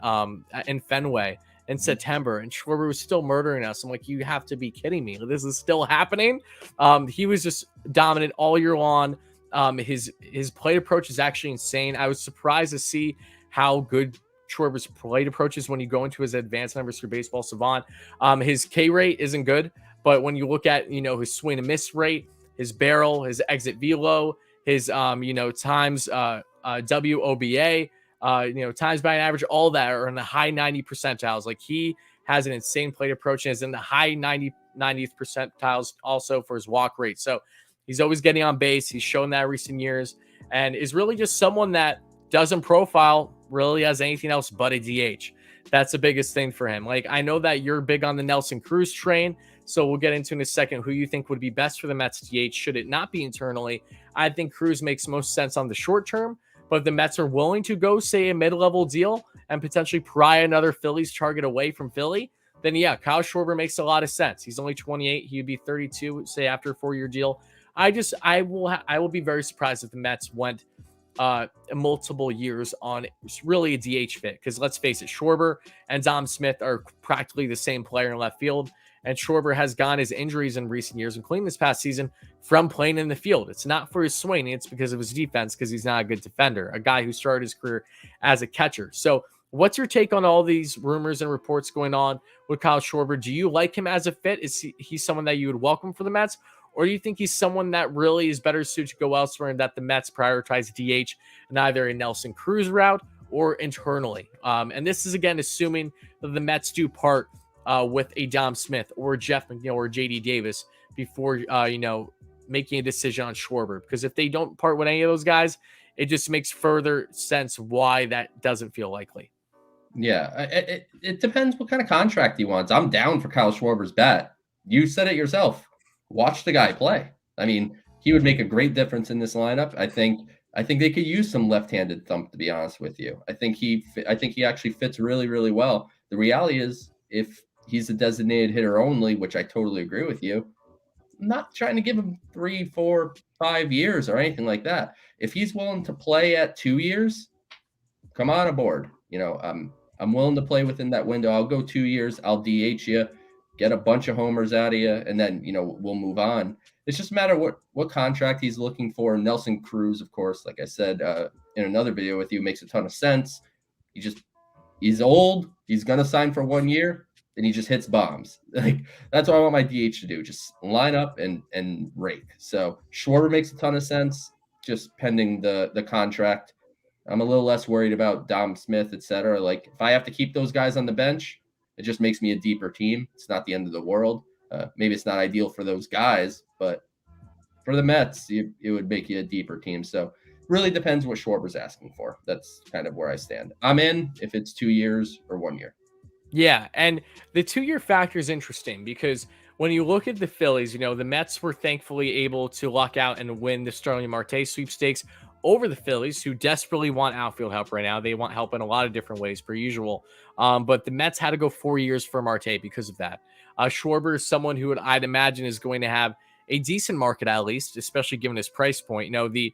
in Fenway in September, and Schwarber was still murdering us. I'm like, you have to be kidding me. This is still happening. He was just dominant all year long. His plate approach is actually insane. I was surprised to see how good Schwarber's plate approach is when you go into his advanced numbers for Baseball Savant. His K rate isn't good, but when you look at, his swing and miss rate, his barrel, his exit velo, his times WOBA, times by an average, all that are in the high 90 percentiles. Like, he has an insane plate approach and is in the high 90th percentiles also for his walk rate. So he's always getting on base. He's shown that in recent years, and is really just someone that doesn't profile really as anything else but a DH. That's the biggest thing for him. Like, I know that you're big on the Nelson Cruz train, so we'll get into in a second who you think would be best for the Mets DH should it not be internally. I think Cruz makes most sense on the short term, but if the Mets are willing to go, say, a mid-level deal and potentially pry another Phillies target away from Philly, then yeah, Kyle Schwarber makes a lot of sense. He's only 28. He would be 32, say, after a 4-year deal. I will be very surprised if the Mets went multiple years on really a DH fit, because let's face it, Schwarber and Dom Smith are practically the same player in left field, and Schwarber has gone his injuries in recent years, including this past season, from playing in the field. It's not for his swing, it's because of his defense, because he's not a good defender, a guy who started his career as a catcher. So what's your take on all these rumors and reports going on with Kyle Schwarber? Do you like him as a fit? Is he someone that you would welcome for the Mets? Or do you think he's someone that really is better suited to go elsewhere and that the Mets prioritize DH in either a Nelson Cruz route or internally? And this is, again, assuming that the Mets do part with a Dom Smith or Jeff McNeil or JD Davis before, making a decision on Schwarber. Because if they don't part with any of those guys, it just makes further sense why that doesn't feel likely. Yeah, it depends what kind of contract he wants. I'm down for Kyle Schwarber's bat. You said it yourself. Watch the guy play. I mean, he would make a great difference in this lineup. I think they could use some left-handed thump, to be honest with you. I think he actually fits really, really well. The reality is if he's a designated hitter only, which I totally agree with you, I'm not trying to give him 3, 4, 5 years or anything like that. If he's willing to play at 2 years, come on aboard. I'm willing to play within that window. I'll go 2 years. I'll DH you, get a bunch of homers out of you, and then we'll move on. It's just a matter of what contract he's looking for. Nelson Cruz, of course, like I said in another video with you, makes a ton of sense. He's old. He's gonna sign for 1 year, and he just hits bombs. Like that's what I want my DH to do. Just line up and rake. So Schwarber makes a ton of sense. Just pending the contract. I'm a little less worried about Dom Smith, etc. Like if I have to keep those guys on the bench, it just makes me a deeper team. It's not the end of the world. Maybe it's not ideal for those guys, but for the Mets, it would make you a deeper team. So really depends what Schwarber's asking for. That's kind of where I stand. I'm in if it's 2 years or 1 year. Yeah, and the 2-year factor is interesting because when you look at the Phillies, the Mets were thankfully able to luck out and win the Starling Marte sweepstakes over the Phillies, who desperately want outfield help right now. They want help in a lot of different ways, per usual. But the Mets had to go 4 years for Marte because of that. Schwarber is someone who I'd imagine is going to have a decent market at least, especially given his price point. The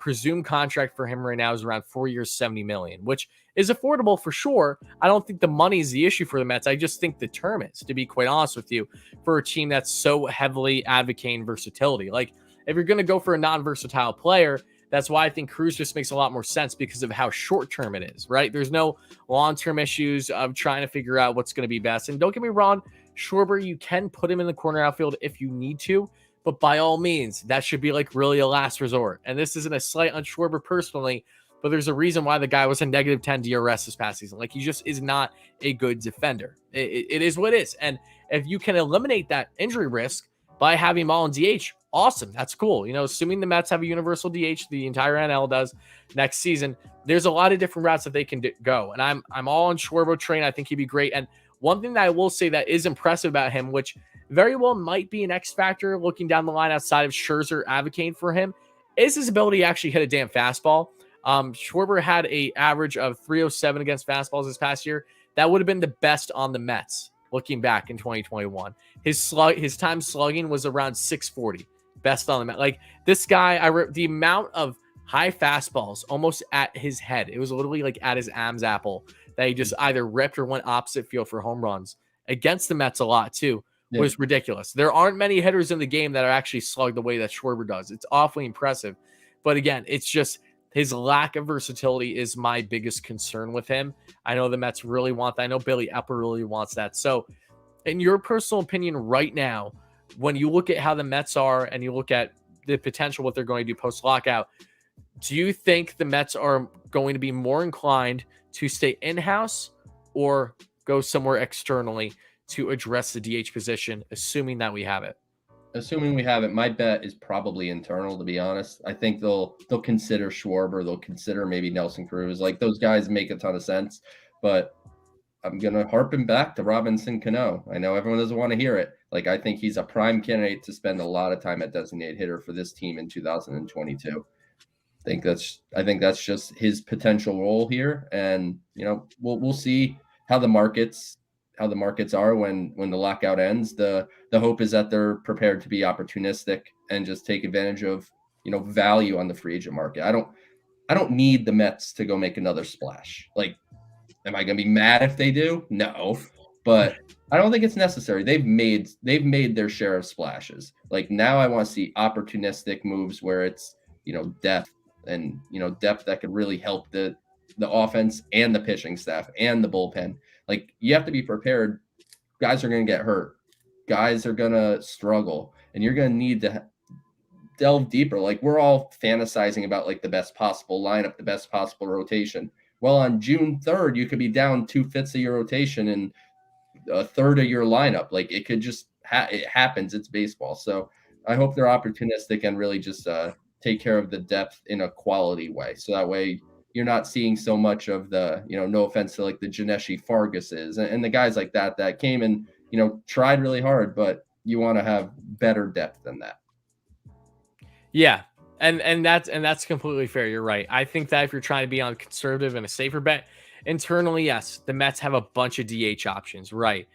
presumed contract for him right now is around 4 years, $70 million, which is affordable for sure. I don't think the money is the issue for the Mets. I just think the term is, to be quite honest with you, for a team that's so heavily advocating versatility. Like if you're going to go for a non-versatile player, that's why I think Cruz just makes a lot more sense because of how short-term it is, right? There's no long-term issues of trying to figure out what's going to be best. And don't get me wrong, Schwarber, you can put him in the corner outfield if you need to, but by all means, that should be like really a last resort. And this isn't a slight on Schwarber personally, but there's a reason why the guy was a -10 DRS this past season. Like he just is not a good defender. It is what it is. And if you can eliminate that injury risk by having him all in DH, awesome. That's cool. Assuming the Mets have a universal DH, the entire NL does next season, there's a lot of different routes that they can go. And I'm all on Schwarber train. I think he'd be great. And one thing that I will say that is impressive about him, which very well might be an X factor looking down the line outside of Scherzer advocating for him, is his ability to actually hit a damn fastball. Schwarber had an average of 307 against fastballs this past year. That would have been the best on the Mets looking back in 2021. His time slugging was around 640, best on the Mets. Like this guy, the amount of high fastballs almost at his head, it was literally like at his Adam's apple that he just either ripped or went opposite field for home runs against the Mets a lot too. Was ridiculous. There aren't many hitters in the game that are actually slugged the way that Schwarber does. It's awfully impressive. But again, it's just his lack of versatility is my biggest concern with him. I know the Mets really want that. I know Billy Epper really wants that. So in your personal opinion right now, when you look at how the Mets are and you look at the potential what they're going to do post-lockout, do you think the Mets are going to be more inclined to stay in-house or go somewhere externally to address the DH position, assuming that we have it? Assuming we have it, my bet is probably internal, to be honest. I think they'll consider Schwarber. They'll consider maybe Nelson Cruz. Like those guys make a ton of sense, but I'm going to harpen back to Robinson Cano. I know everyone doesn't want to hear it. Like I think he's a prime candidate to spend a lot of time at designated hitter for this team in 2022. I think that's just his potential role here. And, we'll see how the markets are when the lockout ends. The hope is that they're prepared to be opportunistic and just take advantage of value on the free agent market. I don't need the Mets to go make another splash. Like, am I gonna be mad if they do? No, but I don't think it's necessary. They've made their share of splashes. Like now I want to see opportunistic moves where it's depth and depth that could really help the offense and the pitching staff and the bullpen. Like you have to be prepared. Guys are going to get hurt. Guys are going to struggle, and you're going to need to delve deeper. Like we're all fantasizing about like the best possible lineup, the best possible rotation. Well, on June 3rd, you could be down 2/5 of your rotation and a third of your lineup. Like it could just it happens. It's baseball. So I hope they're opportunistic and really just take care of the depth in a quality way. So that way you're not seeing so much of the, no offense to like the Janeshi Farguses and the guys like that came and, tried really hard, but you want to have better depth than that. Yeah. And that's completely fair. You're right. I think that if you're trying to be on conservative and a safer bet, internally, yes, the Mets have a bunch of DH options, right?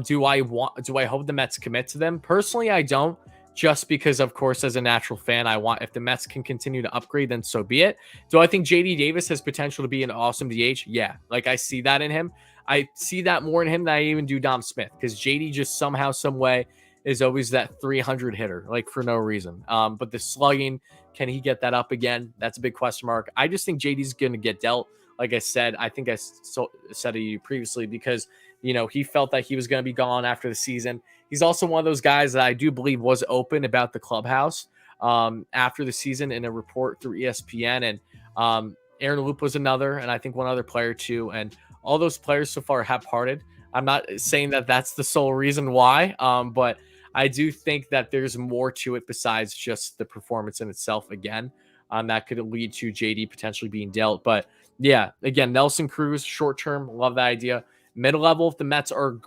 Do I hope the Mets commit to them? Personally, I don't. Just because, of course, as a natural fan, I want if the Mets can continue to upgrade, then so be it. Do I think JD Davis has potential to be an awesome DH? Yeah, like I see that in him. I see that more in him than I even do Dom Smith, because JD just somehow, some way is always that 300 hitter, like for no reason. But the slugging, can he get that up again? That's a big question mark. I just think JD's going to get dealt. Like I said, I think I said to you previously, because he felt that he was going to be gone after the season. He's also one of those guys that I do believe was open about the clubhouse after the season in a report through ESPN. And Aaron Loop was another, and I think one other player too. And all those players so far have parted. I'm not saying that that's the sole reason why, but I do think that there's more to it besides just the performance in itself again. That could lead to JD potentially being dealt. But yeah, again, Nelson Cruz, short term, love that idea. Mid-level, if the Mets are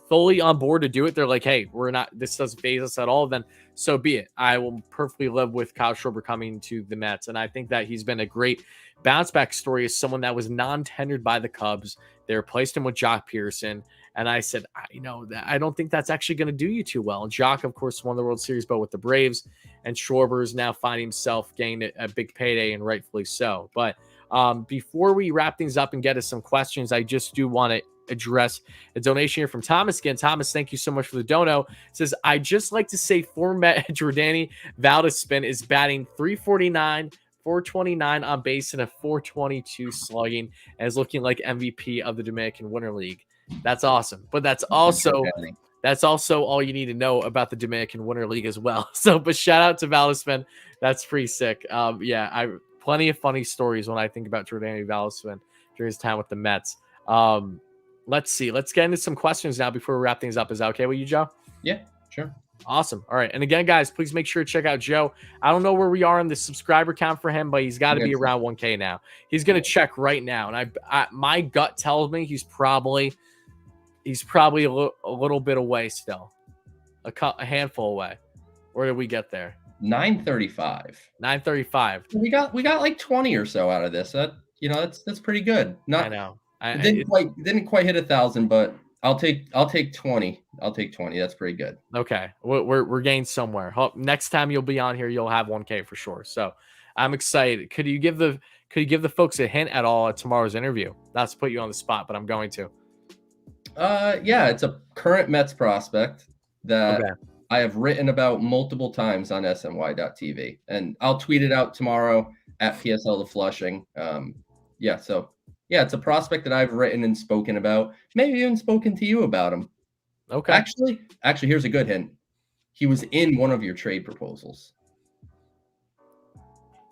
fully on board to do it, they're like, hey, this doesn't faze us at all, then so be it. I will perfectly live with Kyle Schwarber coming to the Mets. And I think that he's been a great bounce back story as someone that was non-tendered by the Cubs. They replaced him with Jock Pearson. And I said, I don't think that's actually going to do you too well. And Jock, of course, won the World Series, but with the Braves. And Schwarber is now finding himself getting a big payday, and rightfully so. But before we wrap things up and get to some questions, I just do want to address a donation here from Thomas again. Thomas, thank you so much for the dono. It says, I just like to say former Jordani Valdespin is batting 349, 429 on base, and a 422 slugging, and is looking like MVP of the Dominican Winter League. That's awesome. But that's also all you need to know about the Dominican Winter League as well. So, but shout out to Valdespin. That's pretty sick. I plenty of funny stories when I think about Jordani Valdespin during his time with the Mets. Let's see. Let's get into some questions now before we wrap things up. Is that okay with you, Joe? Yeah, sure. Awesome. All right. And again, guys, please make sure to check out Joe. I don't know where we are on the subscriber count for him, but he's got to be around 1K now. He's going to check right now. And my gut tells me he's probably a little bit away still, a handful away. Where did we get there? 935. 935. We got like 20 or so out of this. That's pretty good. I know. Didn't quite hit 1,000, but I'll take 20. I'll take 20. That's pretty good. Okay, we're getting somewhere. Next time you'll be on here, you'll have 1K for sure. So I'm excited. Could you give the folks a hint at all at tomorrow's interview? Not to put you on the spot, but I'm going to. Yeah, it's a current Mets prospect that I have written about multiple times on SNY.TV, and I'll tweet it out tomorrow at PSL to Flushing. It's a prospect that I've written and spoken about, maybe even spoken to you about him. Okay. Actually, here's a good hint. He was in one of your trade proposals.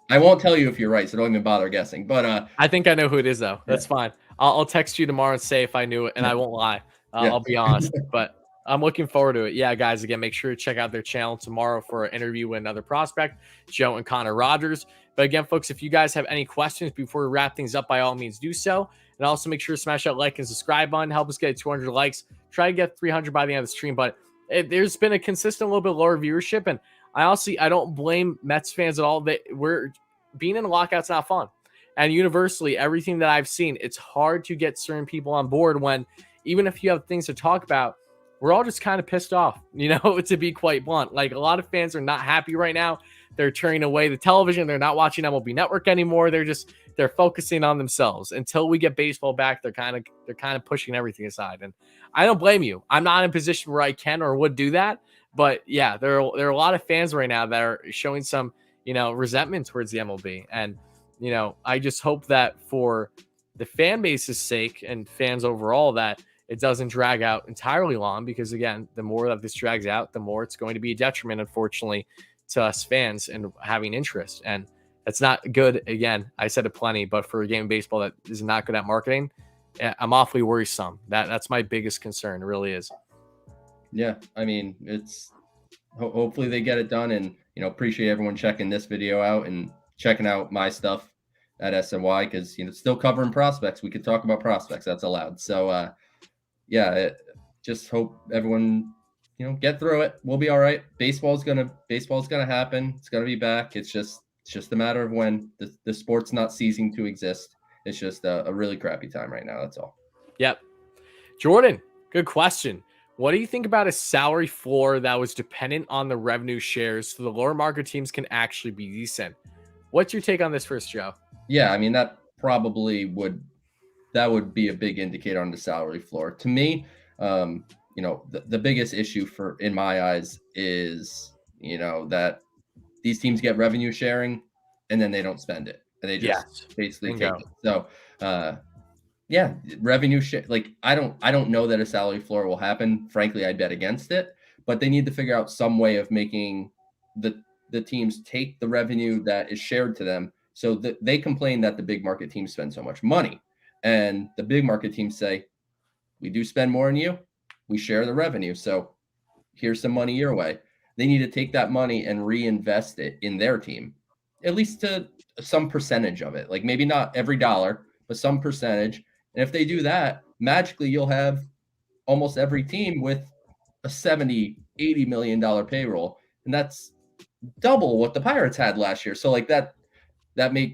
I won't tell you if you're right, so don't even bother guessing. But I think I know who it is, though. That's fine. I'll text you tomorrow and say if I knew it, and I won't lie. I'll be honest, but I'm looking forward to it. Yeah, guys, again, make sure to check out their channel tomorrow for an interview with another prospect, Joe and Connor Rogers. But again, folks, if you guys have any questions before we wrap things up, by all means do so. And also make sure to smash that like and subscribe button. Help us get 200 likes. Try to get 300 by the end of the stream. But there's been a consistent little bit lower viewership. And I don't blame Mets fans at all. We're being in a lockout's not fun. And universally, everything that I've seen, it's hard to get certain people on board when, even if you have things to talk about, we're all just kind of pissed off, to be quite blunt. Like, a lot of fans are not happy right now. They're turning away the television. They're not watching MLB Network anymore. They're focusing on themselves. Until we get baseball back, they're kind of pushing everything aside. And I don't blame you. I'm not in a position where I can or would do that. But yeah, there are a lot of fans right now that are showing some, resentment towards the MLB. And, I just hope that for the fan base's sake and fans overall, that it doesn't drag out entirely long, because again, the more that this drags out, the more it's going to be a detriment, unfortunately, to us fans and having interest. And that's not good. Again, I said it plenty, but for a game of baseball that is not good at marketing, I'm awfully worrisome. That's my biggest concern. It really is. Yeah. I mean, it's hopefully they get it done, and, appreciate everyone checking this video out and checking out my stuff at SNY, because, still covering prospects. We could talk about prospects. That's allowed. So, just hope everyone, get through it. We'll be all right. Baseball's gonna happen. It's gonna be back. It's just a matter of when. The sport's not ceasing to exist. it's just a really crappy time right now. That's all. Yep. Jordan, good question. What do you think about a salary floor that was dependent on the revenue shares so the lower market teams can actually be decent? What's your take on this first, Joe? Yeah, I mean, that probably would be a big indicator on the salary floor. To me, the biggest issue in my eyes is, that these teams get revenue sharing and then they don't spend it. And they just Yes. basically Bingo. take it. So, yeah, revenue share. Like, I don't know that a salary floor will happen. Frankly, I bet against it. But they need to figure out some way of making the teams take the revenue that is shared to them. So that they complain that the big market teams spend so much money, and the big market teams say, "We do spend more than you. We share the revenue. So here's some money your way." They need to take that money and reinvest it in their team, at least to some percentage of it. Like, maybe not every dollar, but some percentage. And if they do that, magically you'll have almost every team with a 70, $80 million payroll. And that's double what the Pirates had last year. So like that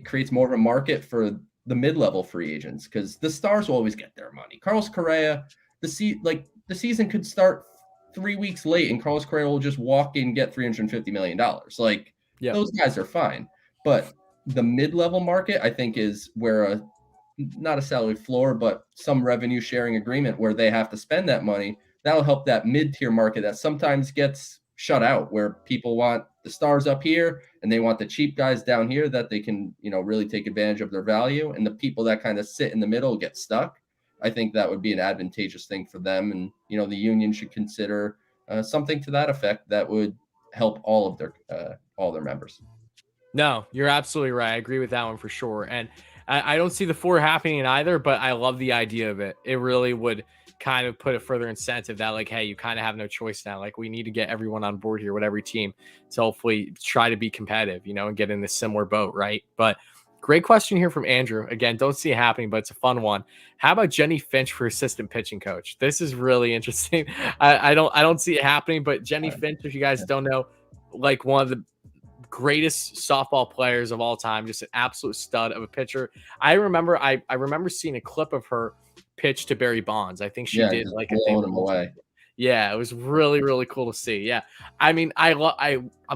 creates more of a market for the mid-level free agents, because the stars will always get their money. Carlos Correa, the season could start 3 weeks late and Carlos Correa will just walk in and get $350 million. Like, Yep. those guys are fine. But the mid-level market, I think, is where not a salary floor, but some revenue sharing agreement where they have to spend that money. That'll help that mid-tier market that sometimes gets shut out, where people want the stars up here and they want the cheap guys down here that they can, really take advantage of their value. And the people that kind of sit in the middle get stuck. I think that would be an advantageous thing for them. And, the union should consider something to that effect that would help all their members. No, you're absolutely right. I agree with that one for sure. And I don't see the four happening either, but I love the idea of it. It really would kind of put a further incentive that, like, hey, you kind of have no choice now. Like, we need to get everyone on board here with every team to hopefully try to be competitive, and get in this similar boat, right? But great question here from Andrew. Again, don't see it happening, but it's a fun one. How about Jenny Finch for assistant pitching coach? This is really interesting. I don't see it happening, but Jenny Finch, if you guys don't know, like, one of the greatest softball players of all time, just an absolute stud of a pitcher. I remember seeing a clip of her pitch to Barry Bonds. I think she did like a thing. Him away. Yeah, it was really, really cool to see. Yeah. I mean, I'm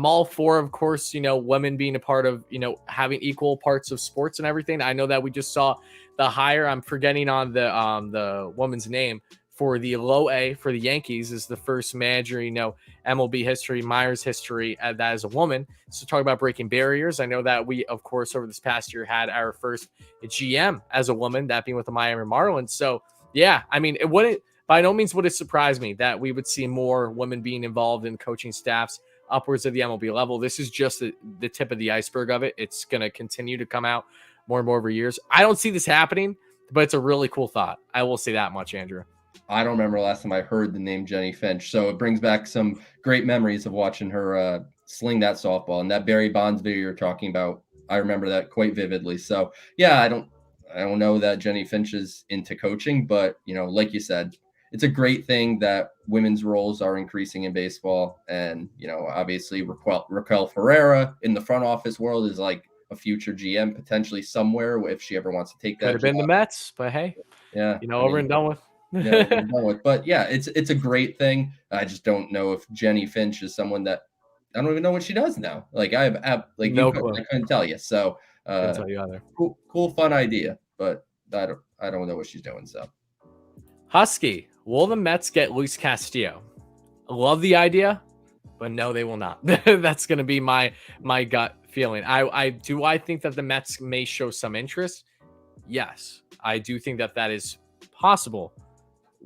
all for, of course, women being a part of, having equal parts of sports and everything. I know that we just saw the hire. I'm forgetting on the woman's name for the low A for the Yankees, is the first manager, MLB history, Myers history, that is a woman. So talk about breaking barriers. I know that we, of course, over this past year had our first GM as a woman, that being with the Miami Marlins. So yeah, I mean, it wouldn't, by no means would it surprise me that we would see more women being involved in coaching staffs upwards of the MLB level. This is just the tip of the iceberg of it. It's going to continue to come out more and more over years. I don't see this happening, but it's a really cool thought. I will say that much, Andrew. I don't remember last time I heard the name Jenny Finch, so it brings back some great memories of watching her sling that softball. And that Barry Bonds video you're talking about, I remember that quite vividly. So yeah, I don't know that Jenny Finch is into coaching, but like you said, it's a great thing that women's roles are increasing in baseball. And obviously Raquel Ferreira in the front office world is like a future GM potentially somewhere if she ever wants to take that. Could have been the Mets, but hey, yeah, over and done with. But yeah, it's a great thing. I just don't know if Jenny Finch is someone that, I don't even know what she does now. Like, I have like no clue. I couldn't tell you. So couldn't tell you either. Cool, fun idea, but I don't know what she's doing. So Husky, will the Mets get Luis Castillo? I love the idea, but no, they will not. That's going to be my gut feeling. I think that the Mets may show some interest. Yes, I do think that is possible.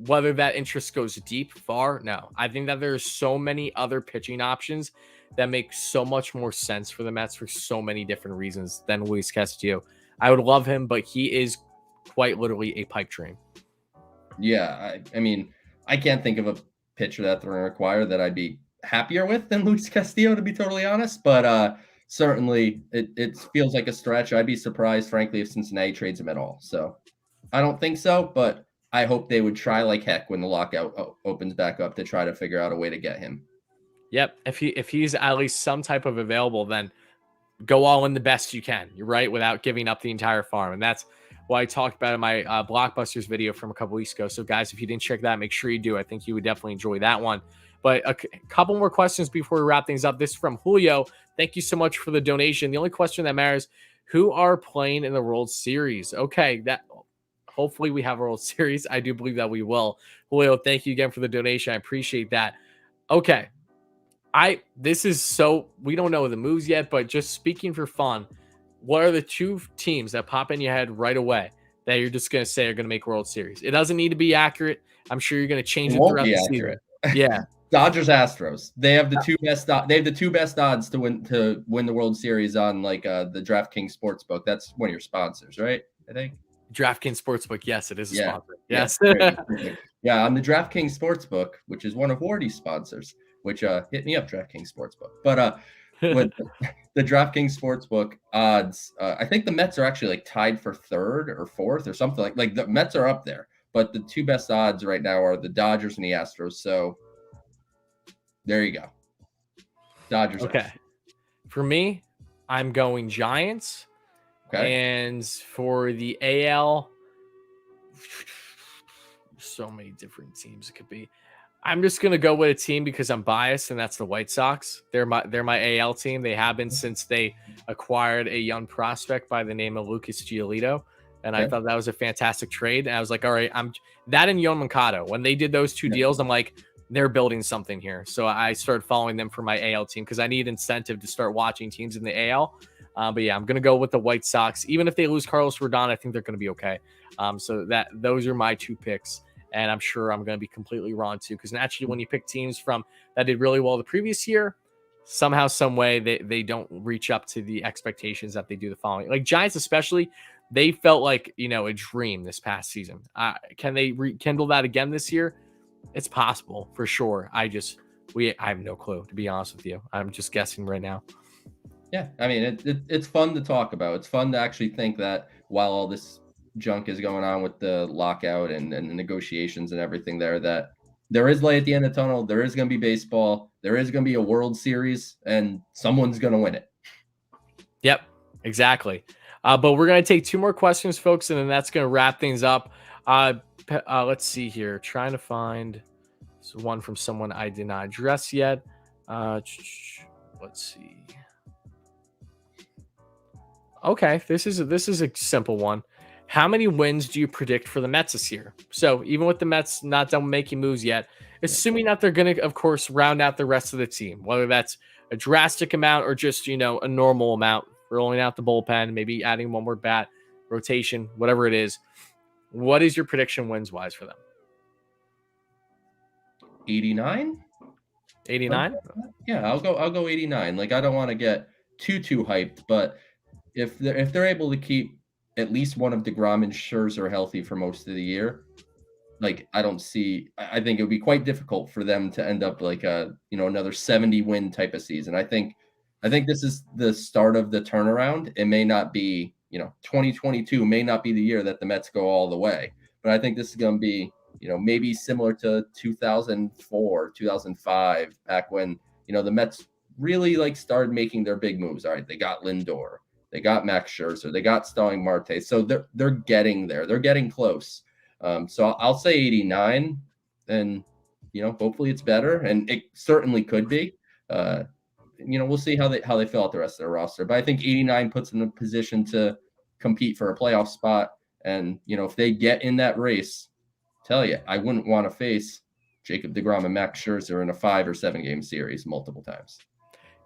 Whether that interest goes deep, far, no. I think that there's so many other pitching options that make so much more sense for the Mets for so many different reasons than Luis Castillo. I would love him, but he is quite literally a pipe dream. Yeah, I mean, I can't think of a pitcher that they're going to acquire that I'd be happier with than Luis Castillo, to be totally honest. But certainly it feels like a stretch. I'd be surprised, frankly, if Cincinnati trades him at all. So I don't think so, but I hope they would try like heck when the lockout opens back up to try to figure out a way to get him. Yep. If he's at least some type of available, then go all in the best you can. You're right, without giving up the entire farm. And that's what I talked about in my Blockbusters video from a couple weeks ago. So, guys, if you didn't check that, make sure you do. I think you would definitely enjoy that one. But a couple more questions before we wrap things up. This is from Julio. Thank you so much for the donation. The only question that matters, who are playing in the World Series? Okay, hopefully we have a World Series. I do believe that we will. Julio, thank you again for the donation. I appreciate that. Okay. We don't know the moves yet, but just speaking for fun, what are the two teams that pop in your head right away that you're just going to say are going to make World Series? It doesn't need to be accurate. I'm sure you're going to change it throughout the season. Yeah. Dodgers, Astros. They have the two best. They have the two best odds to win the World Series on the DraftKings Sportsbook. That's one of your sponsors, right? I think DraftKings Sportsbook. Yes, it is a sponsor. Yes. Yeah, on the DraftKings Sportsbook, which is one of Wardy's sponsors. Which hit me up, DraftKings Sportsbook. But with the DraftKings Sportsbook odds, I think the Mets are actually like tied for third or fourth or something like the Mets are up there. But the two best odds right now are the Dodgers and the Astros. So there you go. Dodgers. Okay. Astros. For me, I'm going Giants. Okay. And for the AL, so many different teams it could be. I'm just going to go with a team because I'm biased, and that's the White Sox. They're my AL team. They have been since they acquired a young prospect by the name of Lucas Giolito. And I thought that was a fantastic trade. And I was like, all right, that and Yoan Moncada. When they did those two deals, I'm like, they're building something here. So I started following them for my AL team because I need incentive to start watching teams in the AL. But yeah, I'm going to go with the White Sox. Even if they lose Carlos Rodon, I think they're going to be okay. So those are my two picks. And I'm sure I'm going to be completely wrong too, because naturally when you pick teams that did really well the previous year, somehow, some way they don't reach up to the expectations that they do the following. Like Giants especially, they felt like, a dream this past season. Can they rekindle that again this year? It's possible for sure. I have no clue, to be honest with you. I'm just guessing right now. Yeah, I mean, it's fun to talk about. It's fun to actually think that while all this junk is going on with the lockout and the negotiations and everything that there is light at the end of the tunnel. There is going to be baseball. There is going to be a World Series, and someone's going to win it. Yep, exactly. But we're going to take two more questions, folks, and then that's going to wrap things up. Let's see here. Trying to find one from someone I did not address yet. Let's see. Okay, this is a simple one. How many wins do you predict for the Mets this year? So even with the Mets not done making moves yet, assuming that they're going to, of course, round out the rest of the team, whether that's a drastic amount or just, a normal amount, rolling out the bullpen, maybe adding one more bat, rotation, whatever it is. What is your prediction wins-wise for them? 89? 89? Yeah, I'll go 89. Like, I don't want to get too hyped, but if they're able to keep at least one of DeGrom and Scherzer healthy for most of the year, like I think it would be quite difficult for them to end up like another 70 win type of season. I think this is the start of the turnaround. It may not be, 2022 may not be the year that the Mets go all the way, but I think this is going to be, maybe similar to 2004, 2005, back when, the Mets really started making their big moves. All right, they got Lindor. They got Max Scherzer. They got Starling Marte. So they're getting there. They're getting close. So I'll say 89, and hopefully it's better, and it certainly could be. We'll see how they fill out the rest of their roster. But I think 89 puts them in a position to compete for a playoff spot. And if they get in that race, tell you, I wouldn't want to face Jacob deGrom and Max Scherzer in a 5 or 7 game series multiple times.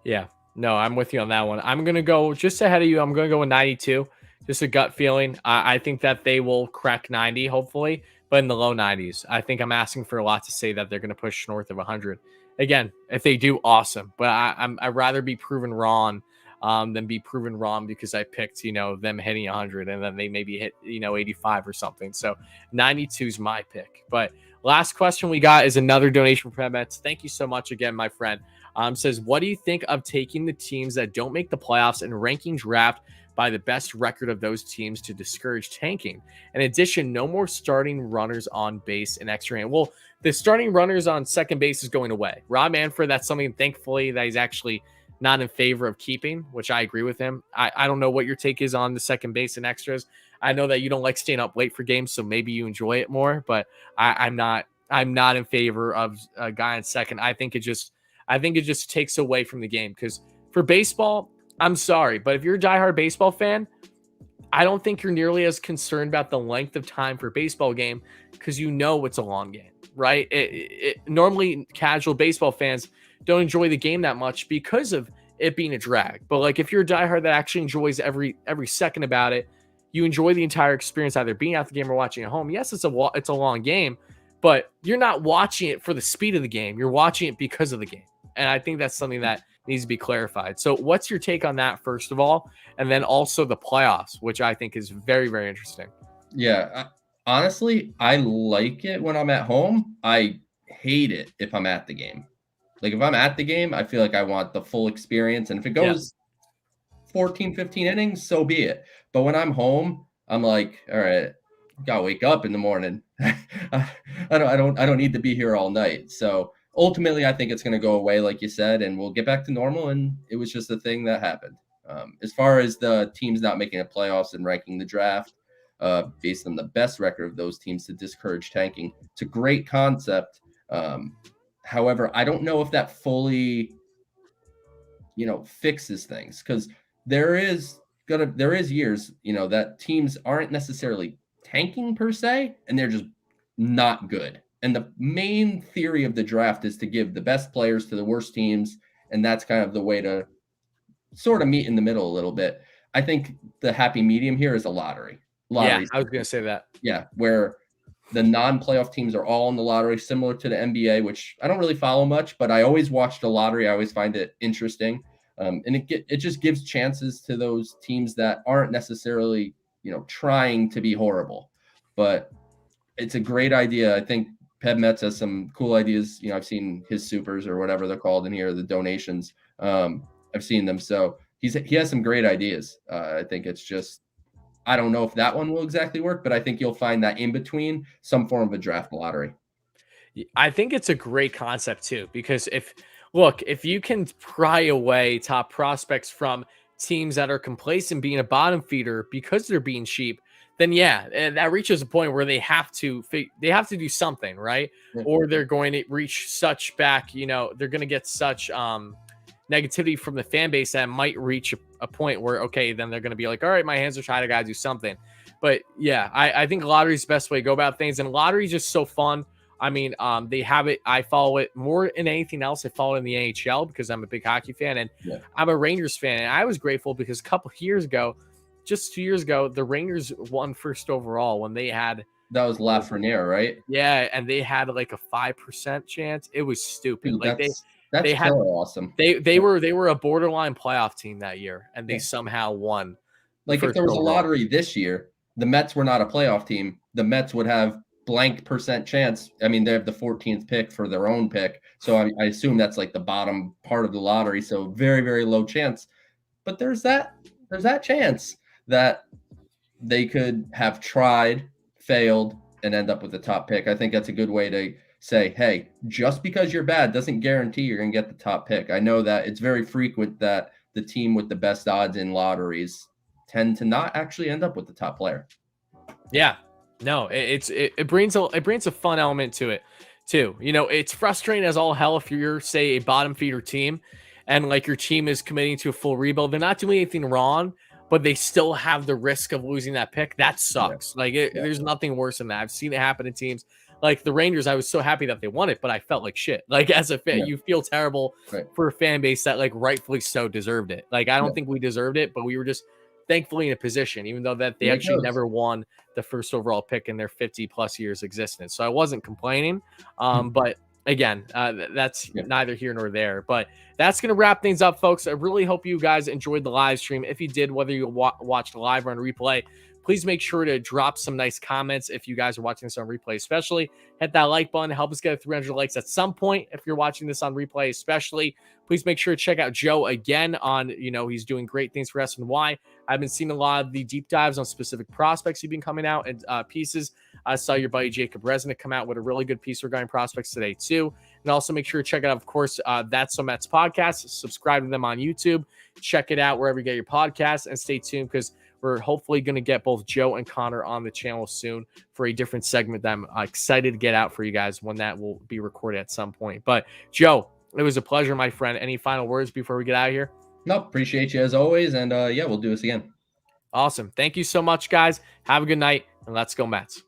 Yeah. No, I'm with you on that one. I'm going to go just ahead of you. I'm going to go with 92. Just a gut feeling. I think that they will crack 90, hopefully, but in the low 90s. I think I'm asking for a lot to say that they're going to push north of 100. Again, if they do, awesome. But I'd rather be proven wrong than be proven wrong because I picked, them hitting 100 and then they maybe hit, 85 or something. So 92 is my pick. But last question we got is another donation from Mets. Thank you so much again, my friend. Says, what do you think of taking the teams that don't make the playoffs and ranking draft by the best record of those teams to discourage tanking? In addition, no more starting runners on base and extra inning. Well, the starting runners on second base is going away. Rob Manfred, that's something, thankfully, that he's actually not in favor of keeping, which I agree with him. I don't know what your take is on the second base and extras. I know that you don't like staying up late for games, so maybe you enjoy it more, but I'm not in favor of a guy in second. I think it just takes away from the game, because for baseball, I'm sorry, but if you're a diehard baseball fan, I don't think you're nearly as concerned about the length of time for a baseball game, because you know it's a long game, right? Normally, casual baseball fans don't enjoy the game that much because of it being a drag. But like, if you're a diehard that actually enjoys every second about it, you enjoy the entire experience, either being at the game or watching at home. Yes, it's a long game, but you're not watching it for the speed of the game. You're watching it because of the game. And I think that's something that needs to be clarified. So what's your take on that, first of all? And then also the playoffs, which I think is very, very interesting. Yeah. Honestly, I like it when I'm at home. I hate it if I'm at the game. Like, if I'm at the game, I feel like I want the full experience. And if it goes 14, 15 innings, so be it. But when I'm home, I'm like, all right, gotta wake up in the morning. I don't need to be here all night. So ultimately, I think it's going to go away, like you said, and we'll get back to normal. And it was just a thing that happened. As far as the teams not making the playoffs and ranking the draft based on the best record of those teams to discourage tanking, it's a great concept. However, I don't know if that fully, fixes things, because there is years, that teams aren't necessarily tanking per se, and they're just not good. And the main theory of the draft is to give the best players to the worst teams, and that's kind of the way to sort of meet in the middle a little bit. I think the happy medium here is a lottery. Yeah, I was going to say that. Yeah, where the non-playoff teams are all in the lottery, similar to the NBA, which I don't really follow much, but I always watch the lottery. I always find it interesting. And it just gives chances to those teams that aren't necessarily, trying to be horrible. But it's a great idea. I think Peb Metz has some cool ideas. I've seen his supers, or whatever they're called in here, the donations. I've seen them. So he has some great ideas. I think it's just, I don't know if that one will exactly work, but I think you'll find that in between some form of a draft lottery. I think it's a great concept too, because if you can pry away top prospects from teams that are complacent being a bottom feeder because they're being cheap, then that reaches a point where they have to do something, right? Yeah. Or they're going to reach such back, they're going to get such negativity from the fan base that might reach a point where, okay, then they're going to be like, all right, my hands are tied, I got to do something. But yeah, I think lottery is the best way to go about things. And lottery is just so fun. I mean, they have it. I follow it more than anything else. I follow it in the NHL because I'm a big hockey fan, and I'm a Rangers fan. And I was grateful because just 2 years ago, the Rangers won first overall when they had. That was Lafreniere, right? Yeah, and they had like a 5% chance. It was stupid. Dude, like that's awesome. They were a borderline playoff team that year, and they somehow won. Like, if there was a lottery this year, the Mets were not a playoff team. The Mets would have blank percent chance. I mean, they have the 14th pick for their own pick. So I assume that's like the bottom part of the lottery. So very, very low chance. But there's that chance that they could have tried, failed, and end up with the top pick. I think that's a good way to say, hey, just because you're bad doesn't guarantee you're going to get the top pick. I know that it's very frequent that the team with the best odds in lotteries tend to not actually end up with the top player. Yeah. No, it brings a fun element to it too. It's frustrating as all hell if you're, say, a bottom feeder team and like your team is committing to a full rebuild. They're not doing anything wrong, but they still have the risk of losing that pick. That sucks. There's nothing worse than that. I've seen it happen in teams like the Rangers. I was so happy that they won it, but I felt like shit. Like, as a fan, you feel terrible for a fan base that like rightfully so deserved it. Like, I don't think we deserved it, but we were just thankfully in a position, even though that they actually never won the first overall pick in their 50 plus years existence. So I wasn't complaining. But again, that's neither here nor there, but that's going to wrap things up, folks. I really hope you guys enjoyed the live stream. If you did, whether you watched live or on replay, please make sure to drop some nice comments. If you guys are watching this on replay, especially hit that like button, help us get 300 likes at some point. If you're watching this on replay, especially, please make sure to check out Joe again on, he's doing great things for SNY. I've been seeing a lot of the deep dives on specific prospects you've been coming out and pieces. I saw your buddy Jacob Resnick come out with a really good piece regarding prospects today too. And also make sure to check out, of course, That's So Mets podcast. Subscribe to them on YouTube. Check it out wherever you get your podcasts, and stay tuned because we're hopefully going to get both Joe and Connor on the channel soon for a different segment that I'm excited to get out for you guys when that will be recorded at some point. But Joe, it was a pleasure, my friend. Any final words before we get out of here? No, appreciate you as always. And yeah, we'll do this again. Awesome. Thank you so much, guys. Have a good night, and let's go Mets.